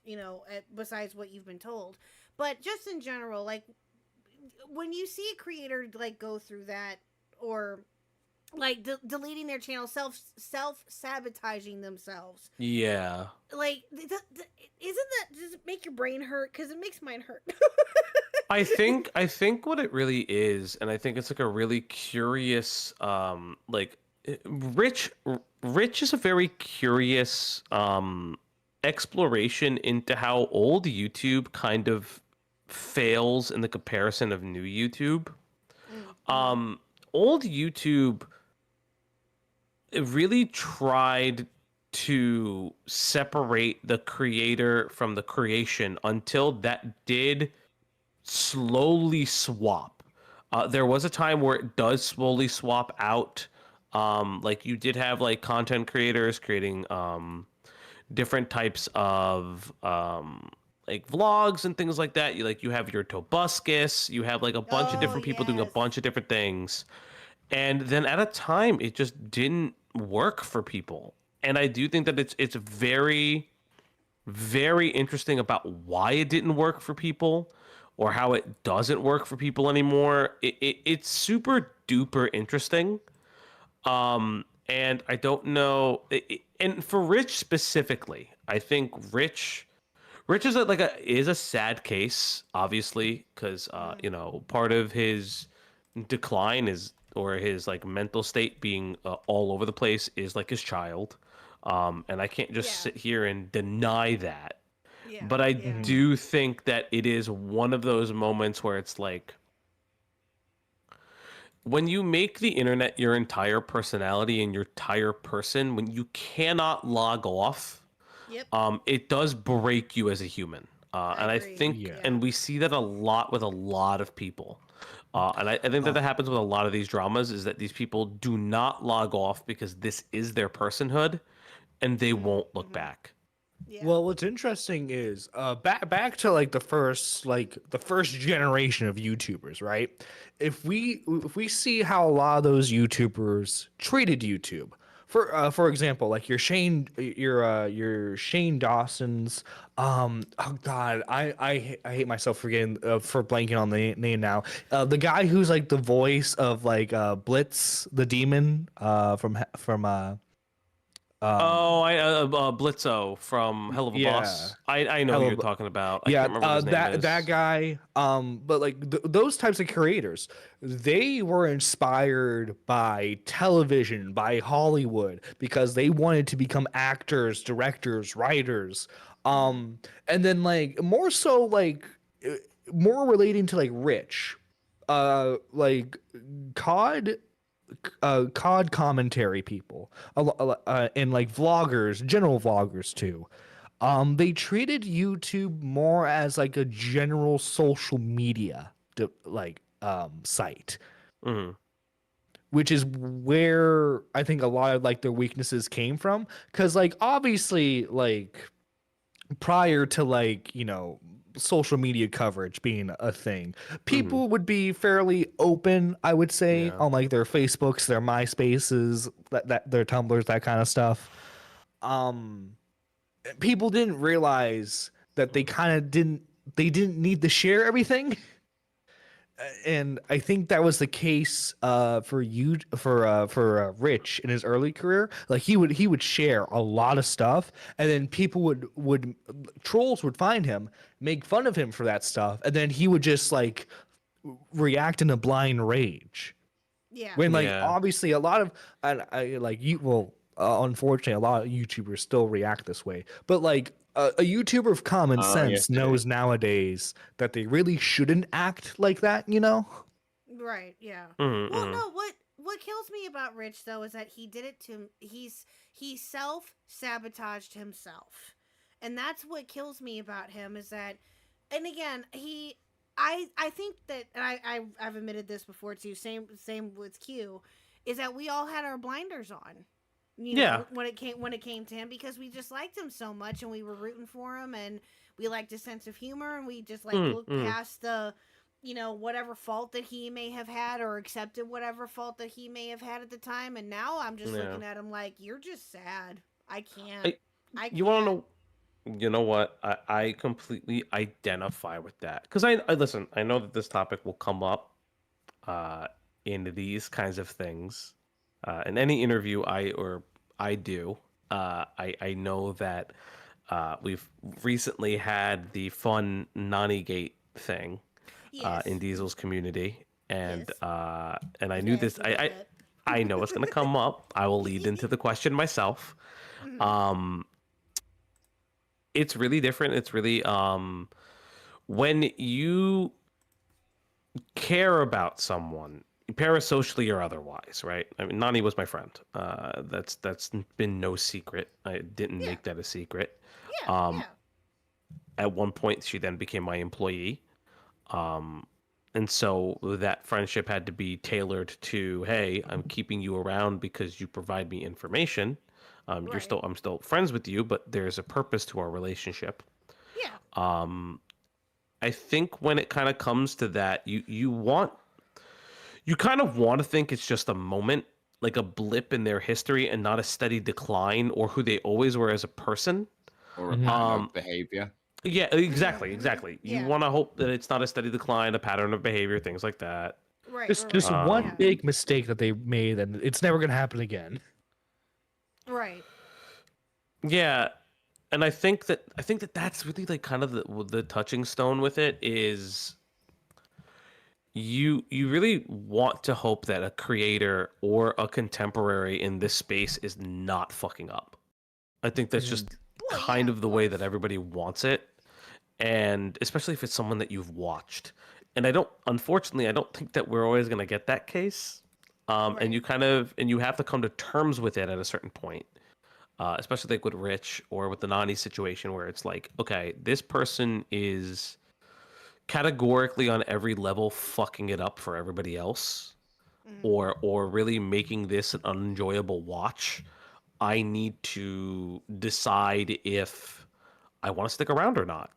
besides what you've been told, but just in general, like when you see a creator like go through that, or like deleting their channel, self sabotaging themselves, Yeah. like isn't that, does it make your brain hurt? Because it makes mine hurt. I think what it really is, and I think it's like a really curious like Rich is a very curious exploration into how old YouTube kind of fails in the comparison of new YouTube. Old YouTube, it really tried to separate the creator from the creation until that did slowly swap. There was a time where it does slowly swap out. Like you did have like content creators creating different types of like vlogs and things like that. You have your Tobuscus, you have like a bunch of different people doing a Yes. bunch of different things. And then at a time it just didn't work for people. And I do think that it's very very interesting about why it didn't work for people or how it doesn't work for people anymore. It's super duper interesting. And I don't know. And for Rich specifically, I think Rich is is a sad case, obviously, because part of his decline is, or his like mental state being all over the place, is like his child. And I can't just Yeah. sit here and deny that. Yeah, But I yeah. do think that it is one of those moments where it's like, when you make the internet your entire personality and your entire person, when you cannot log off, Yep. it does break you as a human. And I agree. think, Yeah. and we see that a lot with a lot of people. And I think that happens with a lot of these dramas, is that these people do not log off because this is their personhood, and they won't look back. Yeah. Well, what's interesting is back to like the first generation of YouTubers, right? If we see how a lot of those YouTubers treated YouTube, for example, like your Shane Dawson's, oh God, I hate myself forgetting for blanking on the name now. The guy who's like the voice of like Blitz the Demon from Oh, Blitzo from Hell of a yeah. Boss. I know Hell who of you're a- talking about. I Yeah, can't remember what his name is. that guy. But like those types of creators, they were inspired by television, by Hollywood, because they wanted to become actors, directors, writers. And then like more so like uh, more relating to like Rich, like COD COD commentary people, and like vloggers, general vloggers too. They treated YouTube more as like a general social media site, Mhm. which is where I think a lot of like their weaknesses came from. Because like obviously like prior to like social media coverage being a thing, people would be fairly open, I would say, Yeah. on like their Facebooks, their MySpaces, that their Tumblrs, that kind of stuff. um People didn't realize that they didn't need to share everything. And I think that was the case for Rich in his early career. Like he would share a lot of stuff, and then people would trolls would find him, make fun of him for that stuff, and then he would just like react in a blind rage. Yeah. When like Yeah. obviously a lot of and I like you well unfortunately a lot of YouTubers still react this way, but like a YouTuber of common Oh, yes, sense they do. knows nowadays that they really shouldn't act like that, you know? Right, yeah. Mhm, Well, mhm. no, what kills me about Rich though is that he did it to he self-sabotaged himself. And that's what kills me about him is that, and again, I think that, and I've admitted this before too, same with Q, is that we all had our blinders on. Yeah. When it came to him, because we just liked him so much and we were rooting for him, and we liked his sense of humor, and we just like looked past the whatever fault that he may have had, or accepted whatever fault that he may have had at the time. And now I'm just Yeah. looking at him like, you're just sad. I can't. I, I you want to can't. know? You know what? I completely identify with that because I listen. I know that this topic will come up uh, in these kinds of things in any interview I do. I know that we've recently had the fun Nani Gate thing Yes. in Diesel's community, and Yes. and I knew Yes, this. a little bit. I know it's going to come up. I will lead into the question myself. Mhm. It's really different. It's really when you care about someone, parasocially or otherwise, right? I mean, Nani was my friend. That's been no secret. I didn't Yeah. make that a secret. Yeah. Yeah. At one point, she then became my employee. And so that friendship had to be tailored to, hey, I'm keeping you around because you provide me information. Right. I'm still friends with you, but there's a purpose to our relationship. Yeah. I think when it kind of comes to that, you kind of want to think it's just a moment, like a blip in their history and not a steady decline or who they always were as a person. Or a pattern of behavior. Yeah, exactly. You Yeah. want to hope that it's not a steady decline, a pattern of behavior, things like that. Right. Just right. one Yeah. big mistake that they made, and it's never gonna happen again. Right. Yeah, and I think that that's really like kind of the touching stone with it is you really want to hope that a creator or a contemporary in this space is not fucking up. I think that's just Well, kind yeah, of the way that everybody wants it, and especially if it's someone that you've watched. And unfortunately, I don't think that we're always going to get that case. And Right. you have to come to terms with it at a certain point. Especially like with Rich or with the Nani situation where it's like, okay, this person is categorically on every level fucking it up for everybody else, or really making this an unenjoyable watch. I need to decide if I want to stick around or not.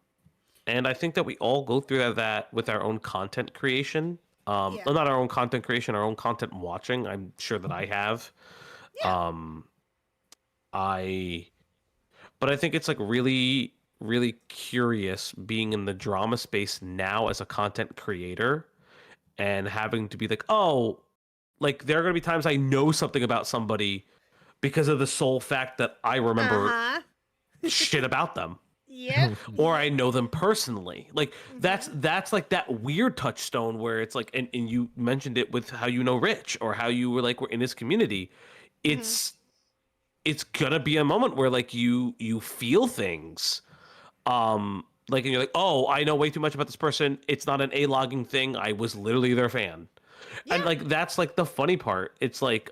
And I think that we all go through that with our own content creation. Yeah. Well, not our own content creation, our own content watching. I'm sure that I have. Yeah. But I think it's like really, really curious being in the drama space now as a content creator and having to be like, oh, like there are going to be times I know something about somebody, because of the sole fact that I remember Uh-huh. shit about them. Yep. Or I know them personally. Like Mm-hmm. that's like that weird touchstone where it's like, and you mentioned it with how you know Rich or how you were in his community. It's gonna be a moment where like you feel things. And you're like, oh, I know way too much about this person. It's not an A-logging thing. I was literally their fan. Yeah. And like that's like the funny part. It's like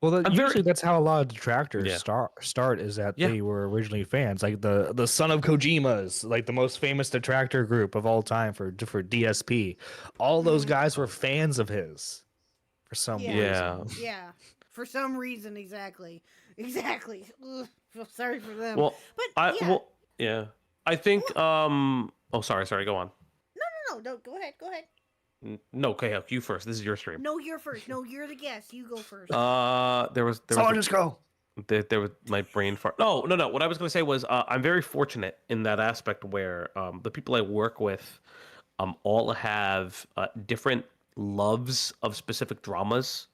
Well, I'm very usually that's how a lot of detractors Yeah. start is that Yeah. they were originally fans. Like the Son of Kojima's, like the most famous detractor group of all time for DSP. All those guys were fans of his for some Yeah. reason. Yeah. For some reason, exactly. Ugh, feel sorry for them. Well, but yeah. I think oh sorry, go on. No, go ahead. No, KHuck, you first. This is your stream. No, you're first. No, you're the guest. You go first. There was So just go. there was my brain fart. No. What I was gonna say was I'm very fortunate in that aspect where the people I work with all have different loves of specific dramas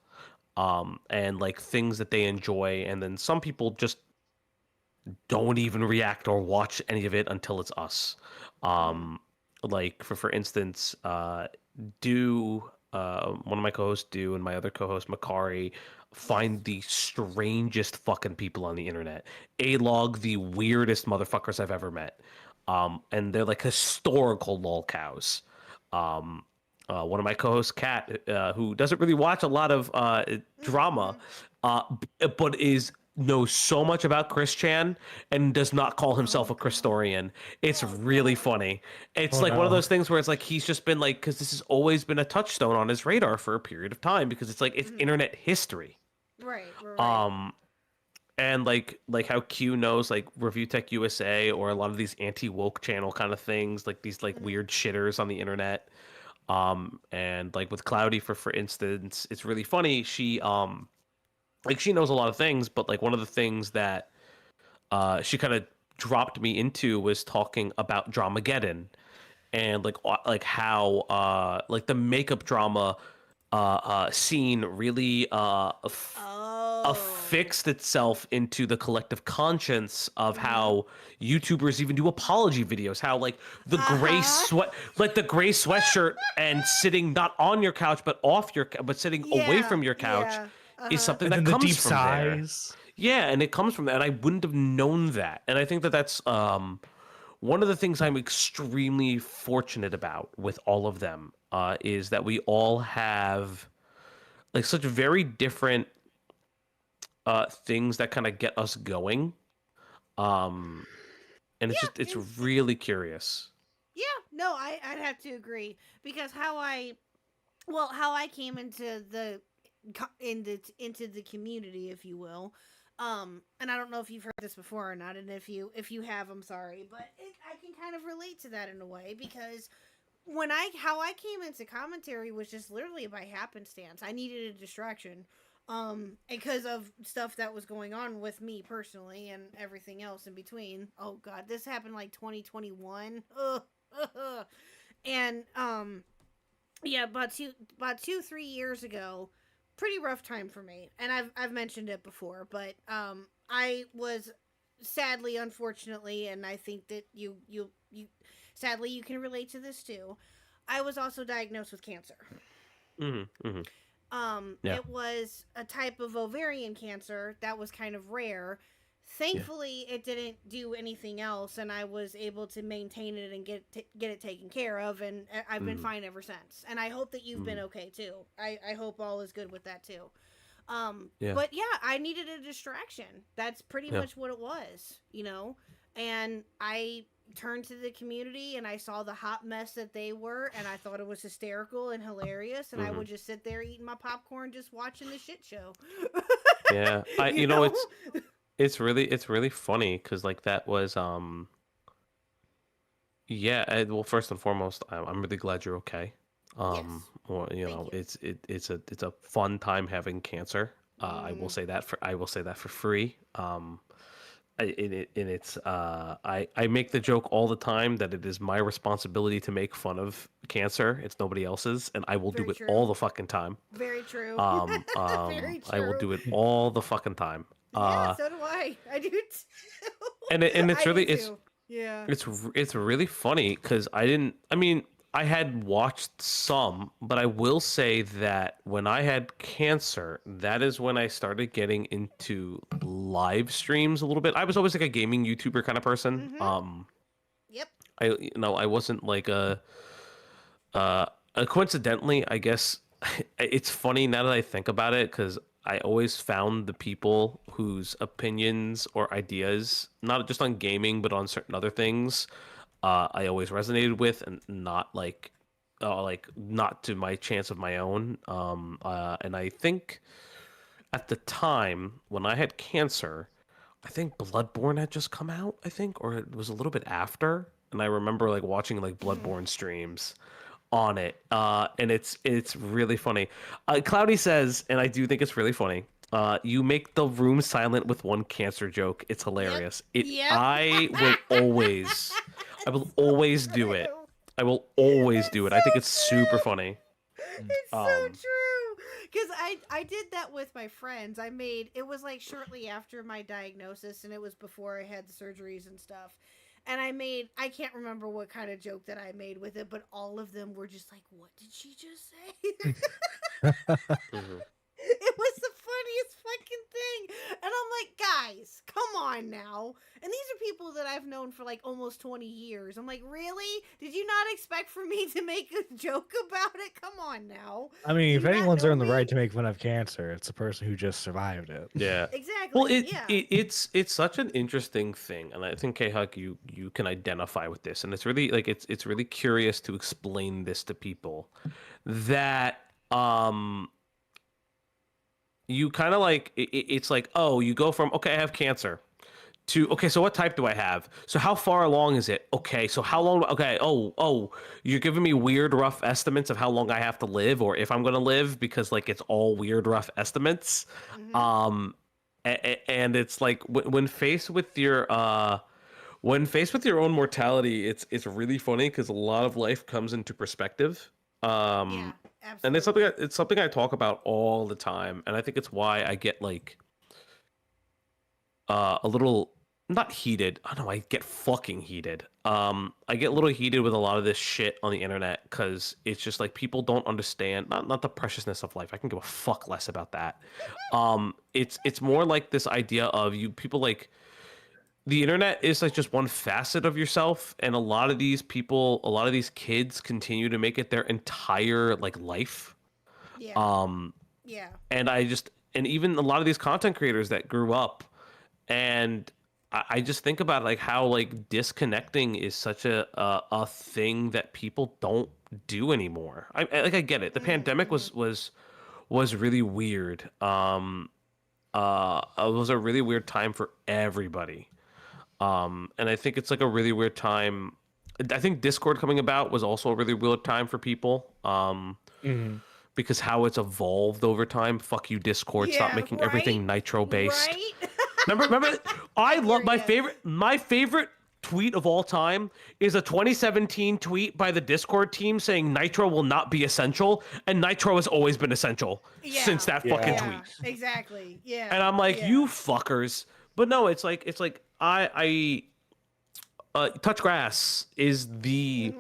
and like things that they enjoy, and then some people just don't even react or watch any of it until it's us. Like for instance, one of my co-hosts and my other co-host Makari find the strangest fucking people on the internet. A-log the weirdest motherfuckers I've ever met. And they're like historical lol cows. One of my co-hosts, Kat, who doesn't really watch a lot of drama, but knows so much about Chris Chan and does not call himself a Christorian. It's really funny. It's one of those things where it's like he's just been like, because this has always been a touchstone on his radar for a period of time because it's like it's internet history. Right. And like how Q knows like Review Tech USA or a lot of these anti-woke channel kind of things, like these like weird shitters on the internet. And like with Cloudy for instance, it's really funny. She she knows a lot of things, but like one of the things that she kind of dropped me into was talking about Dramageddon and like how like the makeup drama scene really affixed itself into the collective conscience of how YouTubers even do apology videos. How like the gray gray sweatshirt and sitting not on your couch but but sitting away from your couch is something that And then comes the deep from sighs. there. Yeah, and it comes from that, and I wouldn't have known that. And I think that that's one of the things I'm extremely fortunate about with all of them is that we all have like such very different things that kind of get us going. And it's really curious. Yeah, no, I'd have to agree because how I came into the community, if you will. And I don't know if you've heard this before or not, and if you have, I'm sorry, but I can kind of relate to that in a way because how I came into commentary was just literally by happenstance. I needed a distraction, because of stuff that was going on with me personally and everything else in between. Oh God, this happened like 2021. And yeah, about 2-3 years ago. Pretty rough time for me, and I've mentioned it before, but I was sadly, unfortunately, and I think that you sadly you can relate to this too. I was also diagnosed with cancer. It was a type of ovarian cancer that was kind of rare. Thankfully, it didn't do anything else, and I was able to maintain it and get it taken care of, and I've been fine ever since. And I hope that you've been okay too. I hope all is good with that too. But yeah, I needed a distraction. That's pretty much what it was, And I turned to the community and I saw the hot mess that they were, and I thought it was hysterical and hilarious, and I would just sit there eating my popcorn, just watching the shit show. Yeah, It's really funny because like that was well, first and foremost, I'm really glad you're okay. Well, it's a fun time having cancer. I will say that for free. I make the joke all the time that it is my responsibility to make fun of cancer. It's nobody else's, and I will Very do it true. all the fucking time. Very true. Very I will true. do it all the fucking time. Yeah, so do I. I do too. And it's I really do too. Yeah. it's really funny because I had watched some, but I will say that when I had cancer, that is when I started getting into live streams a little bit. I was always like a gaming YouTuber kind of person. Yep. I wasn't like coincidentally, I guess it's funny now that I think about it because I always found the people whose opinions or ideas, not just on gaming but on certain other things, I always resonated with, and not like not to my chance of my own. And I think at the time when I had cancer, I think Bloodborne had just come out, I think, or it was a little bit after. And I remember like watching like Bloodborne streams on it. And it's really funny. Cloudy says, and I do think it's really funny. You make the room silent with one cancer joke. It's hilarious. Yep. I will always do it. I will always do it. I think it's super funny. It's so true. Because I did that with my friends. It was like shortly after my diagnosis, and it was before I had the surgeries and stuff. And I can't remember what kind of joke that I made with it, but all of them were just like, what did she just say? It was the funniest fucking thing. And I'm like, guys, come on now. And these are people that I've known for like almost 20 years. I'm like, really? Did you not expect for me to make a joke about it? Come on now. I mean, Do if you not anyone's know earned the me? right to make fun of cancer, it's the person who just survived it. Yeah. Exactly. Well, yeah. it's such an interesting thing, and I think KHuck, you can identify with this, and it's really like it's really curious to explain this to people that you kind of like it's like, oh, you go from okay, I have cancer to okay, so what type do I have? So how far along is it? Okay, so how long? Okay, oh, you're giving me weird rough estimates of how long I have to live or if I'm gonna live because like it's all weird rough estimates. And it's like when faced with your own mortality, it's really funny because a lot of life comes into perspective. Yeah, And absolutely. it's something I talk about all the time, and I think it's why I get like a little not heated. I don't know, I get fucking heated. I get a little heated with a lot of this shit on the internet because it's just like people don't understand not the preciousness of life. I can give a fuck less about that. It's more like this idea of you people like the internet is like just one facet of yourself, and a lot of these people, a lot of these kids continue to make it their entire like life. Yeah. Yeah. And even a lot of these content creators that grew up, and I just think about like how like disconnecting is such a thing that people don't do anymore. I get it. The pandemic was really weird. It was a really weird time for everybody. And I think it's like a really weird time. I think Discord coming about was also a really weird time for people. Because how it's evolved over time. Fuck you, Discord. Stop Yeah, making right? everything nitro based. Right? Remember, I love my Furious. favorite tweet of all time is a 2017 tweet by the Discord team saying Nitro will not be essential, and Nitro has always been essential Yeah. since that fucking Yeah, tweet. exactly. Yeah. And I'm like, yeah. you fuckers. But no, it's like I touch grass is the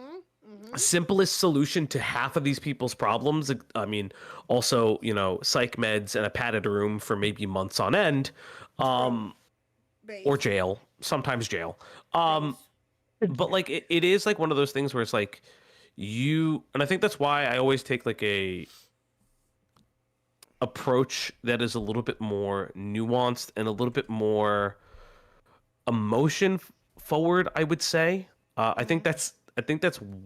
simplest solution to half of these people's problems. I mean, also, psych meds and a padded room for maybe months on end, Base. or jail, sometimes jail. But like it is like one of those things where it's like and I think that's why I always take like a approach that is a little bit more nuanced and a little bit more emotion forward, I would say. I think that's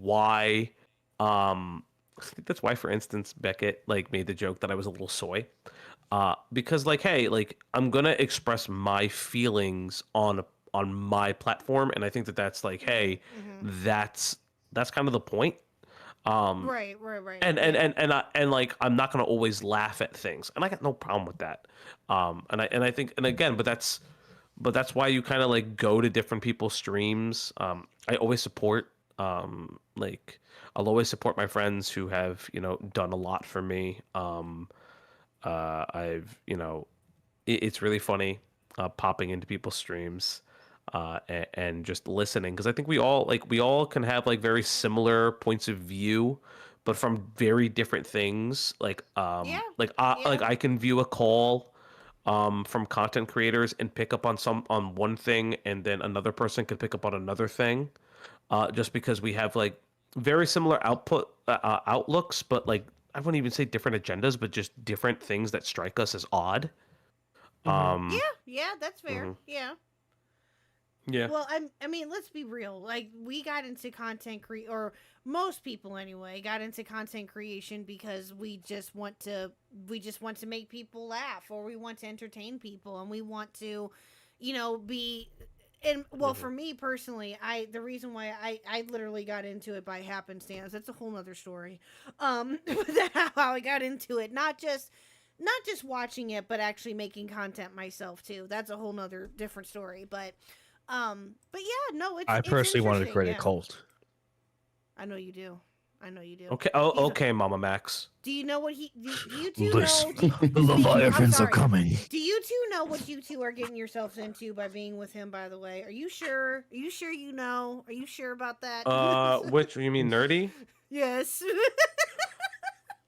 why for instance Beckett like made the joke that I was a little soy, because like, hey, like I'm gonna express my feelings on my platform, and I think that's like, hey, that's kind of the point. Right. And like I'm not gonna always laugh at things, and I got no problem with that. And I think, and again, but that's but that's why you kind of like go to different people's streams. I always support like I'll always support my friends who have, done a lot for me. I've, it's really funny popping into people's streams and just listening, because I think we all can have like very similar points of view, but from very different things. Like Yeah. like I can view a call from content creators and pick up on one thing, and then another person could pick up on another thing, just because we have like very similar outlooks, but like I wouldn't even say different agendas, but just different things that strike us as odd. Yeah, that's fair. Mhm. Yeah. Yeah. Well, I mean, let's be real. Like, we got into or most people anyway, got into content creation because we just want to make people laugh, or we want to entertain people, and we want to, be. And well, for me personally, the reason why I literally got into it by happenstance. That's a whole nother story. How I got into it, not just watching it, but actually making content myself too. That's a whole nother different story. But yeah, no, I personally wanted to interesting, create yeah. a cult. I know you do. Okay. Oh, okay, Mama Max. Do you know what do you two Listen, know? the Leviathans are sorry. coming. Do you two know what you two are getting yourselves into by being with him? By the way, are you sure? Are you sure you know? Are you sure about that? Which you mean nerdy? Yes.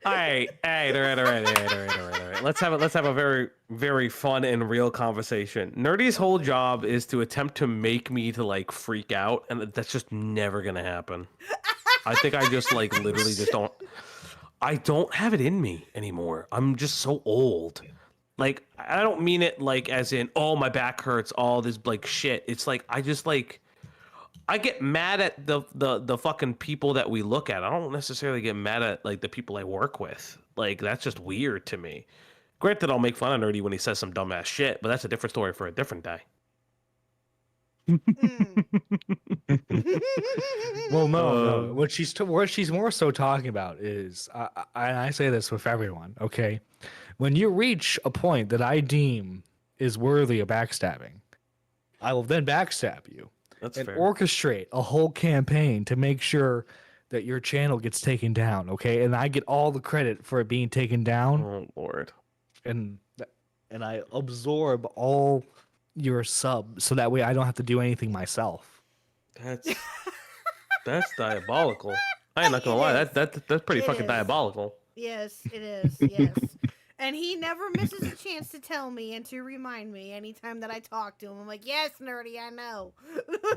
All right. All right. Let's have a very, very fun and real conversation. Nerdy's whole job is to attempt to make me to like freak out, and that's just never gonna happen. I think I just like literally just don't. I don't have it in me anymore. I'm just so old. Like, I don't mean it like as in, oh, my back hurts, all this like shit. It's like I just like I get mad at the fucking people that we look at. I don't necessarily get mad at like the people I work with. Like, that's just weird to me. Granted, I'll make fun of Nerdy when he says some dumbass shit, but that's a different story for a different day. Well, no. What she's more so talking about is, I say this with everyone. Okay, when you reach a point that I deem is worthy of backstabbing, I will then backstab you. That's and fair. orchestrate a whole campaign to make sure that your channel gets taken down. Okay, and I get all the credit for it being taken down, Oh Lord. and I absorb all your sub, so that way I don't have to do anything myself. That's diabolical. I ain't not gonna lie. That's pretty It fucking is. diabolical. Yes, it is. Yes. And he never misses a chance to tell me and to remind me anytime that I talk to him. I'm like, yes, Nerdy, I know.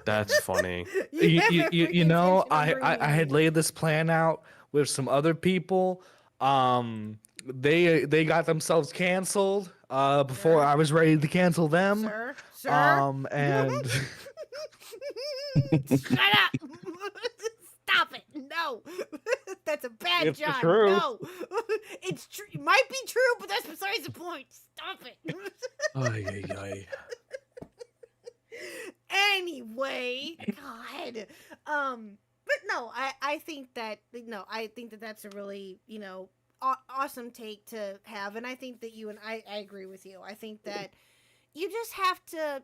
That's funny. You know, Every intention of I had bringing laid this plan out with some other people. They got themselves canceled before I was ready to cancel them. Sir? And Shut up! Stop it! No, that's a bad It's the John. truth. No, it's true. It might be true, but that's besides the point. Stop it. Ay, ay, ay. Anyway, God. But no, I think that that's a really awesome take to have, and I think that I agree with you. I think that you just have to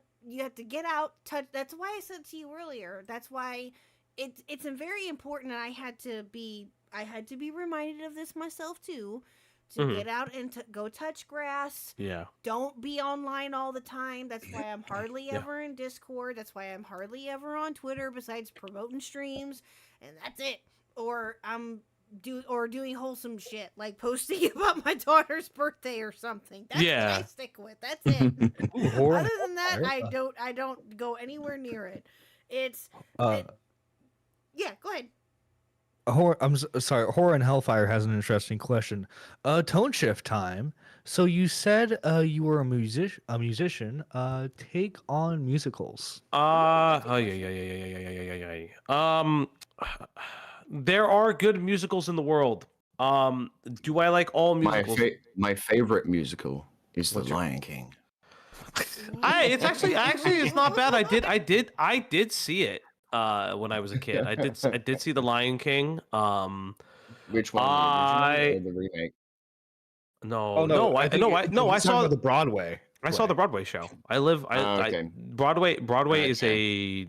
get out, touch. That's why I said to you earlier. That's why it's a very important, and I had to be reminded of this myself too. To get out and to go touch grass. Yeah. Don't be online all the time. That's why I'm hardly ever in Discord. That's why I'm hardly ever on Twitter besides promoting streams, and that's it. Or I'm doing wholesome shit like posting about my daughter's birthday or something. That's what I stick with. That's it. Other than that, I don't go anywhere near it. Yeah, go ahead. Sorry. Horror and Hellfire has an interesting question. Tone shift time. So you said you were a musician. Take on musicals. There are good musicals in the world. Do I like all musicals? My favorite musical is The Lion King. It's not bad. I did see it when I was a kid. I did see The Lion King. Which one? The original or the remake? I saw the Broadway. I saw the Broadway show. I live. Okay. Broadway is Okay. a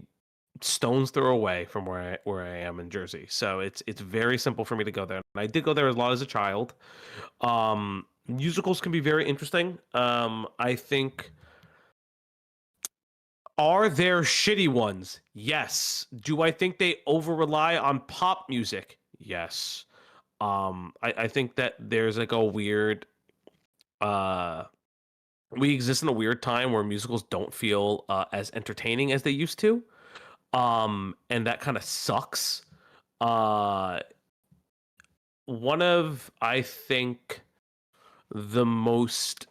stone's throw away from where I am in Jersey, so it's very simple for me to go there. And I did go there a lot as a child. Musicals can be very interesting. I think. Are there shitty ones? Yes. Do I think they over rely on pop music? Yes. I think that there's like a weird uh we exist in a weird time where musicals don't feel as entertaining as they used to. And that kind of sucks. Uh One of I think the most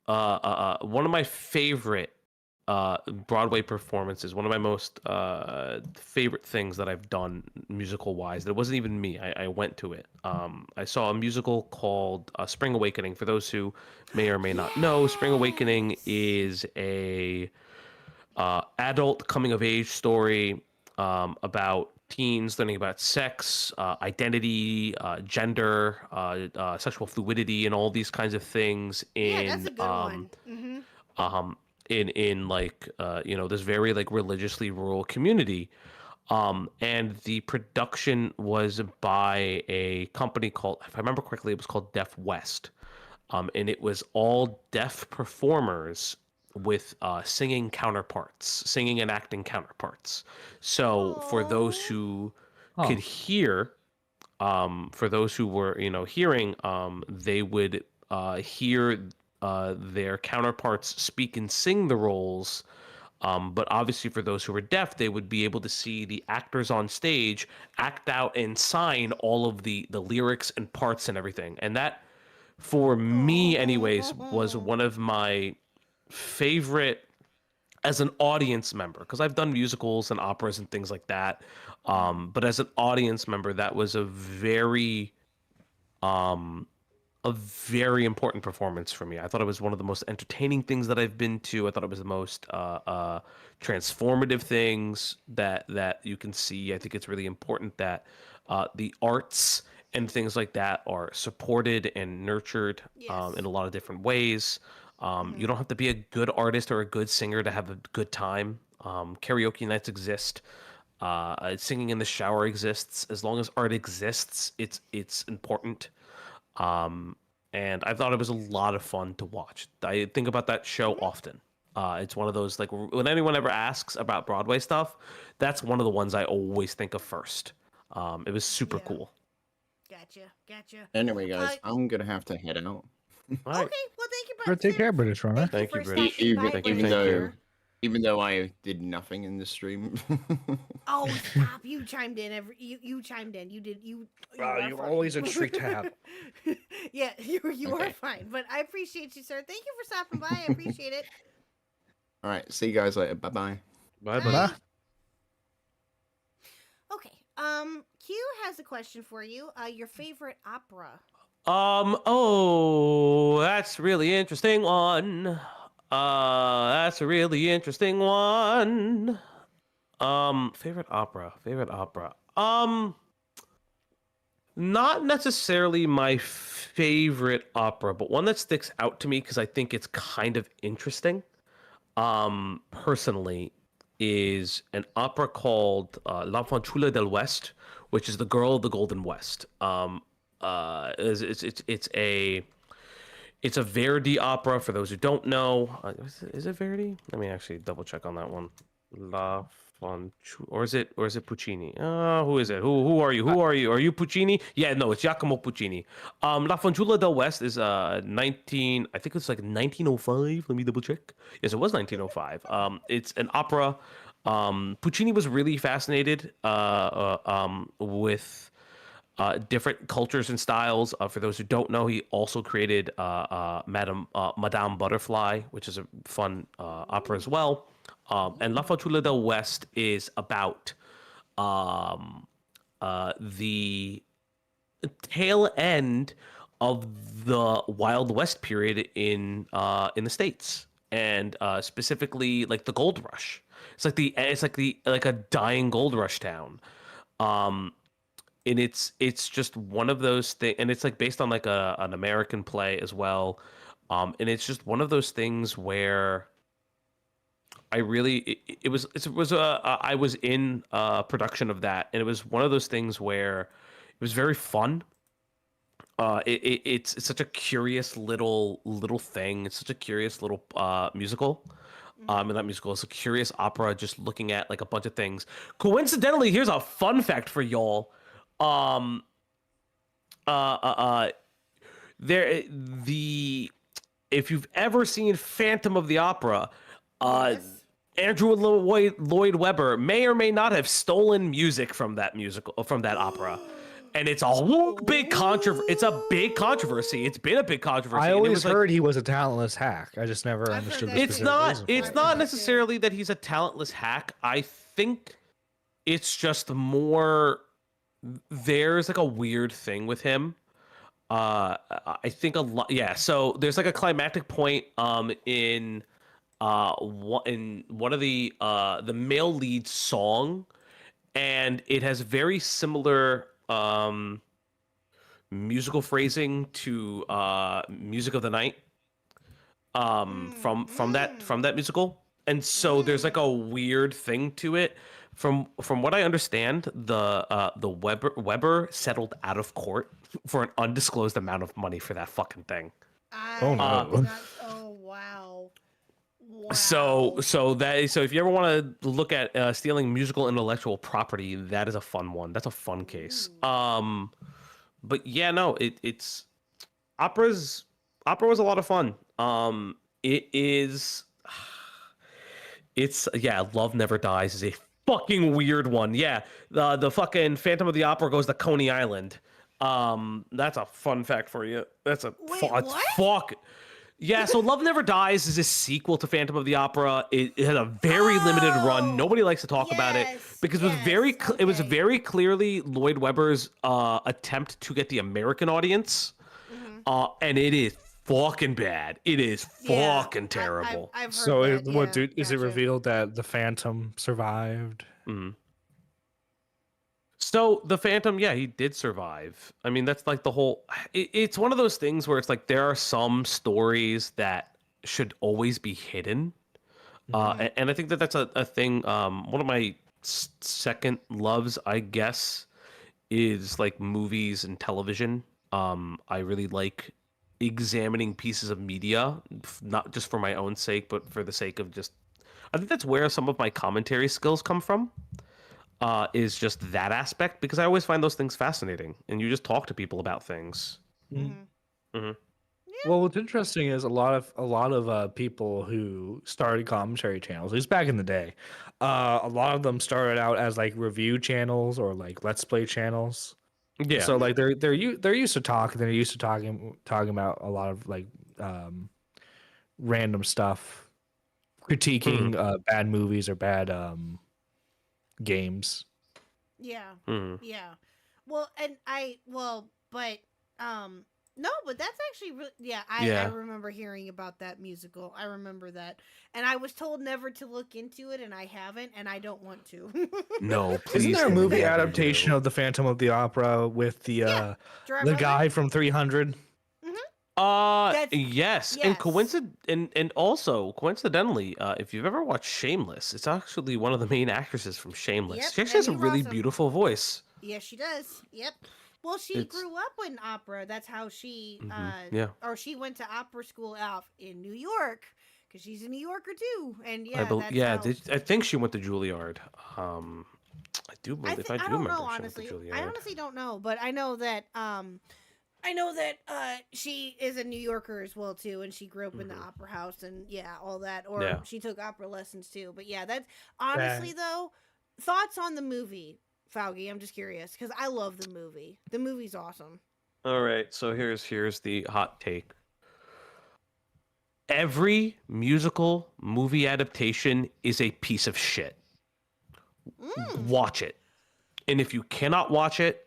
one of my favorite Broadway performances, one of my most favorite things that I've done musical wise. It wasn't even me. I went to it. I saw a musical called Spring Awakening. For those who may or may not know, Spring Awakening is a adult coming of age story about teens learning about sex, identity, gender, sexual fluidity, and all these kinds of things Yeah, that's a good one. um in like this very like religiously rural community, and the production was by a company called, if I remember correctly, it was called Deaf West, and it was all deaf performers with singing and acting counterparts. So for those Aw. who Oh, could hear, for those who were hearing, they would hear their counterparts speak and sing the roles. But obviously, for those who were deaf, they would be able to see the actors on stage act out and sign all of the lyrics and parts and everything. And that, for me, anyways, was one of my favorite as an audience member, because I've done musicals and operas and things like that. But as an audience member, that was um, a very important performance for me. I thought it was one of the most entertaining things that I've been to. I thought it was the most transformative things that you can see. I think it's really important that the arts and things like that are supported and nurtured Yes. in a lot of different ways. You don't have to be a good artist or a good singer to have a good time. Karaoke nights exist. Singing in the shower exists. As long as art exists, it's important. And I thought it was a lot of fun to watch. I think about that show often. It's one of those, like, when anyone ever asks about Broadway stuff, that's one of the ones I always think of first. It was super Yeah. cool. Gotcha. Anyway, Uh, guys, I'm gonna have to head out. All okay. right. Well, thank you, sure, take care, British Runner. Thank you Thank for you, stopping British. by, Thank you, Even thank British. you. though, even though I did nothing in the stream. Oh, stop! You chimed in. You chimed in. You did. You. Wow, are you're fine. always a strict tab. Yeah, you are Okay. fine. But I appreciate you, sir. Thank you for stopping by. I appreciate it. All right, see you guys later. Bye bye. Bye Bye. bye. Bye. Okay. Q has a question for you. Your favorite opera. Oh, that's really interesting one. That's a really interesting one. Favorite opera. Not necessarily my favorite opera, but one that sticks out to me because I think it's kind of interesting. Personally, is an opera called L'Enfant Chula del West, which is the Girl of the Golden West. It's a Verdi opera. For those who don't know, is it Verdi? Let me actually double check on that one. La Fanciulla, or is it Puccini? Who is it? Who are you? Who are you? Are you Puccini? Yeah, no, it's Giacomo Puccini. La Fanciulla del West is 19. I think it's like 1905. Let me double check. Yes, it was 1905. It's an opera. Puccini was really fascinated with different cultures and styles. For those who don't know, he also created Madame Butterfly, which is a fun opera as well. And La Fanciulla del West is about the tail end of the Wild West period in the States, and specifically like the gold rush. It's like a dying gold rush town. And it's just one of those things, and it's like based on like an American play as well. And it's just one of those things where I really it was I was in production of that, and it was one of those things where it was very fun. It's such a curious little thing. It's such a curious little musical. And that musical is a curious opera, just looking at like a bunch of things. Coincidentally, here's a fun fact for y'all. There the if you've ever seen Phantom of the Opera, Yes. Andrew Lloyd Webber may or may not have stolen music from that musical, from that opera, and it's a whole big controversy. It's a big controversy. It's been a big controversy. I and it always was like, heard he was a talentless hack. I just never heard understood that the too. it's specific not. reason for It's it. not necessarily that he's a talentless hack. I think it's just more. There's like a weird thing with him. I think a lot. Yeah. So there's like a climactic point. In one of the male lead song, and it has very similar musical phrasing to Music of the Night from that musical. And so there's like a weird thing to it. From what I understand, the Weber settled out of court for an undisclosed amount of money for that fucking thing. Oh, no. Oh wow. Wow. So if you ever want to look at stealing musical intellectual property, that is a fun one. That's a fun case. But yeah, no, it's opera was a lot of fun. It's Love Never Dies is a fucking weird one. Yeah, the fucking Phantom of the Opera goes to Coney Island. That's a fun fact for you. That's a Wait, it's what? fuck. Yeah, so Love Never Dies is a sequel to Phantom of the Opera. It had a very limited run. Nobody likes to talk about it yes, because yes, it was okay. very clearly Lloyd Webber's attempt to get the American audience, and it is fucking bad. It is Yeah, fucking terrible. I've heard So that, is it gotcha. revealed that the Phantom survived? So the Phantom, yeah, he did survive. I mean, that's like the whole. It's one of those things where it's like there are some stories that should always be hidden, and I think that that's a thing. One of my second loves, I guess, is like movies and television. I really like examining pieces of media, not just for my own sake, but for the sake of just. I think that's where some of my commentary skills come from. Is just that aspect, because I always find those things fascinating, and you just talk to people about things. Well, what's interesting is a lot of people who started commentary channels, at least back in the day, a lot of them started out as like review channels or like let's play channels. Yeah. So like they're used to talking. They're used to talking about a lot of like random stuff, critiquing bad movies or bad games. Yeah. Mhm. Yeah. Well, no, but that's actually really, I Yeah. remember hearing about that musical. I remember that. And I was told never to look into it, and I haven't, and I don't want to. No, please. Isn't there a don't movie ever adaptation do. of the Phantom of the Opera with the Driver? guy from 300? That's- Yes, yes. and also coincidentally, if you've ever watched Shameless, it's actually one of the main actresses from Shameless. Yep, She actually has a Emmy really Rossum. beautiful voice. Yes, she does. Yep. Well, she It's- grew up in opera. That's how she, yeah. or she went to opera school out in New York, because she's a New Yorker too. And I think she went to Juilliard. I do believe I do I don't remember know, she went to honestly. Juilliard. I honestly don't know, but I know that she is a New Yorker as well too, and she grew up in the opera house and all that. Or Yeah. she took opera lessons too. But yeah, that's honestly though. Thoughts on the movie, Faugi? I'm just curious because I love the movie. The movie's awesome. All right, so here's the hot take. Every musical movie adaptation is a piece of shit. Watch it. And if you cannot watch it,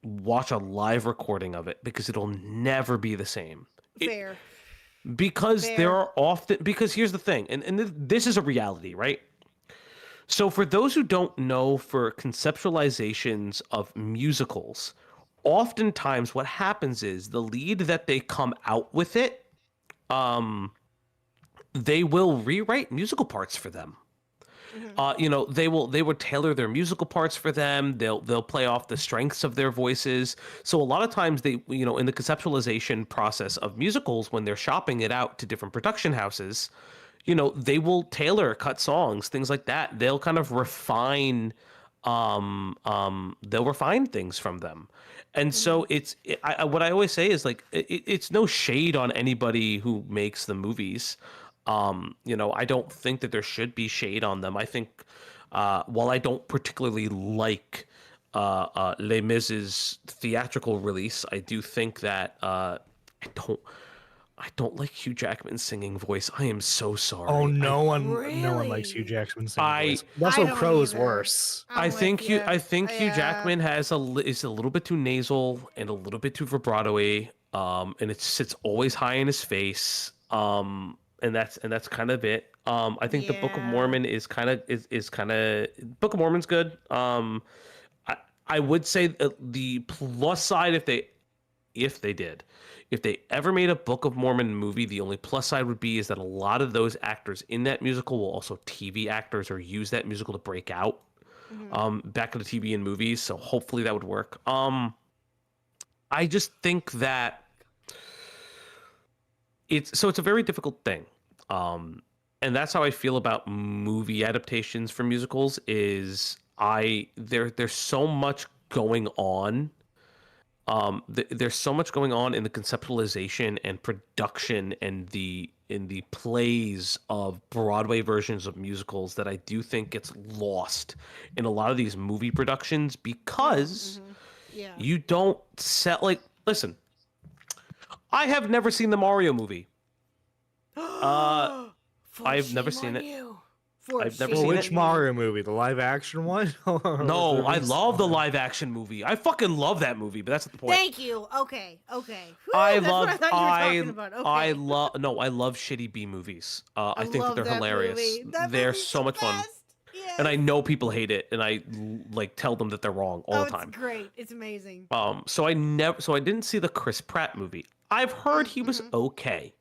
watch a live recording of it, because it'll never be the same. Fair. Because Fair. there are often, because here's the thing, and this is a reality, right? So for those who don't know, for conceptualizations of musicals, oftentimes what happens is the lead that they come out with it they will rewrite musical parts for them. You know, they would tailor their musical parts for them. They'll play off the strengths of their voices. So a lot of times they, you know, in the conceptualization process of musicals, when they're shopping it out to different production houses, you know, they will tailor cut songs, things like that. They'll kind of refine, they'll refine things from them. And so what I always say is like, it's no shade on anybody who makes the movies. You know, I don't think that there should be shade on them. I think, while I don't particularly like Les Mis's theatrical release, I do think that I don't like Hugh Jackman's singing voice. I am so sorry. Oh, no one Really? likes Hugh Jackman's singing I- voice. That's I what don't Crow is either. worse. I'm with I think Hugh Yeah. Jackman is a little bit too nasal and a little bit too vibrato-y. And it sits always high in his face. And that's kind of it. I think the Book of Yeah. Mormon is kind of Book of Mormon's good. I would say the plus side if they ever made a Book of Mormon movie, the only plus side would be is that a lot of those actors in that musical will also TV actors or use that musical to break out back into TV and movies. So hopefully that would work. I just think that it's a very difficult thing. And that's how I feel about movie adaptations for musicals is there's so much going on. There's so much going on in the conceptualization and production and in the plays of Broadway versions of musicals that I do think gets lost in a lot of these movie productions because Yeah. you don't set like listen. I have never seen the Mario movie. I've never seen it. I've never Well, seen which it. Mario movie? The live action one? No, I love the live action movie. I fucking love that movie, but that's not the point. Thank you. Okay. Whew, I that's love what I thought you were talking about. Okay. I love shitty B movies. I think that love they're that hilarious. movie. That They're movie's so the much fun. best. Yes. And I know people hate it and I like tell them that they're wrong all the time. It's great. It's amazing. So I didn't see the Chris Pratt movie. I've heard he was okay.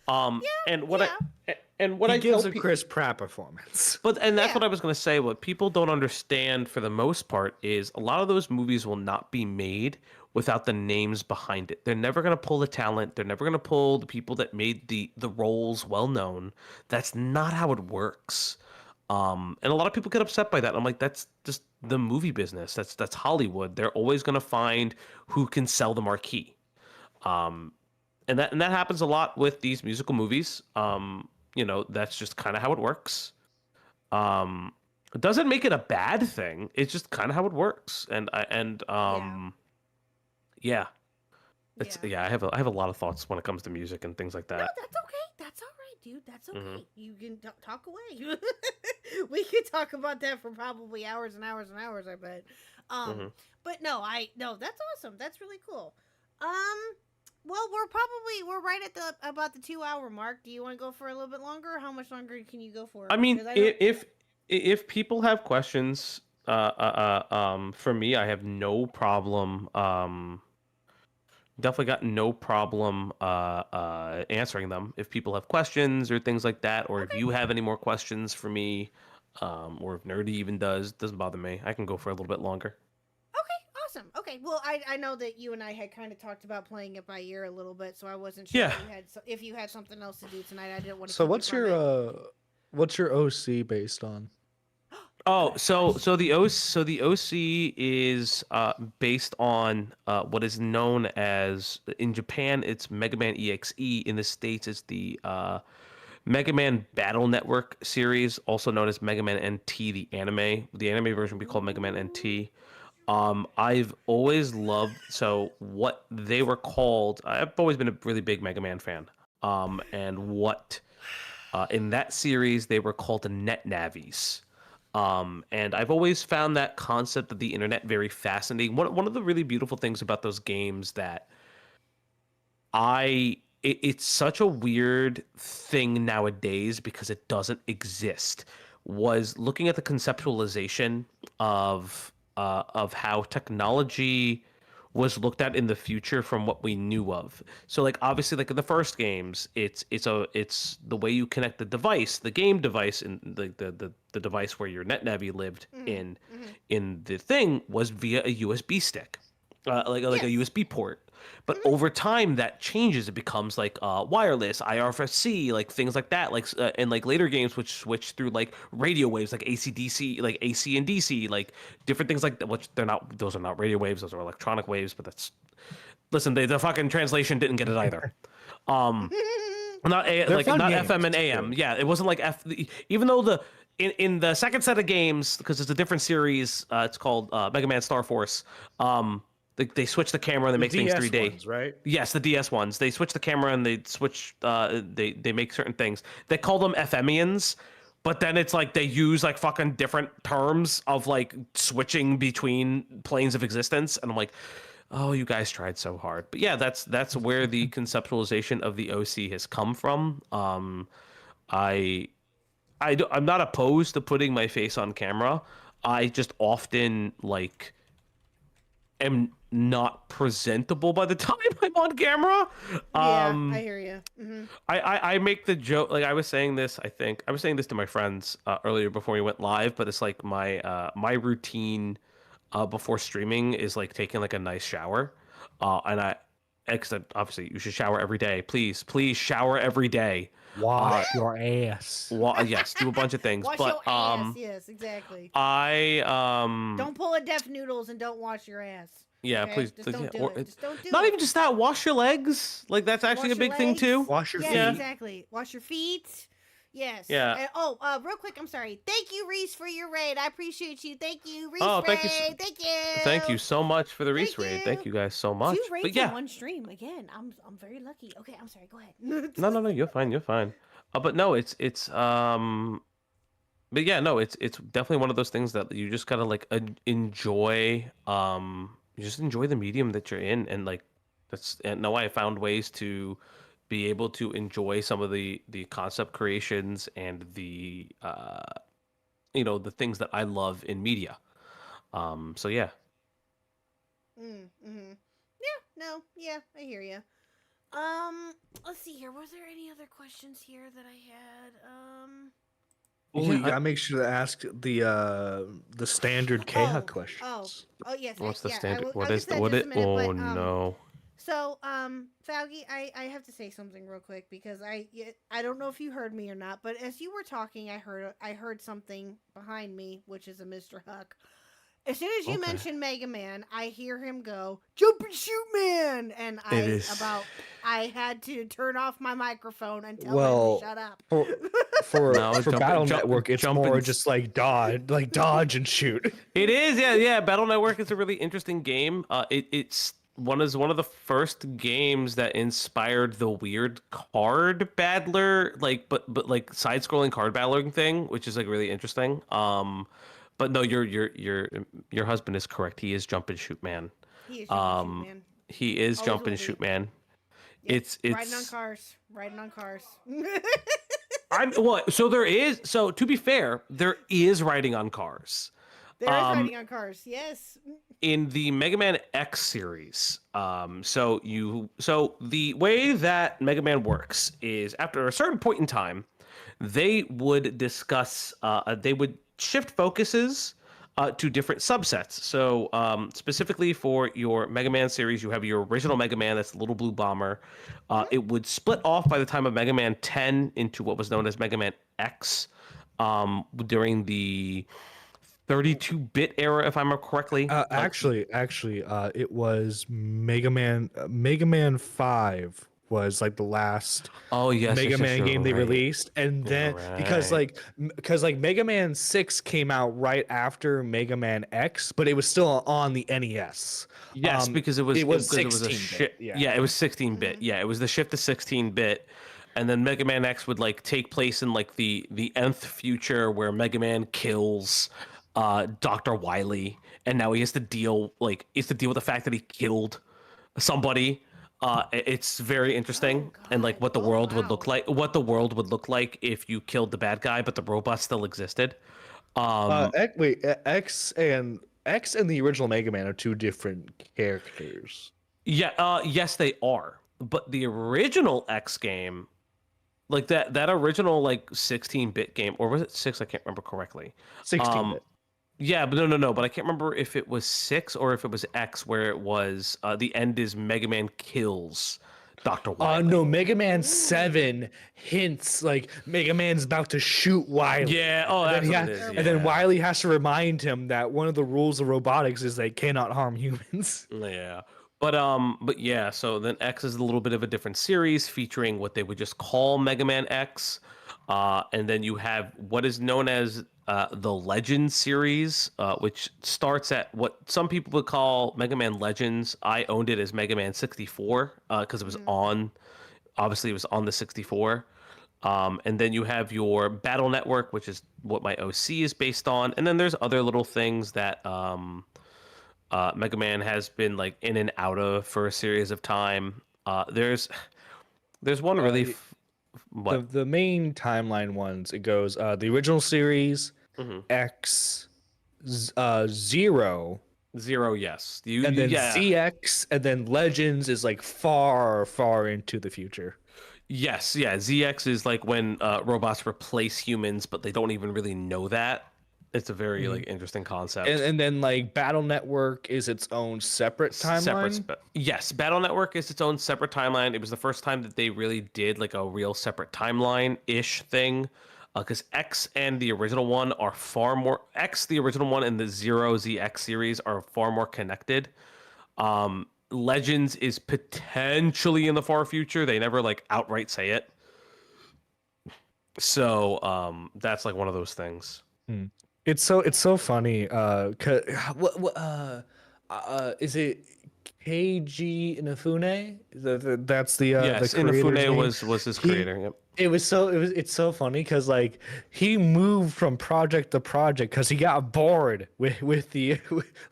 And what He I gives tell a Chris Pratt performance. and that's Yeah. what I was going to say. What people don't understand for the most part is a lot of those movies will not be made without the names behind it. They're never going to pull the talent. They're never going to pull the people that made the roles well known. That's not how it works. And a lot of people get upset by that. I'm like, that's just the movie business. That's Hollywood. They're always going to find who can sell the marquee. And that happens a lot with these musical movies. You know, that's just kind of how it works. It doesn't make it a bad thing. It's just kind of how it works. Yeah. It's I have a lot of thoughts when it comes to music and things like No, that. that's okay. That's all right, dude. That's okay. You can talk away. We could talk about that for probably hours and hours and hours, I bet. But no, that's awesome. That's really cool. Well, we're right at about the 2-hour mark. Do you want to go for a little bit longer? How much longer can you go for? I mean, Because I don't- if people have questions, for me, I have no problem. Definitely got no problem answering them if people have questions or things like that, or if you have any more questions for me, or if Nerdy even doesn't bother me. I can go for a little bit longer. Awesome. Okay. Well, I know that you and I had kind of talked about playing it by ear a little bit, so I wasn't sure Yeah. if you had something else to do tonight. I didn't want to. So what's your OC based on? Oh, so the OC is based on what is known as in Japan it's Mega Man EXE. In the States it's the Mega Man Battle Network series, also known as Mega Man NT, the anime. The anime version would be called Mega Man NT. I've always loved what they were called. I've always been a really big Mega Man fan. And what in that series they were called the Net Navies. And I've always found that concept of the internet very fascinating. One of the really beautiful things about those games that it's such a weird thing nowadays because it doesn't exist, was looking at the conceptualization of how technology was looked at in the future from what we knew of. So like obviously like in the first games, it's the way you connect the device, the game device, and the device where your NetNavi lived in the thing was via a USB stick, like a USB port. But over time, that changes. It becomes like wireless, IRFC, like things like that. Like and like later games, which switch through like radio waves, like AC/DC, like AC and DC, like different things like that. Which they're not; those are not radio waves; those are electronic waves. But that's listen, the fucking translation didn't get it either. Not FM and AM. Too. Yeah, it wasn't like even though in the second set of games, because it's a different series. It's called Mega Man Star Force. They switch the camera and they make things 3D. Ones, right? Yes, the DS ones. They switch the camera and they switch. They make certain things. They call them FMians, but then it's like they use like fucking different terms of like switching between planes of existence, and I'm like, oh, you guys tried so hard. But yeah, that's where the conceptualization of the OC has come from. I'm not opposed to putting my face on camera. I just often like am not presentable by the time I'm on camera. Yeah, I hear you. I make the joke, like I was saying this to my friends earlier before we went live, but it's like my routine before streaming is like taking like a nice shower, and obviously you should shower every day. Please shower every day. Wash your ass. Yes, do a bunch of things. Wash but your ass. Yes, exactly. Don't pull a Deaf Noodles and don't wash your ass. Yeah, okay? please. Just don't do it. Just don't do not it. even just that. Wash your legs. Like that's actually Wash a big your thing legs. too. Wash your Yes, feet. exactly. Wash your feet. Yes. Yeah. And, real quick, I'm sorry. Thank you, Reese, for your raid. I appreciate you. Thank you, Reese. Thank you. Thank you. Thank you so much for the Reese Thank raid. you. Thank you guys so much. 2 raids But yeah, in one stream again. I'm very lucky. Okay, I'm sorry. Go ahead. no, you're fine. You're fine. But no, it's but yeah, no, it's definitely one of those things that you just gotta like enjoy. You just enjoy the medium that you're in, and like no, I found ways to be able to enjoy some of the concept creations and the the things that I love in media. So yeah. Yeah, I hear you. Let's see here. Was there any other questions here that I had? Oh, you gotta make sure to ask the standard KHuck questions. Oh, yes. What's the yeah, standard? I'll What get is to the that what in it? just a minute, Oh but, no. So, Faugi, I have to say something real quick because I don't know if you heard me or not, but as you were talking, I heard something behind me, which is a Mr. Huck. As soon as you mention Mega Man, I hear him go, "Jump and shoot, man!" And I had to turn off my microphone and tell him to shut up. For jump- Battle jump- Network, it's jump more and- just like dodge and shoot. It is, yeah. Battle Network is a really interesting game. It's one of the first games that inspired the weird card battler, like but like side-scrolling card battling thing, which is like really interesting. But no, your husband is correct. He is jump and shoot man. He is jump and shoot man. He is Always jump will and be. shoot man. Yep. It's Riding on cars. So there is. So to be fair, there is riding on cars. There is riding on cars. Yes. In the Mega Man X series, so the way that Mega Man works is after a certain point in time, they would discuss, they would shift focuses to different subsets. So specifically for your Mega Man series, you have your original Mega Man, that's the little blue bomber. It would split off by the time of Mega Man 10 into what was known as Mega Man X during the 32-bit era, if I remember correctly. Actually, it was Mega Man 5 was like the last Mega Man game they released, and then because Mega Man 6 came out right after Mega Man X, but it was still on the NES. Yes, because it was 16-bit. Yeah, it was 16-bit. Yeah, it was the shift to 16-bit. And then Mega Man X would like take place in like the nth future where Mega Man kills Dr. Wily, and now he has to deal with the fact that he killed somebody. It's very interesting, and like what the world would look like. What the world would look like if you killed the bad guy, but the robot still existed. X and X and the original Mega Man are two different characters. Yeah, yes, they are. But the original X game, like that original like 16-bit game, or was it 6? I can't remember correctly. 16-bit. Yeah, but no. But I can't remember if it was 6 or if it was X, where it was the end is Mega Man kills Dr. Wily. No, Mega Man 7 hints like Mega Man's about to shoot Wily. Yeah, oh, And that's then, what it is. and then yeah. Wily has to remind him that one of the rules of robotics is they cannot harm humans. Yeah. But yeah, so then X is a little bit of a different series featuring what they would just call Mega Man X. And then you have what is known as the Legends series, which starts at what some people would call Mega Man Legends. I owned it as Mega Man 64 because it was obviously it was on the 64. And then you have your Battle Network, which is what my OC is based on. And then there's other little things that Mega Man has been like in and out of for a series of time. There's one really what The main timeline ones, it goes the original series, X, 0, 0, yes, and then yeah. ZX, and then Legends is like far, far into the future. Yes, yeah. ZX is like when robots replace humans, but they don't even really know that. It's a very like interesting concept. And then like Battle Network is its own separate timeline. Yes, Battle Network is its own separate timeline. It was the first time that they really did like a real separate timeline-ish thing. Because X and the original one are far more the original one, and the 0ZX series are far more connected. Legends is potentially in the far future. They never like outright say it. So that's like one of those things. It's so funny. Is it KG Inafune? That's the Yes, the creator's Inafune name. was his creator. Yep. It's so funny because like he moved from project to project because he got bored with the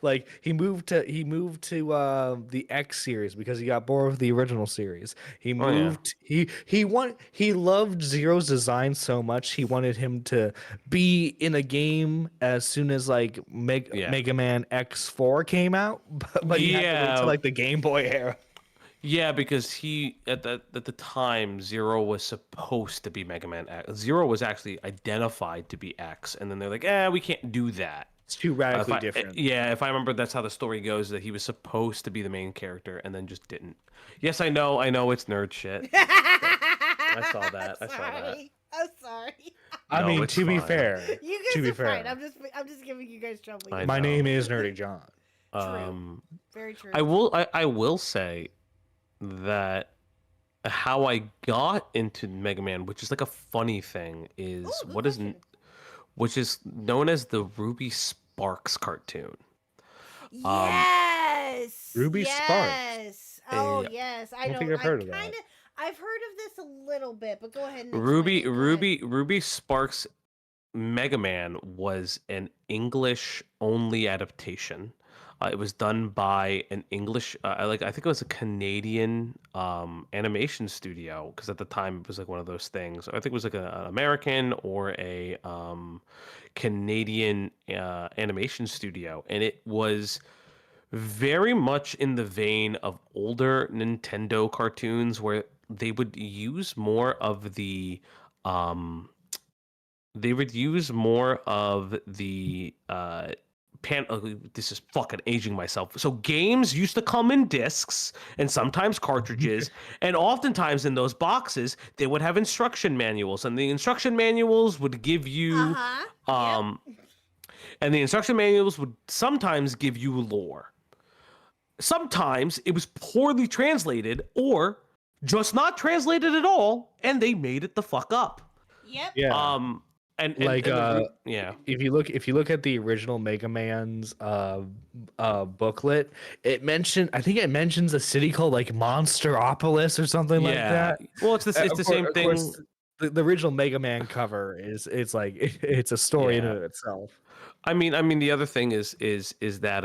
like he moved to the X series because he got bored with the original series. He moved he loved Zero's design so much he wanted him to be in a game as soon as like Mega Man X4 came out, but he had to wait till like the Game Boy era. Yeah, because he at the time 0 was supposed to be Mega Man X. 0 was actually identified to be X, and then they're like, we can't do that. It's too radically different. Yeah, if I remember, that's how the story goes. That he was supposed to be the main character, and then just didn't. Yes, I know, it's nerd shit. I saw that. I saw that. I'm sorry. I mean, to be fair, You guys to be are fair, fine. I'm just giving you guys trouble. I my know. name is Nerdy John. True. Very true. I will say that how I got into Mega Man, which is like a funny thing, is which is known as the Ruby Sparks cartoon. Yes. Ruby Sparks. Yes. Oh yes, I don't know. think I've heard of that. I've heard of this a little bit, but go ahead. And Ruby Sparks Mega Man was an English only adaptation. It was done by an English, I think it was a Canadian animation studio, because at the time it was like one of those things. I think it was like an American or a Canadian animation studio, and it was very much in the vein of older Nintendo cartoons where they would use more of the this is fucking aging myself. So games used to come in discs and sometimes cartridges, and oftentimes in those boxes they would have instruction manuals, and the instruction manuals would give you and the instruction manuals would sometimes give you lore. Sometimes it was poorly translated or just not translated at all, and they made it the fuck up. Yep. Yeah. And like yeah. if you look at the original Mega Man's booklet, I think it mentions a city called like Monsteropolis or something like that. Well, it's the same thing. Course, the original Mega Man cover it's like it's a story in and of itself. I mean the other thing is that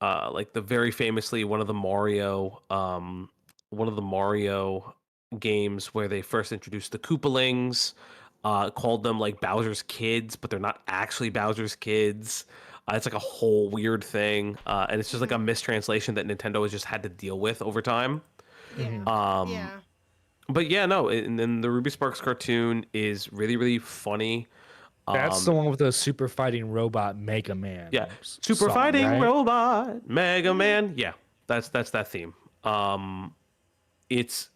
like the very famously one of the Mario games where they first introduced the Koopalings, called them like Bowser's kids, but they're not actually Bowser's kids. It's like a whole weird thing, and it's just like a mistranslation that Nintendo has just had to deal with over time. Yeah. Um, Yeah. But yeah, no, and then the Ruby Sparks cartoon is really, really funny. That's the one with the super fighting robot Mega Man. Yeah, super song, fighting right? robot Mega Man. Yeah, that's that theme. It's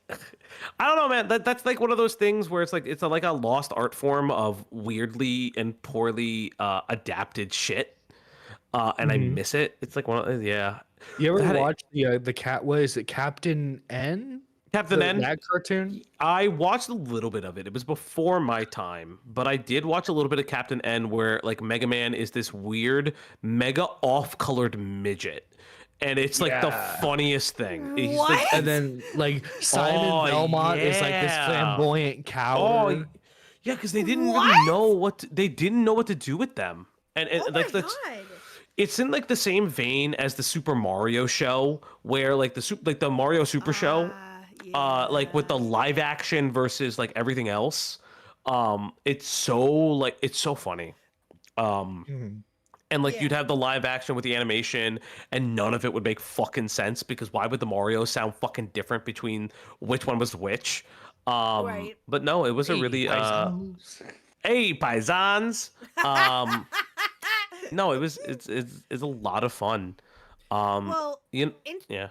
I don't know, man. That's like one of those things where it's like like a lost art form of weirdly and poorly adapted shit, and I miss it. It's like one of yeah. You ever That- watch the cat? What is it, Captain N? Captain N? That cartoon? I watched a little bit of it. It was before my time, but I did watch a little bit of Captain N, where like Mega Man is this weird, mega off-colored midget, and it's like the Yeah. funniest thing. He's What? like, And then like Simon Oh, Belmont is like this yeah. flamboyant coward. oh, yeah, because they didn't What? really know they didn't know what to do with them, and Oh my like that's. god. It's in like the same vein as the Super Mario show, where like the Mario Super Show, like with the live action versus like everything else. It's so funny. And like you'd Yeah. have the live action with the animation, and none of it would make fucking sense, because why would the Mario sound fucking different between which one was which? Right. But no, it was a really hey paisans. No, it's a lot of fun. Well, You in- yeah.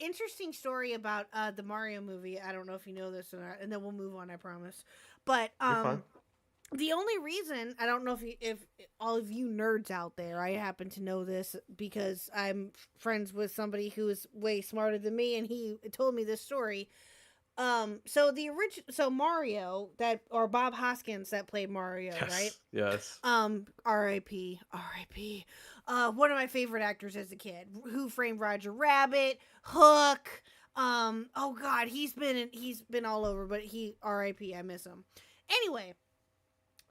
interesting story about the Mario movie. I don't know if you know this or not, and then we'll move on. I promise. But fine. the only reason I don't know if all of you nerds out there, I happen to know this because I'm friends with somebody who is way smarter than me, and he told me this story. So Mario, that, or Bob Hoskins that played Mario, right? Yes. R.I.P. R.I.P. One of my favorite actors as a kid. Who Framed Roger Rabbit, Hook. Oh God, he's been all over, but R.I.P. I miss him. Anyway,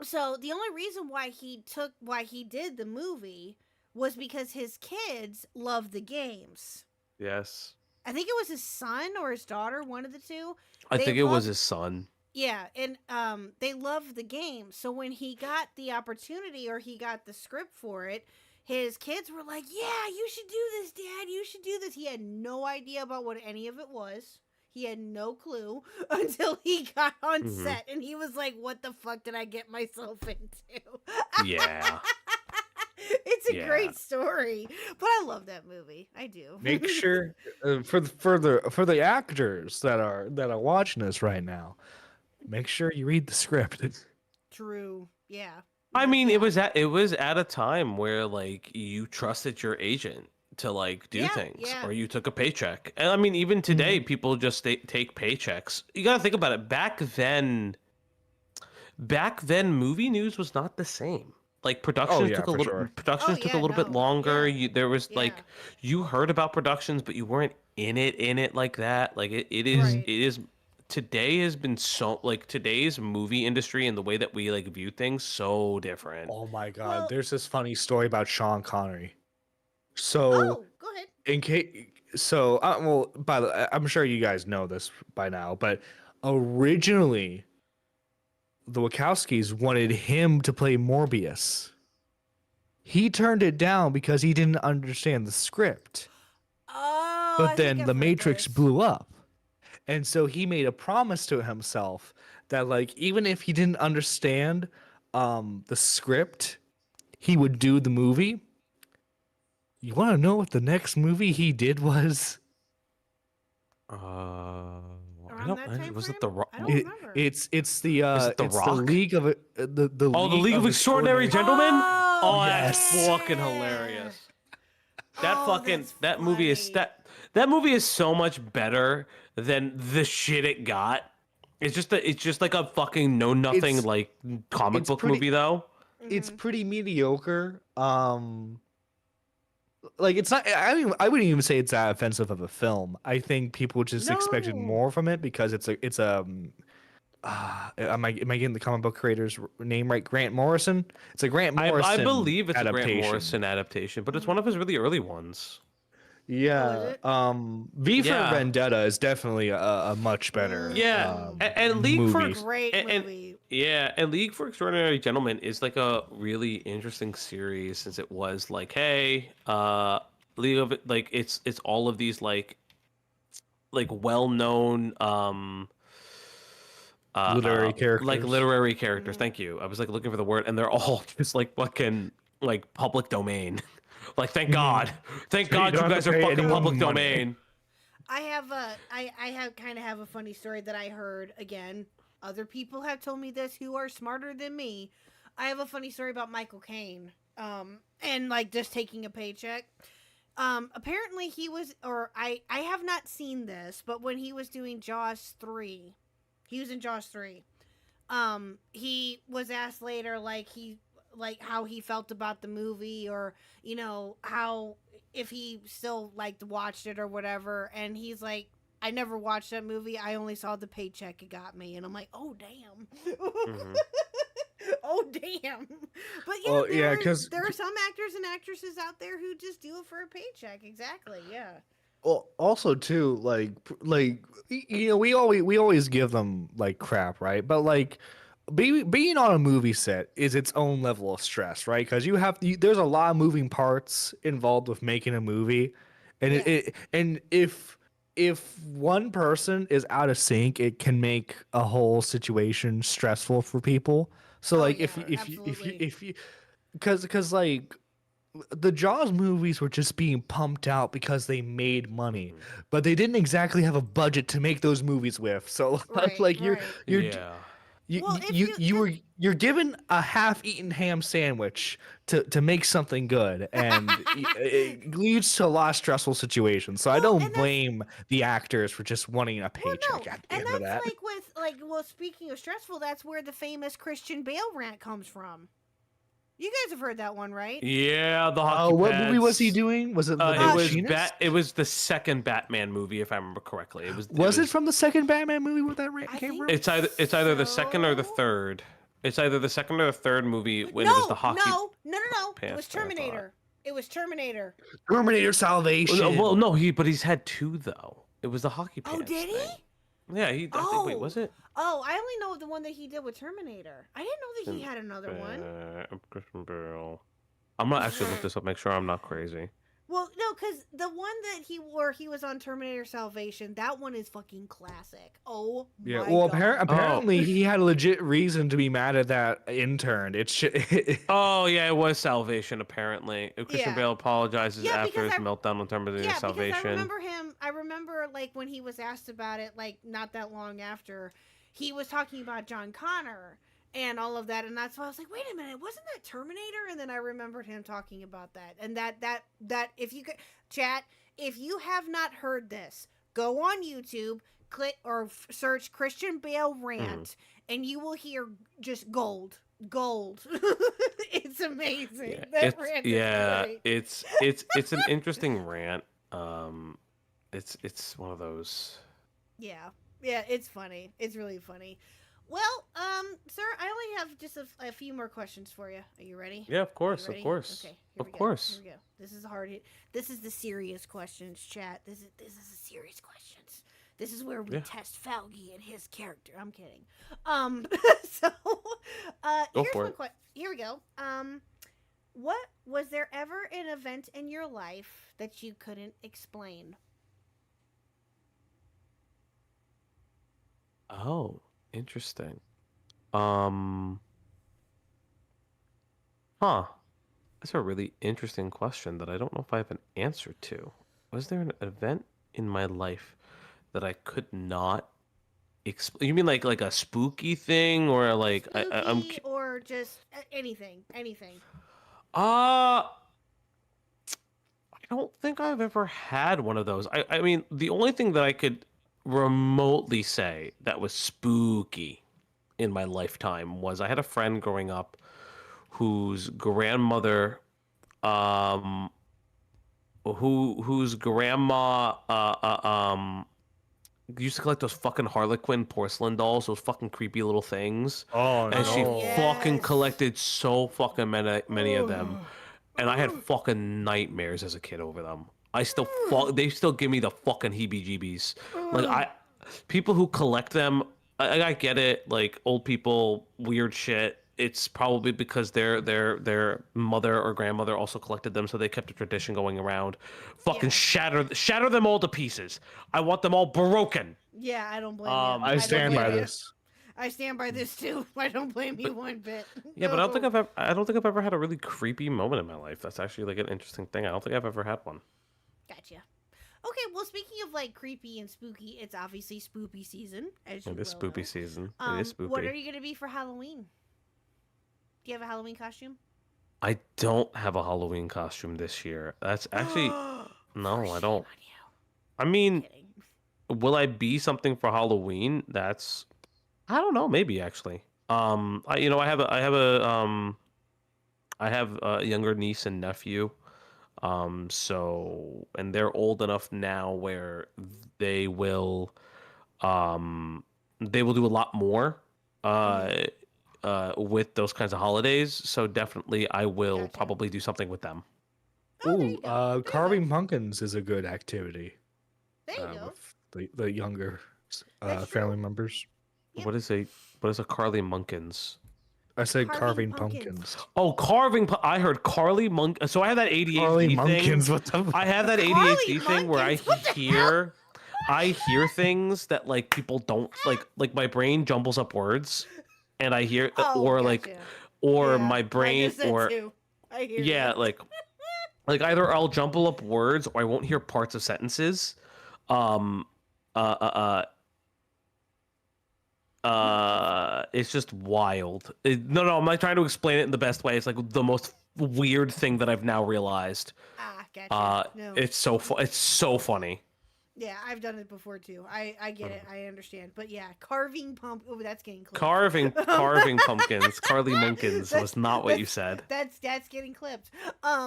so the only reason why he did the movie was because his kids love the games. Yes. I think it was his son or his daughter, one of the two. I They think it was love- his son. Yeah, and they love the game. So when he got the opportunity, or he got the script for it, his kids were like, "Yeah, you should do this, Dad. You should do this." He had no idea about what any of it was. He had no clue until he got on Mhm. set, and he was like, "What the fuck did I get myself into?" Yeah. It's a Yeah. great story, but I love that movie. I do. Make sure for the actors that are watching us right now, make sure you read the script. True. Yeah. I mean, Yeah. it was at a time where like you trusted your agent to like do Yeah, things, yeah. or you took a paycheck. And I mean, even today, people just take paychecks. You got to think about it. Back then, movie news was not the same. Like productions yeah, took a for little sure. productions Oh, took yeah, a little bit no, longer. yeah, There was like yeah. you heard about productions, but you weren't in it like that. Like it is Right. it is today has been so like today's movie industry and the way that we like view things so different. Oh my god, Well- there's this funny story about Sean Connery. So Oh, go ahead. in case, so well, I'm sure you guys know this by now, but originally the Wachowskis wanted him to play Morbius. He turned it down because he didn't understand the script. Oh, I But think then I've the heard Matrix this. blew up. And so he made a promise to himself that like even if he didn't understand the script, he would do the movie. You want to know what the next movie he did was? Around don't that I- time was it frame? the Rock? I don't It, remember. it's the Is it The it's the Rock? League of the Oh, the League of Extraordinary Gentlemen. Oh, that's Yes. fucking hilarious. That Oh, fucking that's that movie is funny. that movie is so much better than the shit it got. It's just like a fucking know nothing It's- like comic it's book pretty- movie though. It's Mhm. pretty mediocre. Like it's not. I wouldn't even say it's that offensive of a film. I think people just expected No. more from it because it's am I getting the comic book creator's name right? Grant Morrison. It's a Grant Morrison. I believe it's a Grant adaptation. Morrison adaptation, but it's one of his really early ones. Yeah. it? V for Yeah. Vendetta is definitely a much better. Yeah, and League movie. for Great and- movie. Yeah, and League for Extraordinary Gentlemen is like a really interesting series since it was like, hey, League of like it's all of these like well-known Literary like characters. literary characters. Thank you. I was like looking for the word, and they're all just like fucking like public domain. Like, thank God, thank So you God you don't have guys to are pay fucking anyone public money. domain. I have a funny story that I heard again. Other people have told me this who are smarter than me. I have a funny story about Michael Caine. And like just taking a paycheck. Apparently he was, or I have not seen this, but when he was doing Jaws 3, he was in Jaws 3. He was asked later, like how he felt about the movie, or how, if he still liked watched it or whatever, and he's like, I never watched that movie. I only saw the paycheck it got me, and I'm like, oh damn. Mhm. Oh damn. But yeah, Well, yeah, there 'cause- are some actors and actresses out there who just do it for a paycheck. Exactly. Yeah. Well, also too, we always give them like crap, right? But like being on a movie set is its own level of stress, right? Because there's a lot of moving parts involved with making a movie, and Yeah. and if one person is out of sync, it can make a whole situation stressful for people. So Oh, like yeah, if absolutely. you because like the Jaws movies were just being pumped out because they made money, but they didn't exactly have a budget to make those movies with. So Right, like right. you're Yeah. Well, if you- you're given a half-eaten ham sandwich to make something good, and it leads to a lot of stressful situations. So I Well, don't and that's- blame the actors for just wanting a Well, paycheck no, at the and end of that's that. like with well, speaking of stressful, that's where the famous Christian Bale rant comes from. You guys have heard that one, right? Yeah, the hockey Oh, what movie was he pads. doing? Was it The It was Machinist? It was the second Batman movie, if I remember correctly. Was it from the second Batman movie where that I came think from? It's either the second or the so. third. It's either the second or the third movie when it was the hockey. No. It pants, was I thought. Terminator. It was Terminator. Terminator Salvation. Well, no, but he's had two though. It was the hockey pants. Oh, did he? thing. Yeah, I think. Wait, was it? Oh, I only know the one that he did with Terminator. I didn't know that he had another one. Christian Bale. I'm gonna actually look this up, make sure I'm not crazy. Well, no, because the one that he was on Terminator Salvation, that one is fucking classic. Oh Yeah, my well, God. apparently he had a legit reason to be mad at that intern. Oh yeah, it was Salvation. Apparently, Christian Yeah. Bale apologizes Yeah, after because his meltdown on Terminator Yeah, Salvation. because I remember like when he was asked about it, like not that long after, he was talking about John Connor and all of that, and that's why I was like, wait a minute, wasn't that Terminator? And then I remembered him talking about that, and that if you could chat, if you have not heard this, go on YouTube, click or search Christian Bale rant, and you will hear just gold. It's amazing. Yeah, That rant is great. it's an interesting rant. It's one of those. Yeah, it's funny. It's really funny. Well, sir, I only have just a few more questions for you. Are you ready? Yeah, of course, You ready? of course, Okay, of Here course. we go. This is hard. This is the serious questions, chat. This is the serious questions. This is where we Yeah. test Falgi and his character. I'm kidding. So, Go here's for one it. question. Here we go. What was there ever an event in your life that you couldn't explain? Oh, interesting. Huh. That's a really interesting question that I don't know if I have an answer to. Was there an event in my life that I could not explain? You mean like a spooky thing, or like I'm Spooky or just anything. I don't think I've ever had one of those. I mean, the only thing that I could remotely say that was spooky in my lifetime was I had a friend growing up whose grandmother, whose grandma, used to collect those fucking Harlequin porcelain dolls, those fucking creepy little things. Oh And she no! fucking Yes. collected so fucking many of them. And I had fucking nightmares as a kid over them. I still they still give me the fucking heebie-jeebies. Like people who collect them, I get it. Like old people, weird shit. It's probably because their mother or grandmother also collected them, so they kept a tradition going around. Fucking shatter them all to pieces. I want them all broken. Yeah, I don't blame you. I don't stand blame by you. this. I stand by this too. I don't blame you one bit. Yeah, but No. I don't think I've ever had a really creepy moment in my life. That's actually like an interesting thing. I don't think I've ever had one. Gotcha. Okay, well, speaking of like creepy and spooky, it's obviously spoopy season. As you It is well spoopy know. season. It is spoopy. What are you gonna be for Halloween? Do you have a Halloween costume? I don't have a Halloween costume this year. That's actually no, I don't. I mean, Kidding. will I be something for Halloween? That's I don't know, maybe actually. I have a younger niece and nephew. So and they're old enough now where they will they will do a lot more with those kinds of holidays. So definitely I will Gotcha. probably do something with them. Oh, there Ooh, you go. There you carving go. pumpkins is a good activity There you go. with the younger That's family true. members. Yep. What is a Carly Munkins? I said Carving carving pumpkins. pumpkins. Oh, I heard Carly Monk. So I have that ADHD Carly thing. Munkins, what the I have that Carly ADHD thing where Munkins? What the I hear things that like people don't like my brain jumbles up words and I hear Oh, or gotcha. like or Yeah, my brain I just said or too. I hear yeah, you. like either I'll jumble up words or I won't hear parts of sentences. Um it's just wild. No, I'm like trying to explain it in the best way. It's like the most weird thing that I've now realized. Gotcha. No. It's so funny. Yeah, I've done it before too. I get it. I understand. But yeah, carving pump. Oh, that's getting clipped. Carving pumpkins. Carly Munkins was not what you said. That's getting clipped.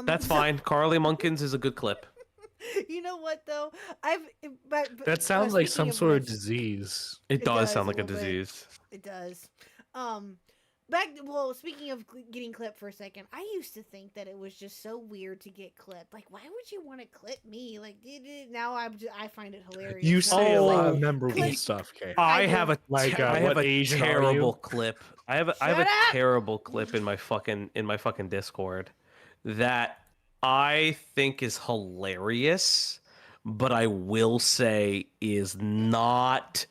That's fine. Carly Munkins is a good clip. You know what though? But That sounds like speaking some of sort of which- disease. It does does sound a like a little bit. disease. It does. Speaking of getting clipped for a second, I used to think that it was just so weird to get clipped. Like, why would you want to clip me? Like, now I find it hilarious. You say a lot of Oh, memorable click. stuff, Kay. I do. have a Like, I have what a Asian are terrible you? clip. I have a Shut up! terrible clip in my fucking Discord that I think is hilarious, but I will say is not.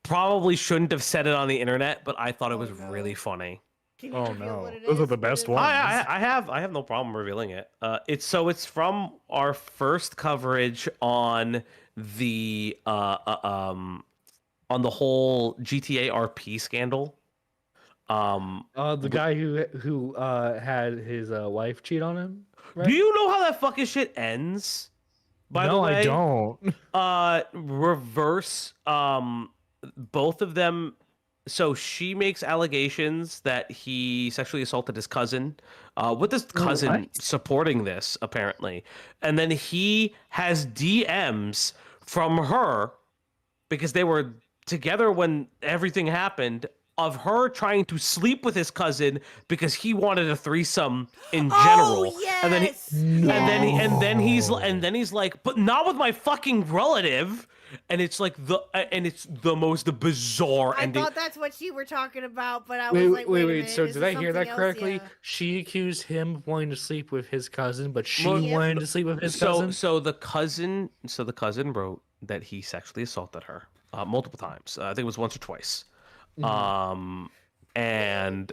Probably shouldn't have said it on the internet, but I thought it was no. really funny. Can you Oh, reveal no. what it Those are is? the What best is it? ones. I have no problem revealing it. It's from our first coverage on the on the whole GTA RP scandal. The guy who had his wife cheat on him. Right? Do you know how that fucking shit ends? By the No, way, I don't. reverse both of them. So she makes allegations that he sexually assaulted his cousin, with his cousin What? supporting this apparently, and then he has DMs from her because they were together when everything happened of her trying to sleep with his cousin because he wanted a threesome in general. Oh, yes! And then Yes! and then he's like, but not with my fucking relative. And it's like the most bizarre I ending. thought that's what you were talking about, but I was like, wait a minute, So this did is I hear that something else? correctly? Yeah. She accused him of wanting to sleep with his cousin, but she Well, wanted to sleep with his cousin. So the cousin wrote that he sexually assaulted her multiple times. I think it was once or twice. And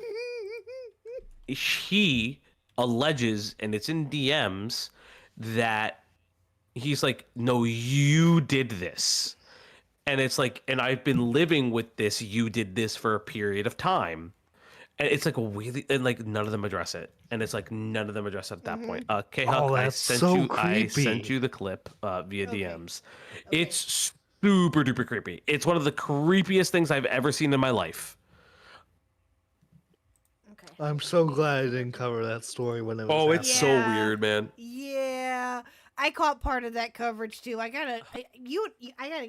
he alleges, and it's in DMs, that he's like, no, you did this. And it's like, and I've been living with this, you did this for a period of time. And it's like really, and like none of them address it. And it's like none of them address it at that point. KHuck, I that's sent so you I sent creepy. you the clip via Okay. DMs. It's super duper creepy. It's one of the creepiest things I've ever seen in my life. Okay. I'm so glad I didn't cover that story when it was. Oh, it's happening. so Yeah. weird, man. Yeah, I caught part of that coverage too. I gotta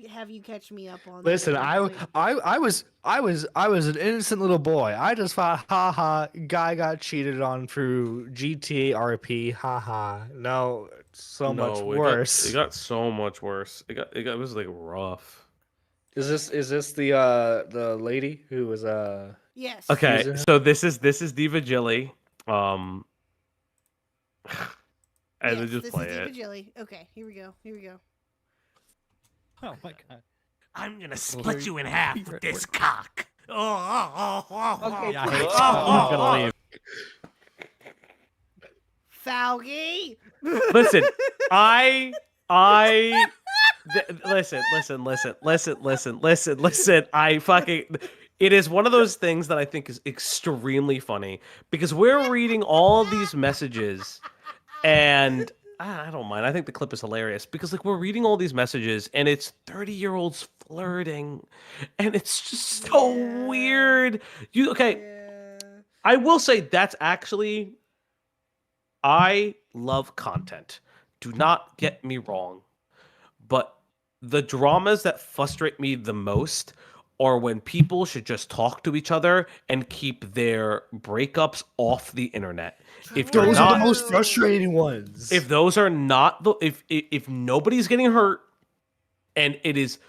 have you catch me up on. Listen, that I point. was an innocent little boy. I just thought, haha, guy got cheated on through GTA RP, haha. No, it's so much worse. It got so much worse. It was like rough. Is this the lady who was Yes. Okay, Susan? so this is Diva Jilly. And then Yes, just this play is Diva it. Jilly. Okay, here we go. Here we go. Oh my god. I'm gonna split split you in half with this cock. Okay, Yeah, please. I'm gonna leave. Falgy. Listen, listen. I fucking. It is one of those things that I think is extremely funny because we're reading all these messages, and I don't mind. I think the clip is hilarious because like we're reading all these messages, and it's 30-year-olds flirting, and it's just so weird. Okay? Yeah. I will say that's actually. I love content. Do not get me wrong. But the dramas that frustrate me the most are when people should just talk to each other and keep their breakups off the internet. If you're Those are the not, most frustrating ones. if those are not the, if nobody's getting hurt and it is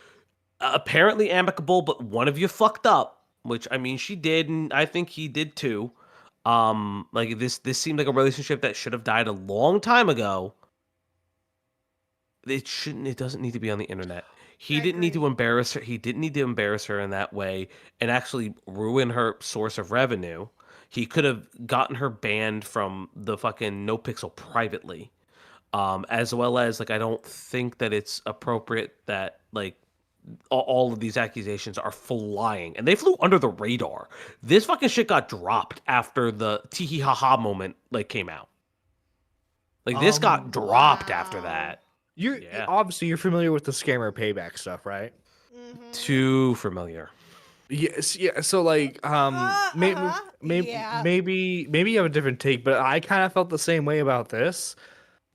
apparently amicable, but one of you fucked up, which I mean she did, and I think he did too. Like this seemed like a relationship that should have died a long time ago. It shouldn't. It doesn't need to be on the internet. He I didn't need to agree. embarrass her. He didn't need to embarrass her in that way and actually ruin her source of revenue. He could have gotten her banned from the fucking No Pixel privately. As well as like I don't think that it's appropriate that like all of these accusations are flying and they flew under the radar. This fucking shit got dropped after the tee ha ha moment like came out. Like this got dropped after Wow. that. You're Yeah. obviously you're familiar with the scammer payback stuff, right? Mhm. Too familiar. Yes, yeah. So like, maybe, Yeah. maybe you have a different take, but I kind of felt the same way about this.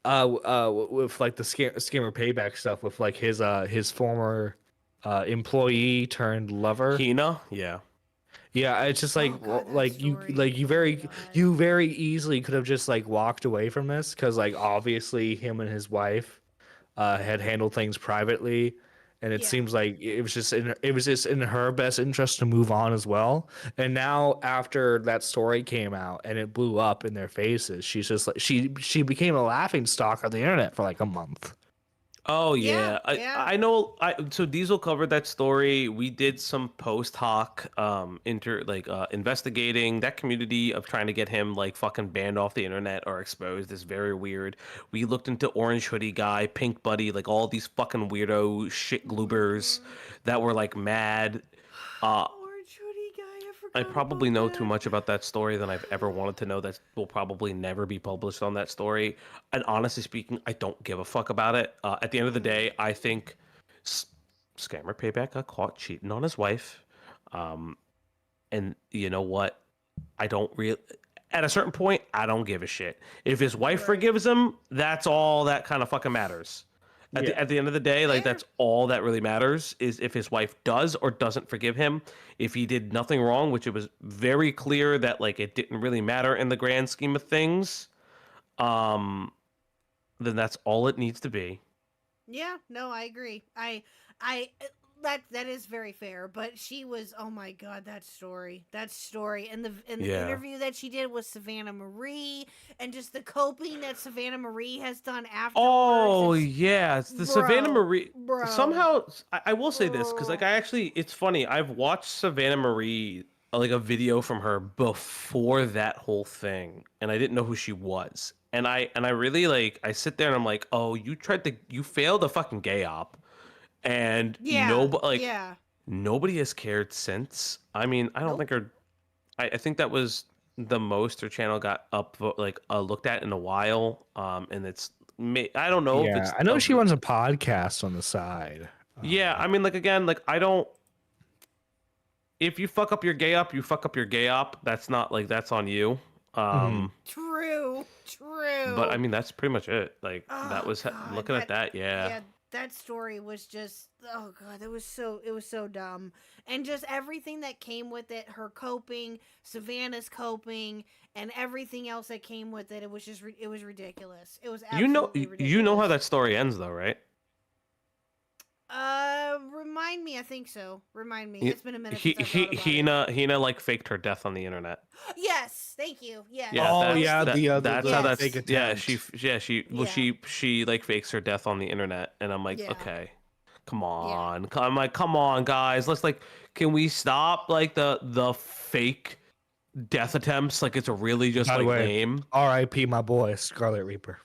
With like the scammer payback stuff with like his former employee turned lover. Hina? Yeah. Yeah, it's just like Oh, God, that like story. you Oh, my God. you very easily could have just like walked away from this because like obviously him and his wife had handled things privately, and it Yeah. seems like it was just in her best interest to move on as well. And now after that story came out and it blew up in their faces, she's just like she became a laughing stock on the internet for like a month. Oh Yeah, yeah. yeah. I know so Diesel covered that story. We did some post hoc investigating that community of trying to get him like fucking banned off the internet or exposed is very weird. We looked into Orange Hoodie guy, Pink Buddy, like all these fucking weirdo shit gloobers that were like mad. Orange hoodie guy, I forgot I probably about know that. too much about that story than I've ever wanted to know. That will probably never be published on that story. And honestly speaking, I don't give a fuck about it. At the end of the day, I think scammer payback got caught cheating on his wife. And you know what? I don't really. At a certain point, I don't give a shit. If his wife Right. forgives him, that's all that kind of fucking matters. At the end of the day, like Fair. that's all that really matters is if his wife does or doesn't forgive him. If he did nothing wrong, which it was very clear that like it didn't really matter in the grand scheme of things, then that's all it needs to be. Yeah, no, I agree. That is very fair, but she was, oh my God, that story, and the Yeah. interview that she did with Savannah Marie, and just the coping that Savannah Marie has done afterwards. Oh it's- yeah, it's the Savannah Bro, Marie. bro. Somehow, I will say this because like I actually, it's funny. I've watched Savannah Marie like a video from her before that whole thing, and I didn't know who she was. And I really like I sit there and I'm like, oh, you failed a fucking gay op, and yeah, yeah, nobody has cared since. I mean, I don't Nope. think her. I think that was the most her channel got looked at in a while. And it's I don't know if it's Yeah, I know she runs a podcast on the side. yeah. I mean, like again, like I don't. If you fuck up your gay op, you fuck up your gay op. That's not like that's on you. true. But I mean, that's pretty much it. Like that Oh, was God, looking at that. Yeah. that story was just, oh God, it was so dumb, and just everything that came with it, her coping, Savannah's coping, and everything else that came with it. It was just it was ridiculous. It was absolutely ridiculous. You know how that story ends though, right? Remind me. I think so. Remind me. He- It's been a minute since I thought about it. Hina like faked her death on the internet. Yes. Thank you. Yes. Yeah, Oh, that's, yeah, that's the how that's fake yeah. attempt. She like fakes her death on the internet, and I'm like, Yeah. okay, come on, I'm like, come on, guys, let's like, can we stop like the fake death attempts? Like it's really just By the like way, lame. R.I.P. my boy Scarlet Reaper.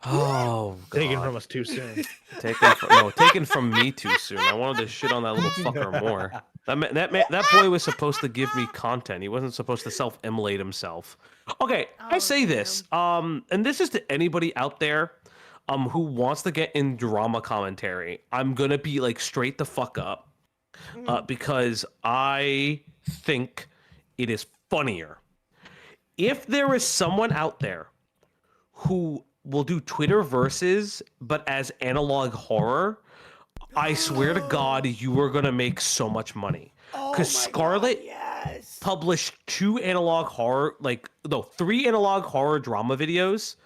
Oh, Taken God. from us too soon. Taken from me too soon. I wanted to shit on that little fucker more. That boy was supposed to give me content. He wasn't supposed to self-immolate himself. Okay, I Oh, say this. And this is to anybody out there who wants to get in drama commentary. I'm gonna be like straight the fuck up. Because I think it is funnier. If there is someone out there who will do Twitter verses, but as analog horror, I swear to God, you are gonna make so much money. Because Scarlett Yes. published 3 analog horror drama videos,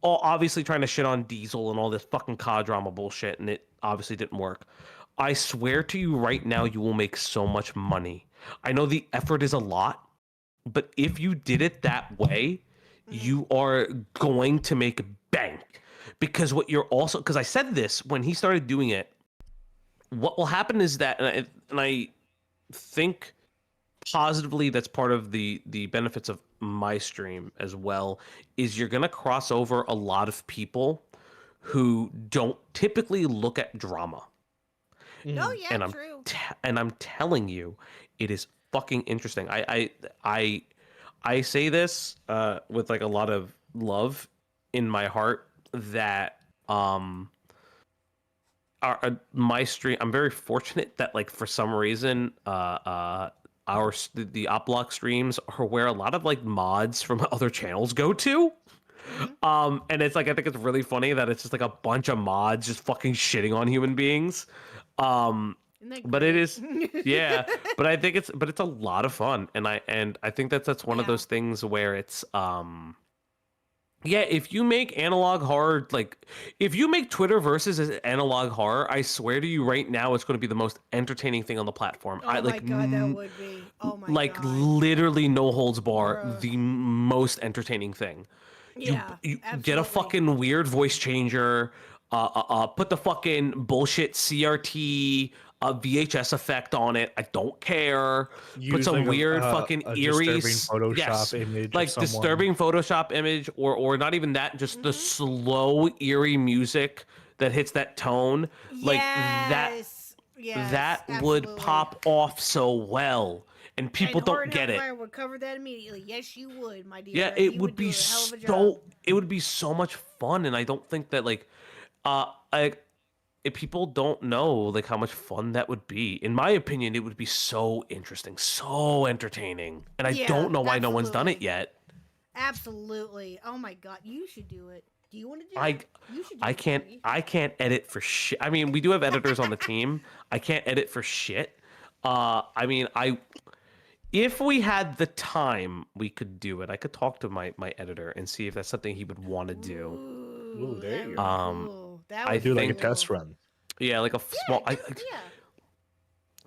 all obviously trying to shit on Diesel and all this fucking COD drama bullshit, and it obviously didn't work. I swear to you right now, you will make so much money. I know the effort is a lot, but if you did it that way, you are going to make bank. Because because I said this when he started doing it, what will happen is that, and I think positively that's part of the benefits of my stream as well, is you're going to cross over a lot of people who don't typically look at drama. Oh yeah, And true. I'm telling you, it is fucking interesting. I say this with like a lot of love in my heart that my stream, I'm very fortunate that like for some reason the Oplock streams are where a lot of like mods from other channels go to. And it's like, I think it's really funny that it's just like a bunch of mods just fucking shitting on human beings. Isn't that But it great? is, yeah. But I think it's a lot of fun, and I think that's one of Yeah. those things where it's yeah. If you make analog horror, like if you make Twitter versus as analog horror, I swear to you right now, it's going to be the most entertaining thing on the platform. Oh my god, that would be. Oh my like god. literally no holds bar, Bruh. the most entertaining thing. Yeah, You get a absolutely. fucking weird voice changer, put the fucking bullshit CRT VHS effect on it. I don't care. Put Use some like weird a fucking disturbing eerie Photoshop image of like someone. disturbing Photoshop image, or not even that, just the slow eerie music that hits that tone, like that. Yes, That absolutely. would pop off so well, and people And Horror don't get it. Hellfire would cover that immediately. Yes, you would, my dear. Yeah, You it would do be a hell of a job. so. It would be so much fun, and I don't think that like, if people don't know like how much fun that would be. In my opinion, it would be so interesting, so entertaining, and I Yeah, don't know why no one's done it absolutely. yet. Absolutely. Oh my god, you should do it. Do you want to do I it? You should do I it, can't baby. I can't edit for shit. I mean, we do have editors on the team. I can't edit for shit. I mean, if we had the time, we could do it. I could talk to my editor and see if that's something he would want to do. Ooh, there that you would go. be cool. That I would Do be like a think- test cool. run. Yeah, like a small. Yeah,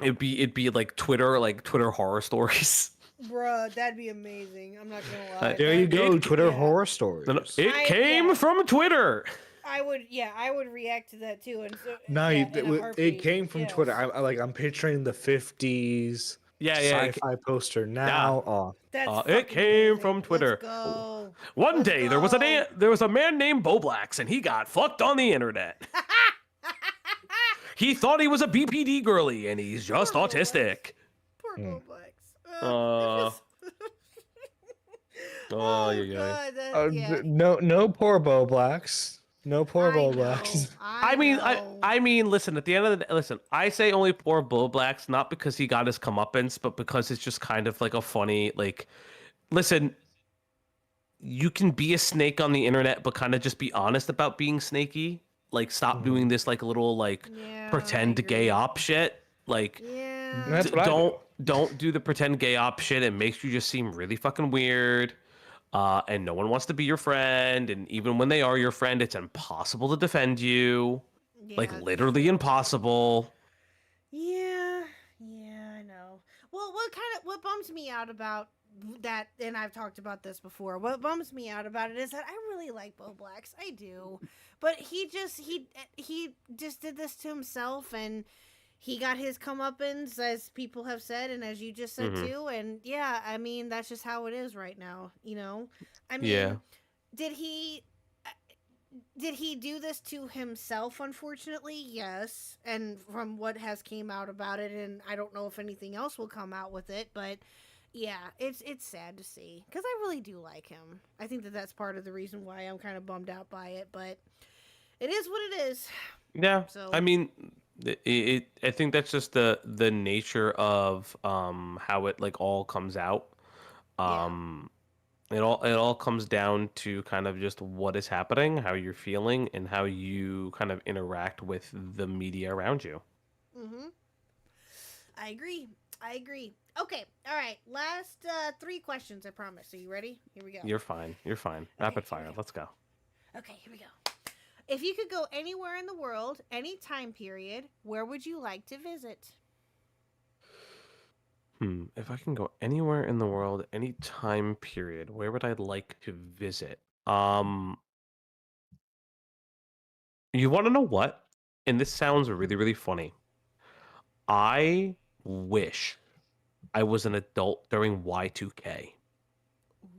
yeah. It'd be like Twitter horror stories. Bruh, that'd be amazing. I'm not gonna lie. There you go. It- Twitter yeah. horror stories. No, it I- came yeah. from Twitter. I would react to that too. And so, No, yeah, in a it heartbeat. came from Yes. Twitter. I'm picturing the 50s Yeah. sci-fi poster now. Oh, That's It fucking came amazing. from Twitter. Let's go. One Let's day there was a man named Boblax, and he got fucked on the internet. He thought he was a BPD girly, and he's just Poor autistic. Poor Boblex. Oh, yeah. God, that, yeah. no poor Bo Blacks. No poor I Bo know, Blacks. I mean, know. I mean, listen. At the end of the day, listen. I say only poor Boblax, not because he got his comeuppance, but because it's just kind of like a funny, like, listen. You can be a snake on the internet, but kind of just be honest about being snaky. Like, stop doing this like little like Yeah, I pretend gay agree. op shit. Like, Yeah. That's what I do. don't do the pretend gay op shit. It makes you just seem really fucking weird. And no one wants to be your friend. And even when they are your friend, it's impossible to defend you. Like Yeah, literally impossible. yeah, yeah, I know. Well, what bums me out about that, and I've talked about this before. What bums me out about it is that I really like Bo Blacks, I do, but he just did this to himself, and he got his comeuppance, as people have said, and as you just said Hmm. too. And yeah, I mean that's just how it is right now. I Yeah. mean, did he? Did he do this to himself? Unfortunately, yes. And from what has came out about it, and I don't know if anything else will come out with it, but yeah, it's sad to see because I really do like him. I think that that's part of the reason why I'm kind of bummed out by it, but it is what it is. Yeah. So I mean, I think that's just the nature of how it like all comes out. yeah, Um it all comes down to kind of just what is happening, how you're feeling, and how you kind of interact with the media around you. mm-hmm. I agree. I agree. Okay, all right. Last three questions. I promise. Are you ready? Here we go. You're fine. You're fine. Okay, Rapid here we fire. go. Let's go. Okay, here we go. If you could go anywhere in the world, any time period, where would you like to visit? If I can go anywhere in the world, any time period, where would I like to visit? You want to know what? And this sounds really, really funny. I wish I was an adult during Y2K.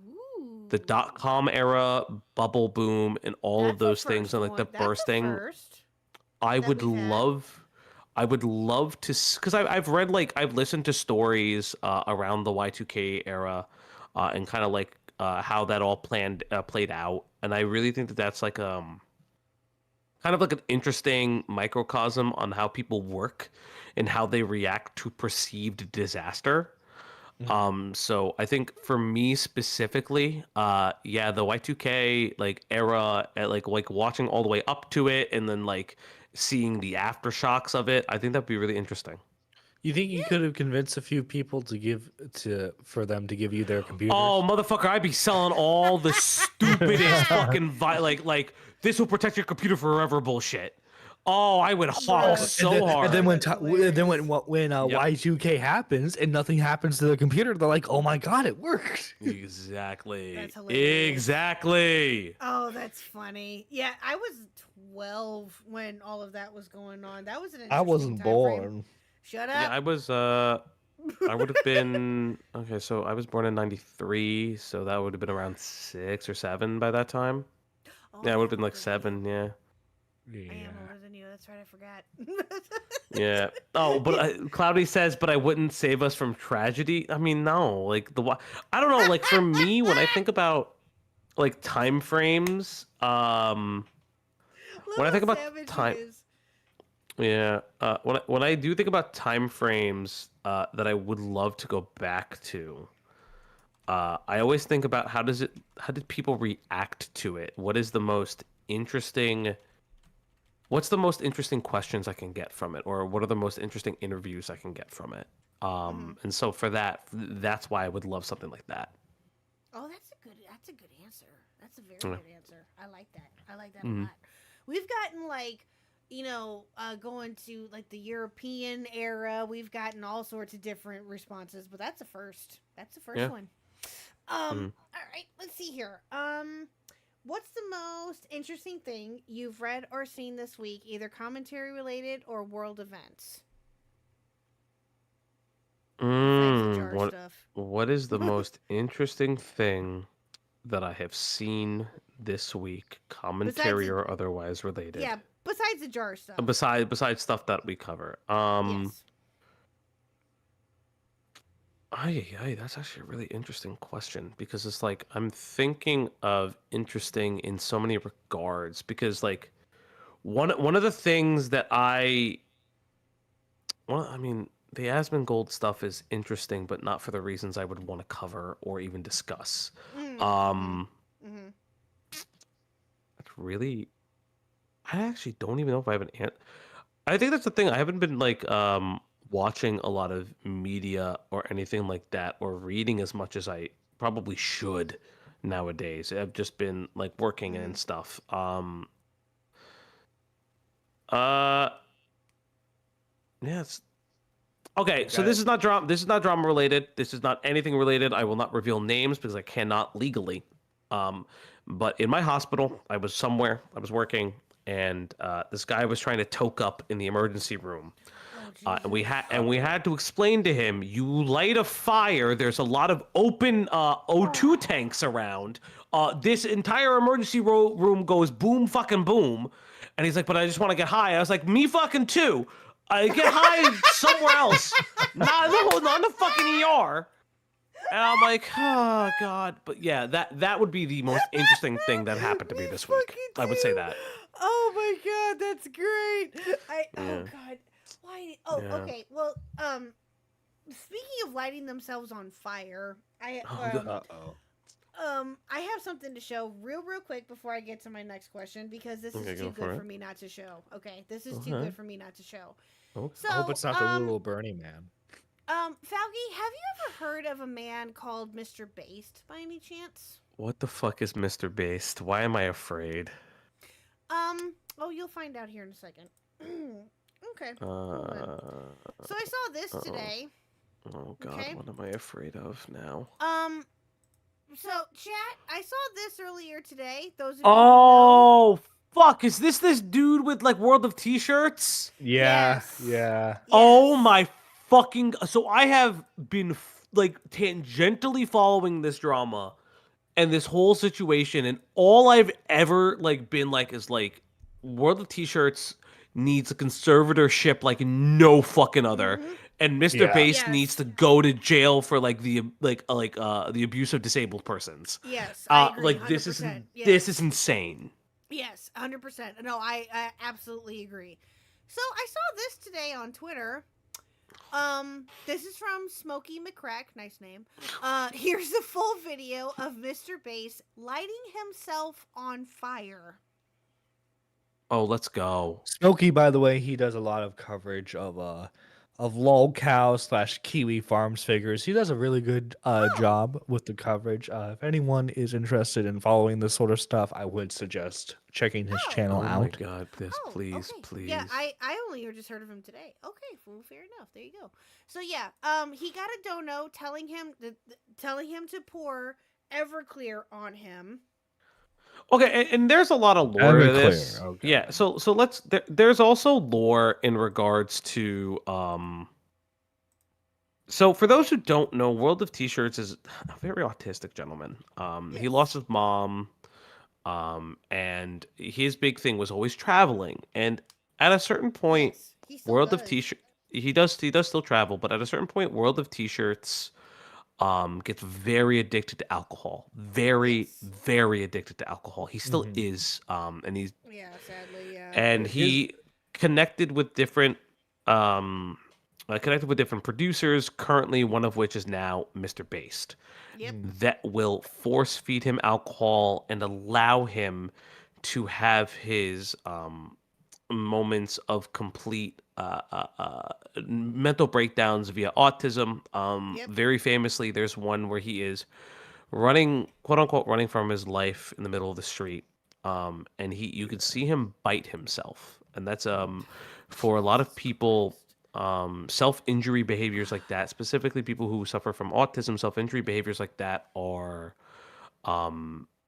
Ooh. The dot com era, bubble boom, and all of That's a those things, first and like the one. That's a bursting. first I that would we've had. love, I would love to, because I've read like I've listened to stories around the Y2K era, and kind of like how that all played out, and I really think that that's like kind of like an interesting microcosm on how people work and how they react to perceived disaster. So I think for me specifically, yeah, the Y2K like era, like watching all the way up to it and then like seeing the aftershocks of it, I think that'd be really interesting. You think you Yeah. could have convinced a few people for them to give you their Oh, computers? motherfucker, I'd be selling all the stupidest fucking like this will protect your computer forever bullshit. Oh, I would hawk Bruh. so And then hard. when That's then hilarious. when Yep. Y2K happens and nothing happens to the computer, they're like, "Oh my god, it worked." Exactly. That's hilarious. Exactly. Oh, that's funny. Yeah, I was 12 when all of that was going on. That was an I interesting wasn't time frame. born. Shut Yeah, up. I was I would have been okay, so I was born in 93, so that would have been around 6 or 7 by that time. Oh, Yeah, I it would have am been like older than you. 7, yeah. I am Yeah. older than you. That's right. I forgot. Yeah. Oh, but Cloudy says, but I wouldn't save us from tragedy. I mean, no, like I don't know, like for me when I think about like time frames, Love when I think how about savage he time, is. yeah, when I do think about time frames that I would love to go back to, I always think about how did people react to it? What's the most interesting questions I can get from it, or what are the most interesting interviews I can get from it? Hmm. And so for that's why I would love something like that. Oh, that's a good answer. That's a very Yeah. good answer. I like that. I like that a Mhm. lot. We've gotten like, going to like the European era. We've gotten all sorts of different responses, but that's a first. That's the first Yeah. one. Mhm. All right, let's see here. What's the most interesting thing you've read or seen this week, either commentary related or world events? Besides the jar What stuff. what is the most interesting thing that I have seen this week, Besides commentary the or otherwise related? yeah, besides the jar stuff. Besides stuff that we cover. Yes. That's actually a really interesting question because it's like I'm thinking of interesting in so many regards because like one of the things that I mean the Asmongold stuff is interesting but not for the reasons I would want to cover or even discuss. Mm-hmm. Um Mm-hmm. that's really I actually don't even know if I have I think that's the thing. I haven't been like watching a lot of media or anything like that or reading as much as I probably should nowadays. I've just been like working Mm-hmm. and stuff. Yes. Okay, so this is not drama. This is not drama related. This is not anything related. I will not reveal names because I cannot legally. Um, but in my hospital, I was somewhere. I was working, and this guy was trying to toke up in the emergency room. And we had to explain to him, you light a fire, there's a lot of open O2 tanks around. This entire emergency room goes boom fucking boom. And he's like, but I just want to get high. I was like, me fucking too. I get high somewhere else. Not in the fucking ER. And I'm like, oh god. But yeah, that would be the most interesting thing that happened to me this week. I would say that. Oh my god, that's great. Oh Yeah. god. Why? Oh, Yeah. okay. Well, speaking of lighting themselves on fire, I have something to show real quick before I get to my next question because this Okay, is go too for good it. for me not to show. Okay, this is too Okay. good for me not to show. Okay. So, I hope it's not the little Bernie man. Falky, have you ever heard of a man called Mr. Based by any chance? What the fuck is Mr. Based? Why am I afraid? Oh, you'll find out here in a second. Okay. hold on. So I saw this today. Oh god, Okay. what am I afraid of now? So chat, I saw this earlier today. Those of you who know. Oh fuck, is this dude with like World of T-shirts? Yeah, Yes. yeah. Oh Yes. my fucking, so I have been like tangentially following this drama and this whole situation, and all I've ever like been like is like World of T-shirts needs a conservatorship like no fucking other. Mhm. And Mr. Yeah. Bass Yes. needs to go to jail for like the abuse of disabled persons. Yes, I agree. Like this is 100%. this is insane. Yes, 100%. No, I absolutely agree. So I saw this today on Twitter. This is from Smokey McCrack, nice name. Here's the full video of Mr. Bass lighting himself on fire. Oh, let's go. Smokey, by the way, he does a lot of coverage of lol cow / kiwi farms figures. He does a really good job with the coverage. If anyone is interested in following this sort of stuff, I would suggest checking his channel Oh my out. god, this Oh, please, okay. please. Yeah, I only just heard of him today. Okay, well, fair enough. There you go. So yeah, he got a dono telling him to pour Everclear on him. Okay, and there's a lot of lore to Everclear, this. okay. Yeah, so let's there's also lore in regards to so for those who don't know, World of T-shirts is a very autistic gentleman. He lost his mom, and his big thing was always traveling. And at a certain point, Yes, he still World of does. T-shirt he does still travel, but at a certain point, World of T-shirts gets very addicted to alcohol. Very, Yes. very addicted to alcohol. He still Mhm. is, and he's Yeah, sadly, yeah. and he connected with different producers, currently one of which is now Mr. Based, Yep. that will force feed him alcohol and allow him to have his moments of complete mental breakdowns via autism. Yep. Very famously, there's one where he is running, quote unquote, running from his life in the middle of the street. And you could see him bite himself. And that's for a lot of people, self-injury behaviors like that, specifically people who suffer from autism, self-injury behaviors like that are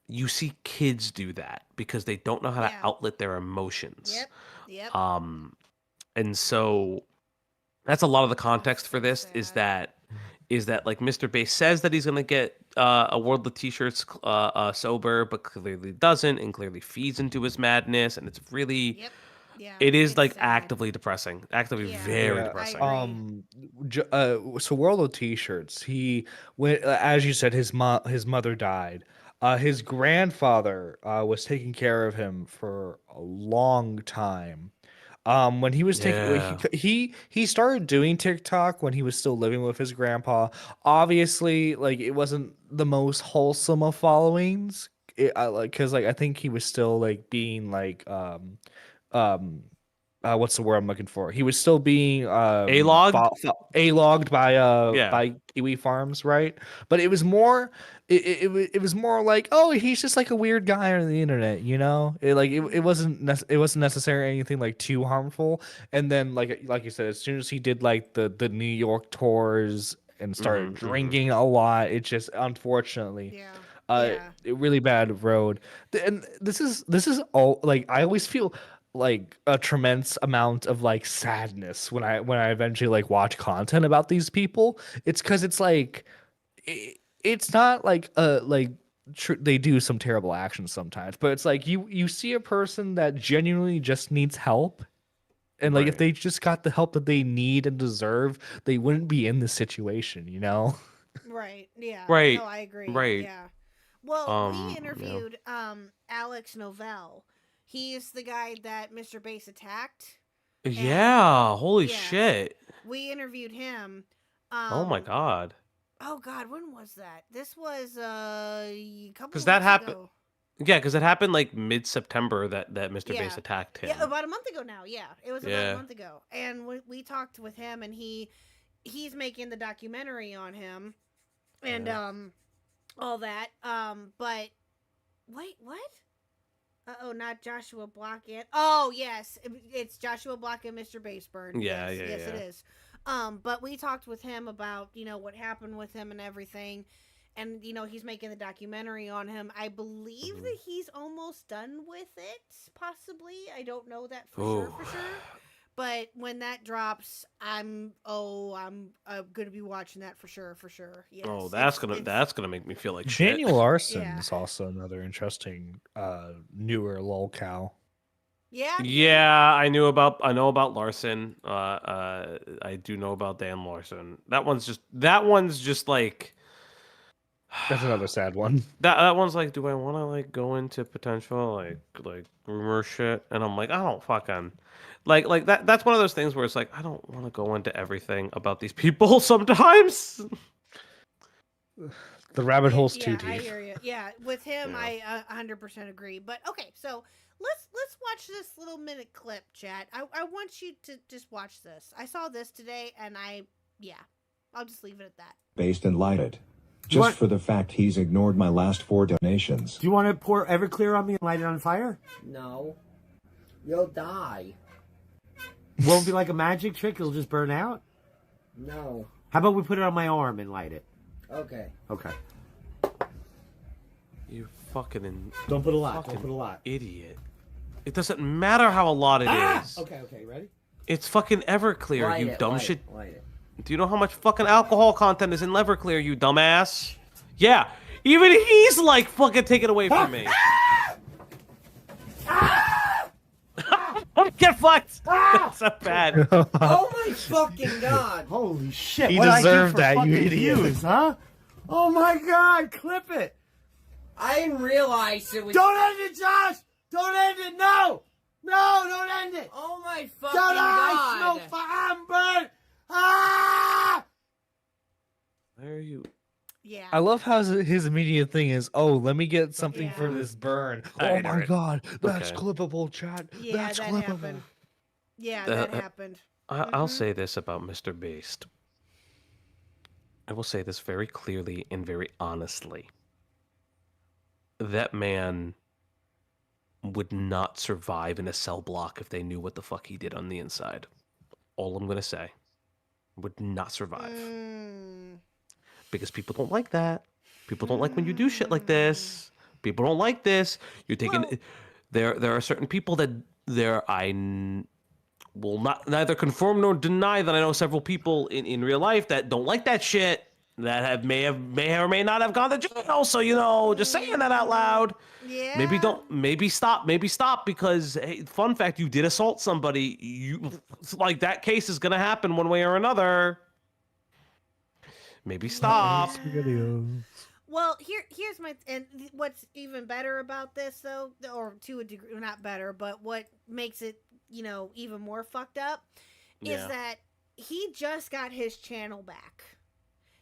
you see kids do that because they don't know how to Yeah. outlet their emotions. Yep. Yep. And so that's a lot of the context for so this is sad. that like Mr. Bass says that he's gonna get a World of T-shirts sober, but clearly doesn't, and clearly feeds into his madness, and it's really Yep. Yeah. it is it's like sad. actively depressing, actively Yeah. very Yeah, depressing. agree. So World of T-shirts. He went, as you said, his mother died. His grandfather was taking care of him for a long time. When he was taking Yeah. he started doing TikTok when he was still living with his grandpa. Obviously, like it wasn't the most wholesome of followings. Because like I think he was still like being like um what's the word I'm looking for? He was still being A-logged? A-logged Yeah. by Kiwi Farms, right? But it was more it was more like, oh, he's just like a weird guy on the internet, you know? It wasn't it wasn't necessarily anything like too harmful. And then like you said, as soon as he did like the New York tours and started drinking a lot, it just unfortunately Yeah. Yeah. a really bad road. And this is all like I always feel like a tremendous amount of like sadness when I eventually like watch content about these people. It's because it's like it's not like they do some terrible actions sometimes, but it's like you see a person that genuinely just needs help. And like if Right. they just got the help that they need and deserve, they wouldn't be in this situation, you know? Right. Yeah. Right. No, I agree. Right. Yeah. Well, we Yeah. interviewed Alex Novell. He's the guy that Mr. Bass attacked. Yeah, holy yeah. shit. We interviewed him. Oh my god. Oh God, when was that? This was a couple. Because of that weeks happened. ago. Yeah, because it happened like mid-September that Mr. Bass Yeah. attacked him. Yeah, about a month ago now. Yeah, it was about Yeah. a month ago, and we talked with him, and he's making the documentary on him, and all that. But wait, what? Oh, not Joshua Block yet. Oh, yes, it's Joshua Block and Mr. Baseburn. Yeah, yes, yeah, yes, yeah. it is. But we talked with him about what happened with him and everything, and he's making the documentary on him. I believe that he's almost done with it. Possibly, I don't know that for sure. But when that drops, I'm gonna be watching that for sure. Yes, Oh, that's gonna make me feel like shit. Daniel Larson Yeah. is also another interesting newer lolcow. Yeah. Yeah, I know about Larson. I do know about Dan Larson. That one's just like That's another sad one. that one's like, do I want to like go into potential like rumor shit? And I'm like, I don't fucking like that. That's one of those things where it's like I don't want to go into everything about these people sometimes. The rabbit hole's too I deep. hear you. Yeah, with him, Yeah. I 100% agree. But okay, so let's watch this little minute clip, chat. I want you to just watch this. I saw this today, and I'll just leave it at that. Based and light it. Just for the fact he's ignored my last 4 donations. Do you want to pour Everclear on me and light it on fire? No. You'll die. Won't be like a magic trick, it'll just burn out? No. How about we put it on my arm and light it? Okay. Okay. You fucking Don't put a lot. fucking Don't put a lot. idiot. It doesn't matter how a lot it is. Okay, ready? It's fucking Everclear, Light you it, dumb light shit. it, light it. Do you know how much fucking alcohol content is in Everclear, you dumbass? Yeah, even he's like fucking taken away from me. Get fucked! That's so bad. Oh my fucking god! Holy shit. He What'd I do deserved for that, you fucking idiot. views, huh? Oh my god, clip it! I didn't realize it was. Don't end it, Josh! Don't end it, no! No, don't end it! Oh my fucking Don't god! I smell fire burn! Ah! Where are you? Yeah. I love how his immediate thing is, oh, let me get something for Yeah. this burn. I Oh know my it. god, that's Okay. clippable, chat. Yeah, That's that clippable. happened. Yeah, Uh, that happened. I'll say this about Mr. Beast. I will say this very clearly and very honestly. That man would not survive in a cell block if they knew what the fuck he did on the inside. All I'm gonna say. Would not survive. Because people don't like that. People don't like when you do shit like this. People don't like this. You're taking there are certain people that will not neither confirm nor deny that I know several people in real life that don't like that shit, that may or may not have gone to jail. So just saying that out loud. Yeah. Maybe stop because hey, fun fact, you did assault somebody. Like that case is gonna happen one way or another. Maybe stop. Well, here's my and what's even better about this though, or to a degree, not better, but what makes it even more fucked up is Yeah. that he just got his channel back.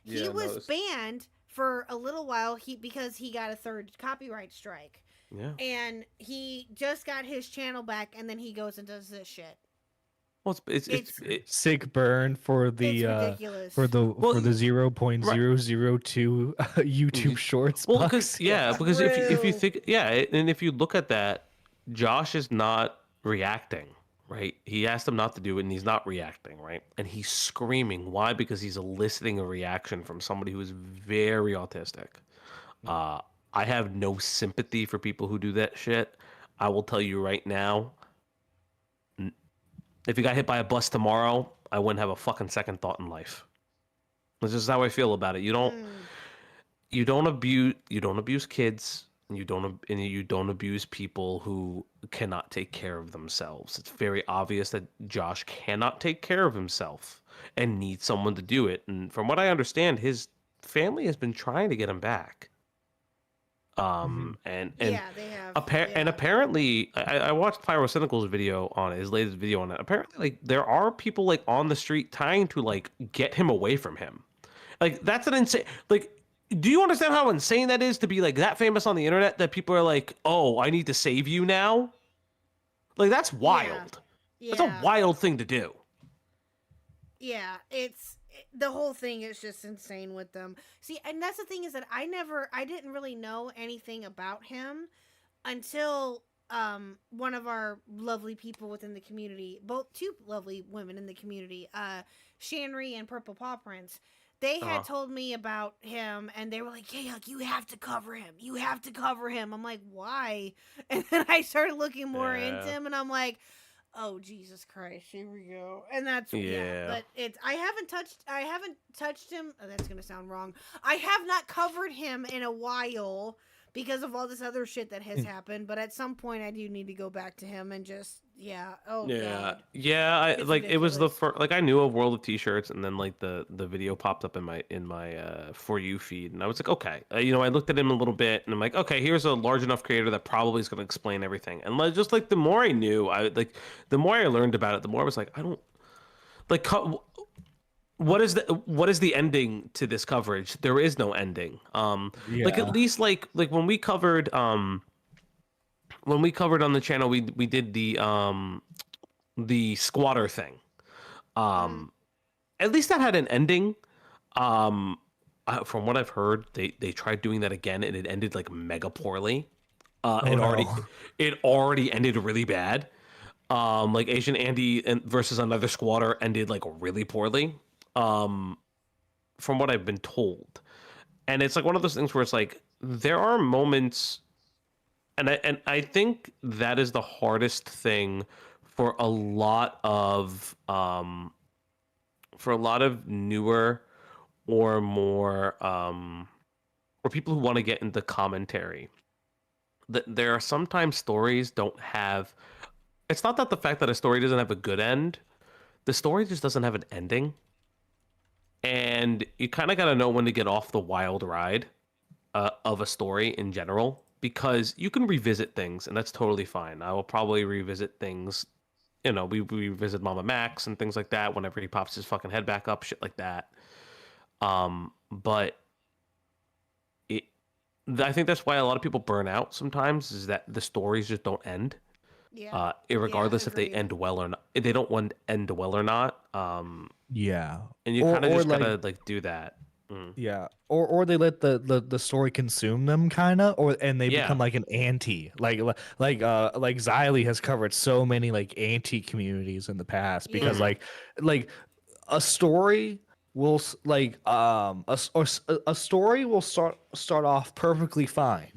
He Yeah, I was noticed. banned for a little while because he got a third copyright strike. Yeah. And he just got his channel back, and then he goes and does this shit. Well, Sick burn for the ridiculous. for the Well, for the 0.002 YouTube Shorts well, bucks. because if you True. think, and if you look at that, Josh is not reacting, right? He asked him not to do it, and he's not reacting, right? And he's screaming. Why? Because he's eliciting a reaction from somebody who is very autistic. I have no sympathy for people who do that shit. I will tell you right now, if you got hit by a bus tomorrow, I wouldn't have a fucking second thought in life. This is how I feel about it. You don't abuse kids, and you don't abuse people who cannot take care of themselves. It's very obvious that Josh cannot take care of himself and needs someone to do it. And from what I understand, his family has been trying to get him back. And Yeah, they have. and apparently, I watched Pyrocynical's video on it, his latest video on it. Apparently, like there are people like on the street trying to like get him away from him. Like that's an insane. Like, do you understand how insane that is to be like that famous on the internet that people are like, "Oh, I need to save you now." Like that's wild. Yeah. That's a wild thing to do. Yeah, the whole thing is just insane with them. See, and that's the thing is that I didn't really know anything about him until one of our lovely people within the community, two lovely women in the community, Shanry and Purple Paw Prince. They had told me about him, and they were like, "KHuck, you have to cover him. You have to cover him." I'm like, "Why?" And then I started looking more into him, and I'm like, "Oh, Jesus Christ, here we go." And that's but I haven't touched him. Oh, that's gonna sound wrong. I have not covered him in a while because of all this other shit that has happened. But at some point, I do need to go back to him and just God. It was the first. Like I knew of World of T-shirts, and then like the video popped up in my For You feed, and I was like, okay, I looked at him a little bit, and I'm like, okay, here's a large enough creator that probably is going to explain everything. And like, just like the more I knew, the more I learned about it, the more I was like, I don't like. What is the ending to this coverage? There is no ending. Like at least like when we covered on the channel, we did the squatter thing. At least that had an ending. From what I've heard, they tried doing that again and it ended like mega poorly. It already ended really bad. Like Asian Andy versus another squatter ended like really poorly. From what I've been told. And it's like one of those things where it's like there are moments, and I think that is the hardest thing for a lot of newer or more or people who want to get into commentary. That there are sometimes stories don't have. It's not that the fact that a story doesn't have a good end. The story just doesn't have an ending. And you kind of got to know when to get off the wild ride of a story in general, because you can revisit things, and that's totally fine. I will probably revisit things. We revisit Mama Max and things like that whenever he pops his fucking head back up, shit like that. But I think that's why a lot of people burn out sometimes, is that the stories just don't end. Yeah. Regardless if they end well or not, if they don't want to end well or not. Yeah. And you kind of just gotta like do that. Yeah. Or they let the story consume them and they become like an anti. Like Xylee has covered so many like anti communities in the past because like a story will a story will start off perfectly fine.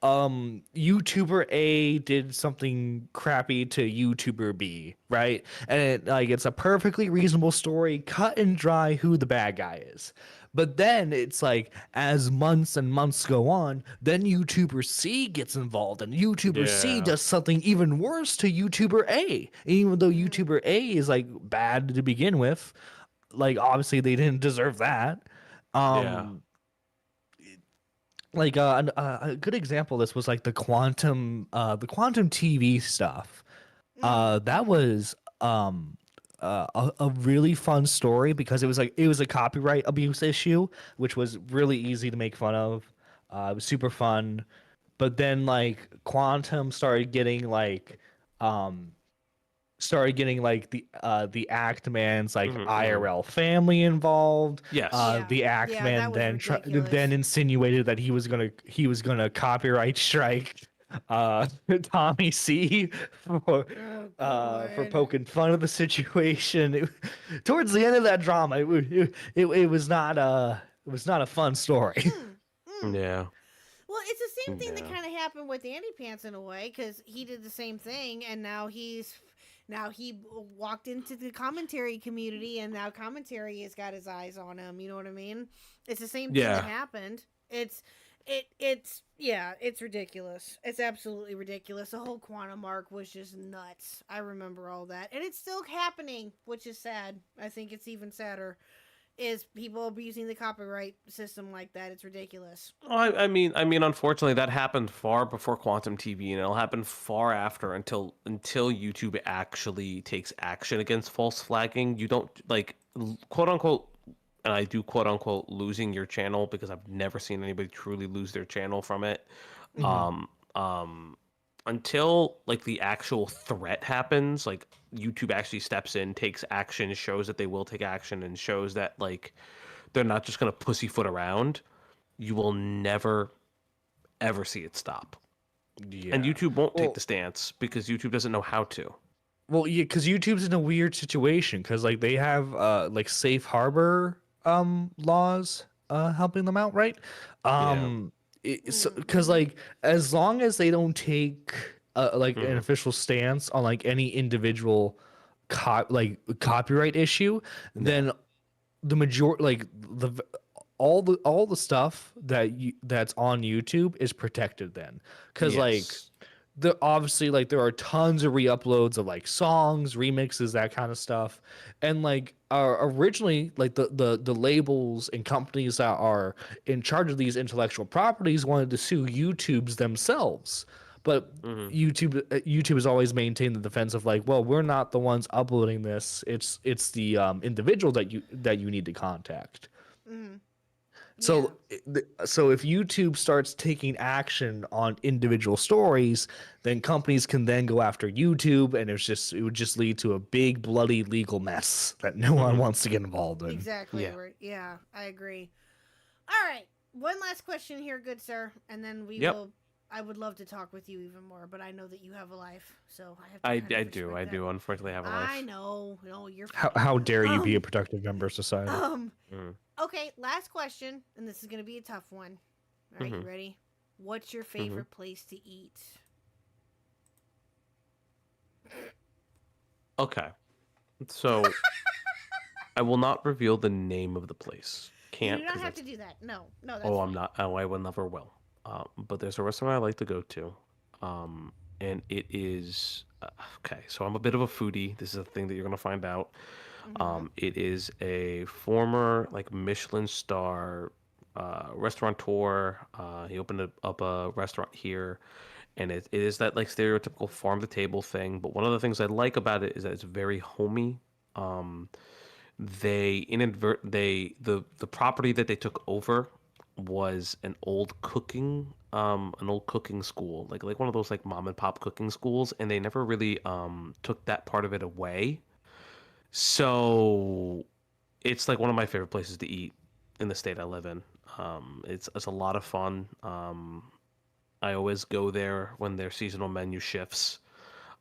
YouTuber A did something crappy to YouTuber B, right? And it's a perfectly reasonable story, cut and dry who the bad guy is. But then it's like as months and months go on, then YouTuber C gets involved and YouTuber C does something even worse to YouTuber A. Even though YouTuber A is like bad to begin with, like obviously they didn't deserve that. Like a good example of this was like the quantum TV stuff. That was a really fun story because it was a copyright abuse issue, which was really easy to make fun of. It was super fun, but then like Quantum started getting like started getting like the act man's like Mhm, mhm. IRL family involved. Yes. The act Yeah, man that was ridiculous. then insinuated that he was gonna copyright strike Tommy C Oh, for God. poking fun of the situation. Towards the end of that drama, it was not a fun story. Yeah. Well, it's the same thing that Yeah. kind of happened with Andy Pants in a way, because he did the same thing, and now he walked into the commentary community, and now commentary has got his eyes on him. You know what I mean? It's the same thing that Yeah. happened. It's ridiculous. It's absolutely ridiculous. The whole quantum mark was just nuts. I remember all that, and it's still happening, which is sad. I think it's even sadder. Is people abusing the copyright system like that? It's ridiculous. I mean, unfortunately, that happened far before Quantum TV, and it'll happen far after until YouTube actually takes action against false flagging. You don't like quote unquote, and I do quote unquote losing your channel because I've never seen anybody truly lose their channel from it. Mhm. Until like the actual threat happens, like YouTube actually steps in, takes action, shows that they will take action, and shows that like they're not just gonna pussyfoot around. You will never ever see it stop. Yeah. And YouTube won't take Well, the stance because YouTube doesn't know how to. Well, yeah, because YouTube's in a weird situation because like they have like safe harbor laws helping them out, right? Yeah. Because like as long as they don't take like an Mhm. official stance on like any individual copyright issue, then the major like the v- all the stuff that's on YouTube is protected then because like Yes. obviously like there are tons of re-uploads of like songs, remixes, that kind of stuff, and like originally like the labels and companies that are in charge of these intellectual properties wanted to sue YouTube's themselves, but Mhm. YouTube has always maintained the defense of like, well, we're not the ones uploading this, it's the individual that you need to contact. Mm-hmm. So, so if YouTube starts taking action on individual stories, then companies can then go after YouTube, and it would just lead to a big bloody legal mess that no one wants to get involved in. Exactly. Yeah. Right. Yeah, I agree. All right. One last question here, good sir, and then we Yep. will. I would love to talk with you even more, but I know that you have a life, so I have to. I kind of I respect that. do unfortunately have a life. I know. No, you're. How dare you be a Um, productive member of society? Mhm. Okay, last question, and this is gonna be a tough one. All right, you Mhm. ready? What's your favorite place to eat? Okay. So I will not reveal the name of the place. You Can't do not 'cause have that's to do that. No, that's oh, fine. I'm not. Oh, I will never will. But there's a restaurant I like to go to. And it is okay. So I'm a bit of a foodie. This is a thing that you're gonna find out. It is a former like Michelin star restaurateur. He opened up a restaurant here, and it is that like stereotypical farm to table thing. But one of the things I like about it is that it's very homey. Um, the property that they took over was an old cooking school, like one of those like mom and pop cooking schools, and they never really took that part of it away. So it's like one of my favorite places to eat in the state I live in. It's a lot of fun. I always go there when their seasonal menu shifts.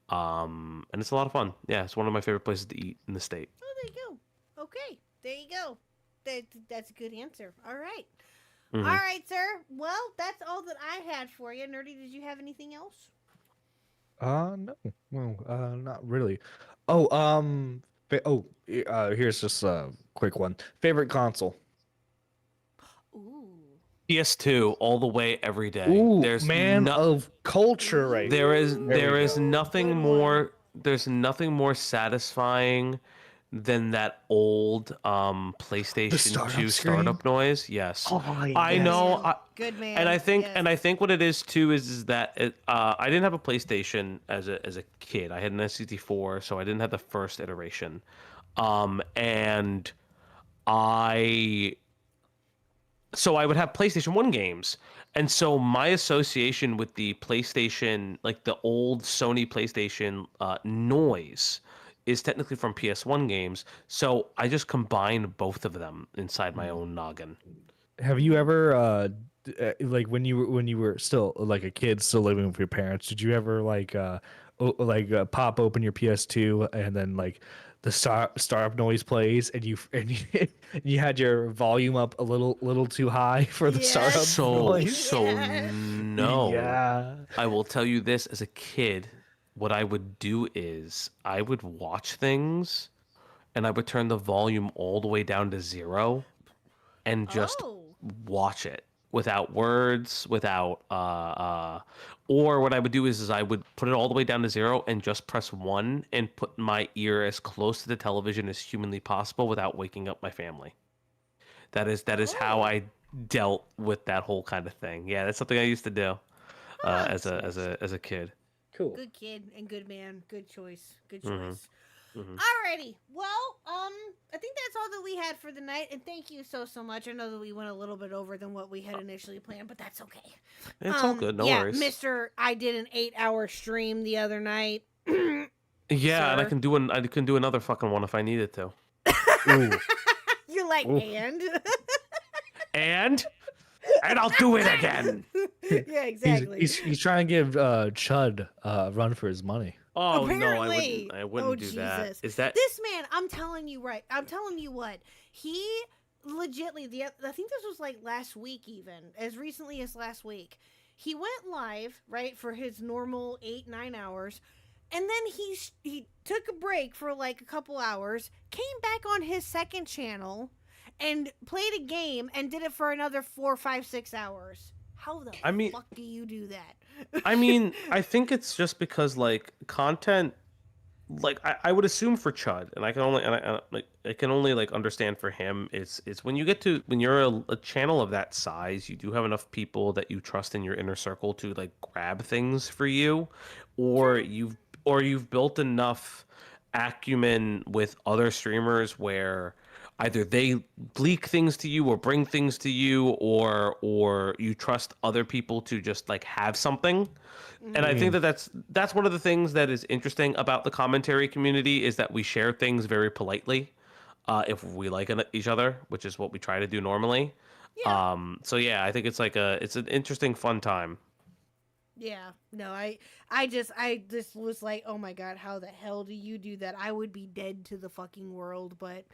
And it's a lot of fun. Yeah, it's one of my favorite places to eat in the state. Oh, there you go. Okay, there you go. That's a good answer. All right. Mhm. All right, sir. Well, that's all that I had for you. Nerdy, did you have anything else? No, well, not really. Oh, here's just a quick one. Favorite console? Ooh. PS2 all the way every day. Ooh, There's man no, of culture, right there is There there we is go. nothing Good more there's nothing more satisfying than that old PlayStation startup 2 screen? startup noise. Yes. Oh, I yes. know. Good man. And I think Yes. and I think what it is too is that I didn't have a PlayStation as a kid. I had an SCT4, so I didn't have the first iteration. And I so I would have PlayStation 1 games. And so my association with the PlayStation, like the old Sony PlayStation noise, is technically from PS1 games. So I just combined both of them inside my own noggin. Have you ever like when you were still like a kid, still living with your parents? Did you ever pop open your PS2 and then like the startup noise plays and you had your volume up a little too high for the Yes. startup noise? So Yeah. no. Yeah. I will tell you this, as a kid, what I would do is I would watch things and I would turn the volume all the way down to 0 and just Oh. watch it without words, without or what I would do is I would put it all the way down to 0 and just press 1 and put my ear as close to the television as humanly possible without waking up my family. That is how I dealt with that whole kind of thing. Yeah, that's something I used to do as a kid. Cool. Good kid and good man. Good choice. Good Mhm. choice. Mhm. Alrighty. Well, I think that's all that we had for the night, and thank you so much. I know that we went a little bit over than what we had initially planned, but that's okay. It's all good, no yeah, worries. Mister, I did an 8-hour stream the other night. Yeah, and I Sir. can do another fucking one if I needed to. Ooh. You're like, Ooh. and? And I'll do it again. Yeah, exactly. He's trying to give Chud a run for his money. Oh Apparently. no, I wouldn't Oh, do that. Jesus. Is that This man, I'm telling you what, he legitly, I think this was like last week even, as recently as last week, he went live, right, for his normal 8-9 hours, and then he took a break for like a couple hours, came back on his second channel, and played a game, and did it for another 4, 5, 6 hours. How the fuck do you do that? I mean, I think it's just because like content, like I would assume for Chud, and I can only like understand for him is when you get to when you're a channel of that size, you do have enough people that you trust in your inner circle to like grab things for you, or you've built enough acumen with other streamers where either they leak things to you or bring things to you, or you trust other people to just like have something. And I think that that's one of the things that is interesting about the commentary community is that we share things very politely, if we like each other, which is what we try to do normally. Yeah. So yeah, I think it's an interesting, fun time. Yeah, no, I just was like, oh my god, how the hell do you do that? I would be dead to the fucking world, but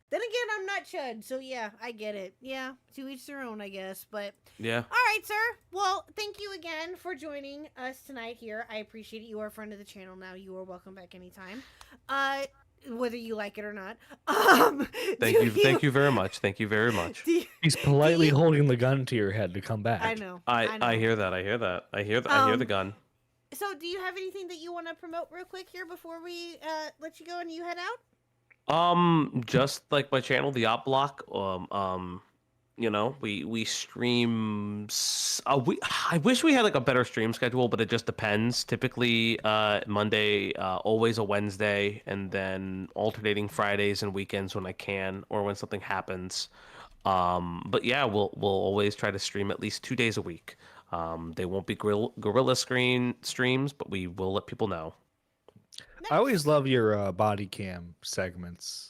then again, I'm not Chud, so yeah, I get it. Yeah, to each their own, I guess, but Yeah. all right, sir. Well, thank you again for joining us tonight here. I appreciate it. You are a friend of the channel now. You are welcome back anytime. Whether you like it or not. Thank you very much. Thank you very much. He's politely holding the gun to your head to come back. I know. I hear that. I hear the gun. So, do you have anything that you want to promote real quick here before we let you go and you head out? Just like my channel, the Op Block. You know, we stream. I wish we had like a better stream schedule, but it just depends. Typically, Monday, always a Wednesday, and then alternating Fridays and weekends when I can or when something happens. But yeah, we'll always try to stream at least 2 days a week. They won't be guerrilla streams, but we will let people know. I always love your body cam segments.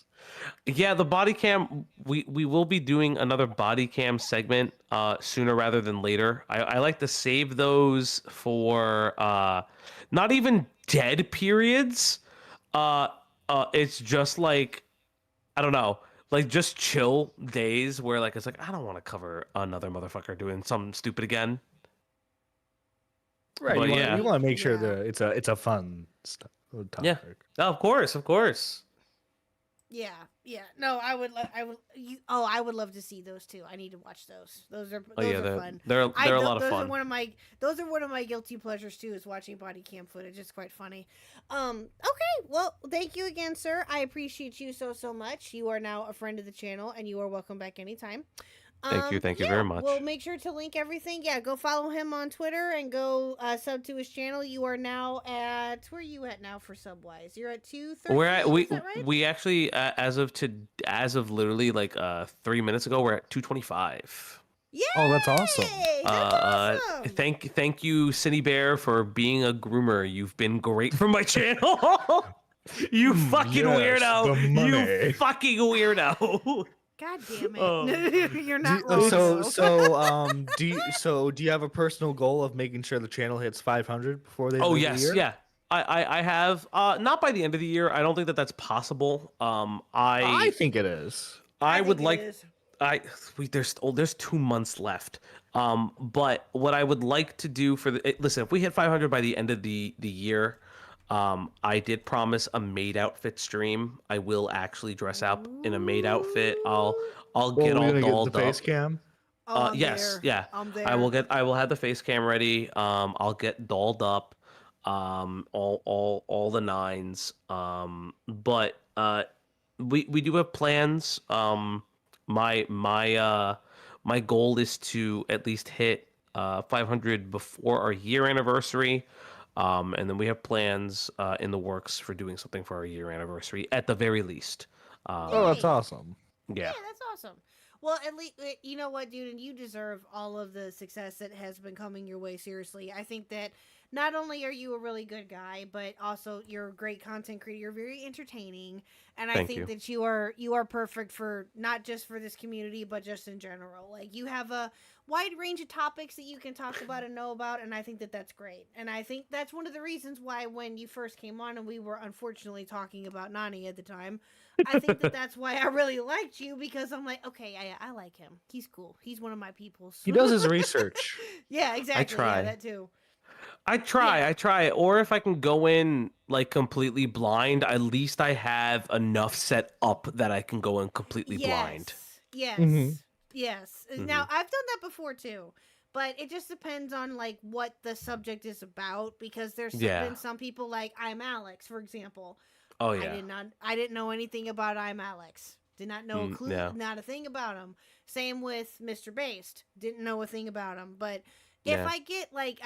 Yeah, the body cam. We will be doing another body cam segment sooner rather than later. I like to save those for not even dead periods. It's just like I don't know, like just chill days where like it's like I don't want to cover another motherfucker doing something stupid again. Right. But You want to make sure Yeah. that it's a fun topic. Yeah. Oh, of course. Yeah, yeah. No, I would love to see those too. I need to watch those. Those are fun. They're a lot of those fun. Those are one of my guilty pleasures too. Is watching body cam footage. It's quite funny. Okay. Well, thank you again, sir. I appreciate you so much. You are now a friend of the channel, and you are welcome back anytime. Thank you very much. We'll make sure to link everything. Yeah, go follow him on Twitter and go sub to his channel. You are now at where are you at now for subwise? You're at 213. We're at is that right? we actually as of literally like 3 minutes ago we're at 225. Yeah. Oh, that's awesome. That's awesome. Thank you, Cindy Bear, for being a groomer. You've been great for my channel. You fucking yes, weirdo. the money. You fucking weirdo. God damn it. Oh. You're not wrong. Do you have a personal goal of making sure the channel hits 500 before the end Oh of the yes, year? yeah. I have not by the end of the year. I don't think that that's possible. I think it is. I would think it like is. there's 2 months left. But what I would like to do for listen, if we hit 500 by the end of the year, I did promise a maid outfit stream. I will actually dress up in a maid outfit. I'll get all dolled the face up. cam. Oh, I'm Yes, there. yeah. I'm there. I will have the face cam ready. I'll get dolled up. All the nines. But we do have plans. My goal is to at least hit 500 before our year anniversary. And then we have plans in the works for doing something for our year anniversary at the very least. Oh, that's awesome. Yeah. That's awesome. Well, at least you know what, dude, and you deserve all of the success that has been coming your way. Seriously, I think that not only are you a really good guy, but also you're a great content creator. You're very entertaining, and I Thank think you. that you are perfect for not just for this community, but just in general. Like you have a wide range of topics that you can talk about and know about, and I think that that's great. And I think that's one of the reasons why when you first came on, and we were unfortunately talking about Nani at the time. I think that that's why I really liked you, because I'm like, okay, I like him. He's cool. He's one of my people. He does his research. Yeah, exactly. try. Yeah, that too. I try. Or if I can go in like completely blind, at least I have enough set up that I can go in completely blind. Yes. Mhm. Yes. Now, I've done that before too. But it just depends on like what the subject is about, because there's been some people like I'm Alex, for example. Oh yeah. I didn't know anything about I'm Alex. Did not know a clue, not a thing about him. Same with Mr. Based. Didn't know a thing about him. But if I get like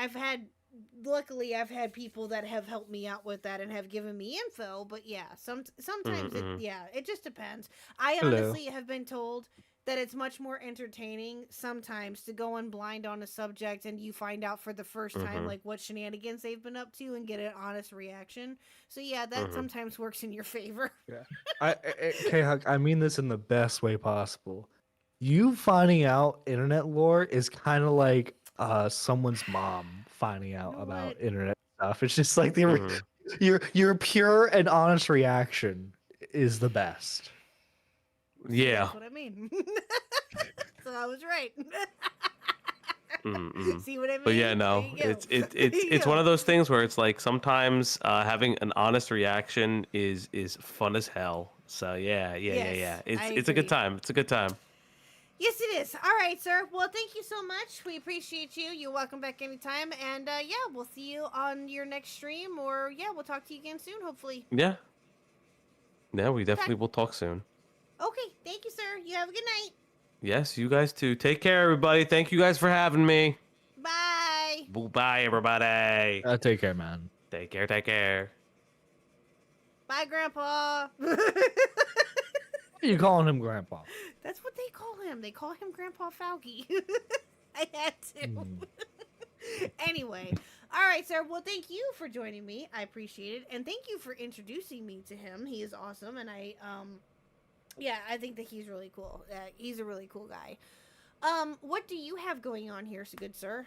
luckily I've had people that have helped me out with that and have given me info, but yeah, sometimes it just depends. I honestly have been told that it's much more entertaining sometimes to go in blind on a subject and you find out for the first time like what shenanigans they've been up to and get an honest reaction. So yeah, that sometimes works in your favor. Yeah. KHuck, I mean this in the best way possible. You finding out internet lore is kind of like someone's mom finding out about internet stuff. It's just like your pure and honest reaction is the best. Yeah. That's what I mean. So I was right. See what I mean? But yeah, no, it's one of those things where it's like sometimes having an honest reaction is fun as hell. So yeah. It's a good time. It's a good time. Yes, it is. All right, sir. Well, thank you so much. We appreciate you. You're welcome back anytime. And we'll see you on your next stream, or we'll talk to you again soon, hopefully. Yeah. Yeah, we definitely will talk soon. Okay, thank you, sir. You have a good night. Yes, you guys too. Take care, everybody. Thank you guys for having me. Bye. Bye, everybody. Take care, man. Take care. Take care. Bye, Grandpa. You calling him Grandpa? That's what they call him. They call him Grandpa Falky. I had to. Anyway, all right, sir. Well, thank you for joining me. I appreciate it, and thank you for introducing me to him. He is awesome, and I think that he's really cool. He's a really cool guy. What do you have going on here, so good sir?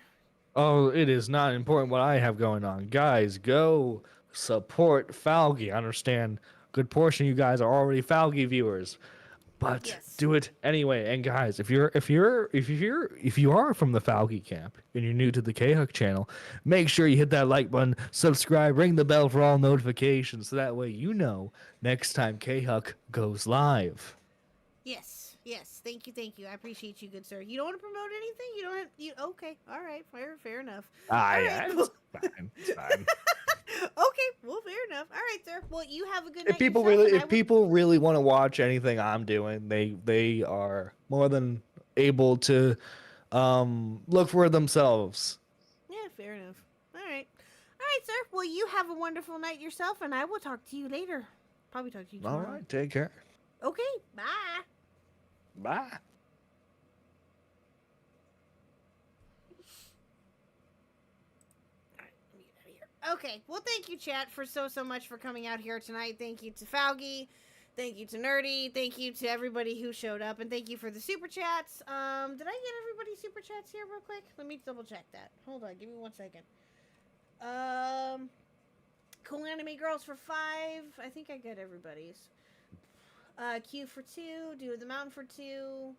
Oh, it is not important what I have going on. Guys, go support Falgy. I understand a good portion of you guys are already Falgy viewers. But do it anyway. And guys, if you are from the Falgy camp and you're new to the KHuck channel, make sure you hit that like button, subscribe, ring the bell for all notifications, so that way you know next time KHuck goes live. Yes. Thank you. I appreciate you, good sir. You don't want to promote anything? You don't have okay. All right, fair enough. It's fine. It's fine. Okay, well, fair enough. All right, sir. Well, you have a good night. If people really want to watch anything I'm doing, they are more than able to look for it themselves. Yeah, fair enough. All right, sir. Well, you have a wonderful night yourself, and I will talk to you later. Probably talk to you tomorrow. All right, take care. Okay, bye. Bye. Okay, well, thank you, chat, for so much for coming out here tonight. Thank you to Faugi. Thank you to Nerdy. Thank you to everybody who showed up. And thank you for the super chats. Did I get everybody's super chats here real quick? Let me double check that. Hold on, give me 1 second. Cool Anime Girls for 5. I think I got everybody's. Q for 2. Do the Mountain for 2.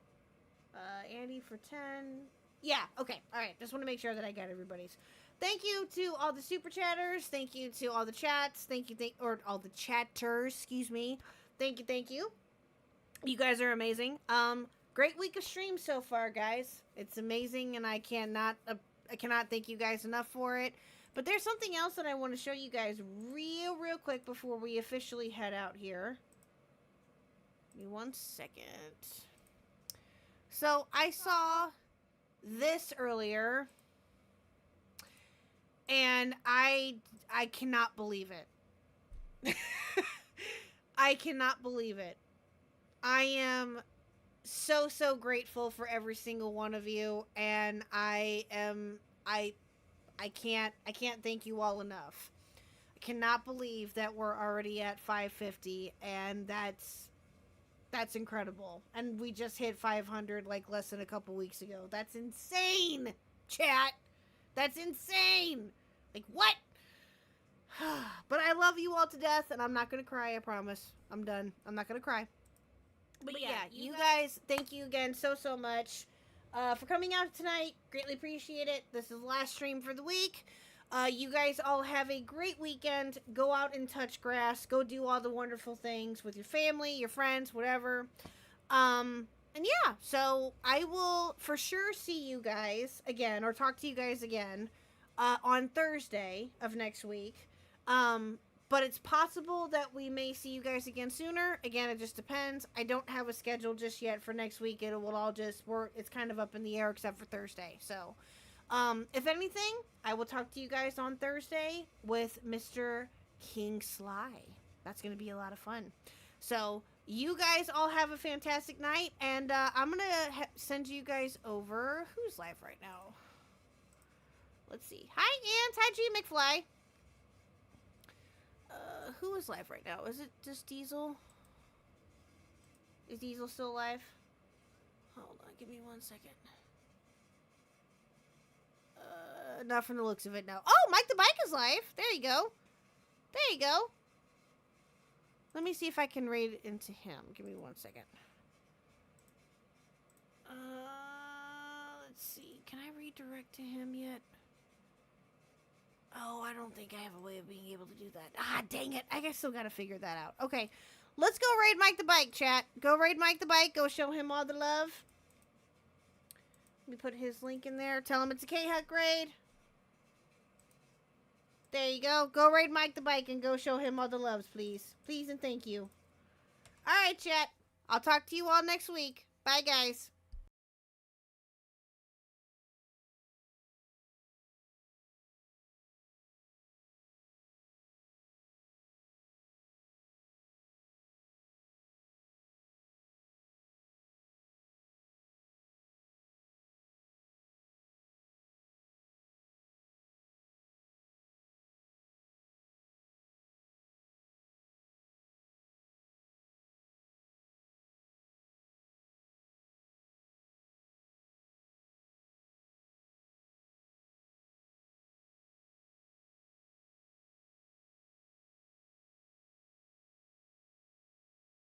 Andy for 10. Yeah, okay. Alright, just want to make sure that I got everybody's. Thank you to all the super chatters. Thank you to all the chats. Or all the chatters, excuse me. Thank you. You guys are amazing. Great week of streams so far, guys. It's amazing, and I cannot thank you guys enough for it. But there's something else that I want to show you guys real quick before we officially head out here. Give me 1 second. So, I saw this earlier, and I cannot believe it. I cannot believe it. I am so grateful for every single one of you, and I can't thank you all enough. I cannot believe that we're already at 550, and that's incredible. And we just hit 500 like less than a couple weeks ago. That's insane, chat. That's insane. Like, what? But I love you all to death, and I'm not gonna cry, I promise. I'm done. I'm not gonna cry. But yeah, you guys, thank you again so much for coming out tonight. Greatly appreciate it. This is the last stream for the week. You guys all have a great weekend. Go out and touch grass. Go do all the wonderful things with your family, your friends, whatever. And yeah, so I will for sure see you guys again, or talk to you guys again, on Thursday of next week. But it's possible that we may see you guys again sooner. Again, it just depends. I don't have a schedule just yet for next week. It will all just work. It's kind of up in the air except for Thursday. So, if anything, I will talk to you guys on Thursday with Mr. King Sly. That's going to be a lot of fun. So, you guys all have a fantastic night. And I'm going to send you guys over. Who's live right now? Let's see. Hi, Ant. Hi, G McFly. Who is live right now? Is it just Diesel? Is Diesel still alive? Hold on, give me 1 second. Not from the looks of it, no. Oh, Mike the Bike is live. There you go. There you go. Let me see if I can raid into him. Give me 1 second. Let's see. Can I redirect to him yet? Oh, I don't think I have a way of being able to do that. Ah, dang it. I still gotta figure that out. Okay, let's go raid Mike the Bike, chat. Go raid Mike the Bike. Go show him all the love. Let me put his link in there. Tell him it's a KHuck raid. There you go. Go raid Mike the Bike and go show him all the loves, please. Please and thank you. Alright, chat. I'll talk to you all next week. Bye, guys.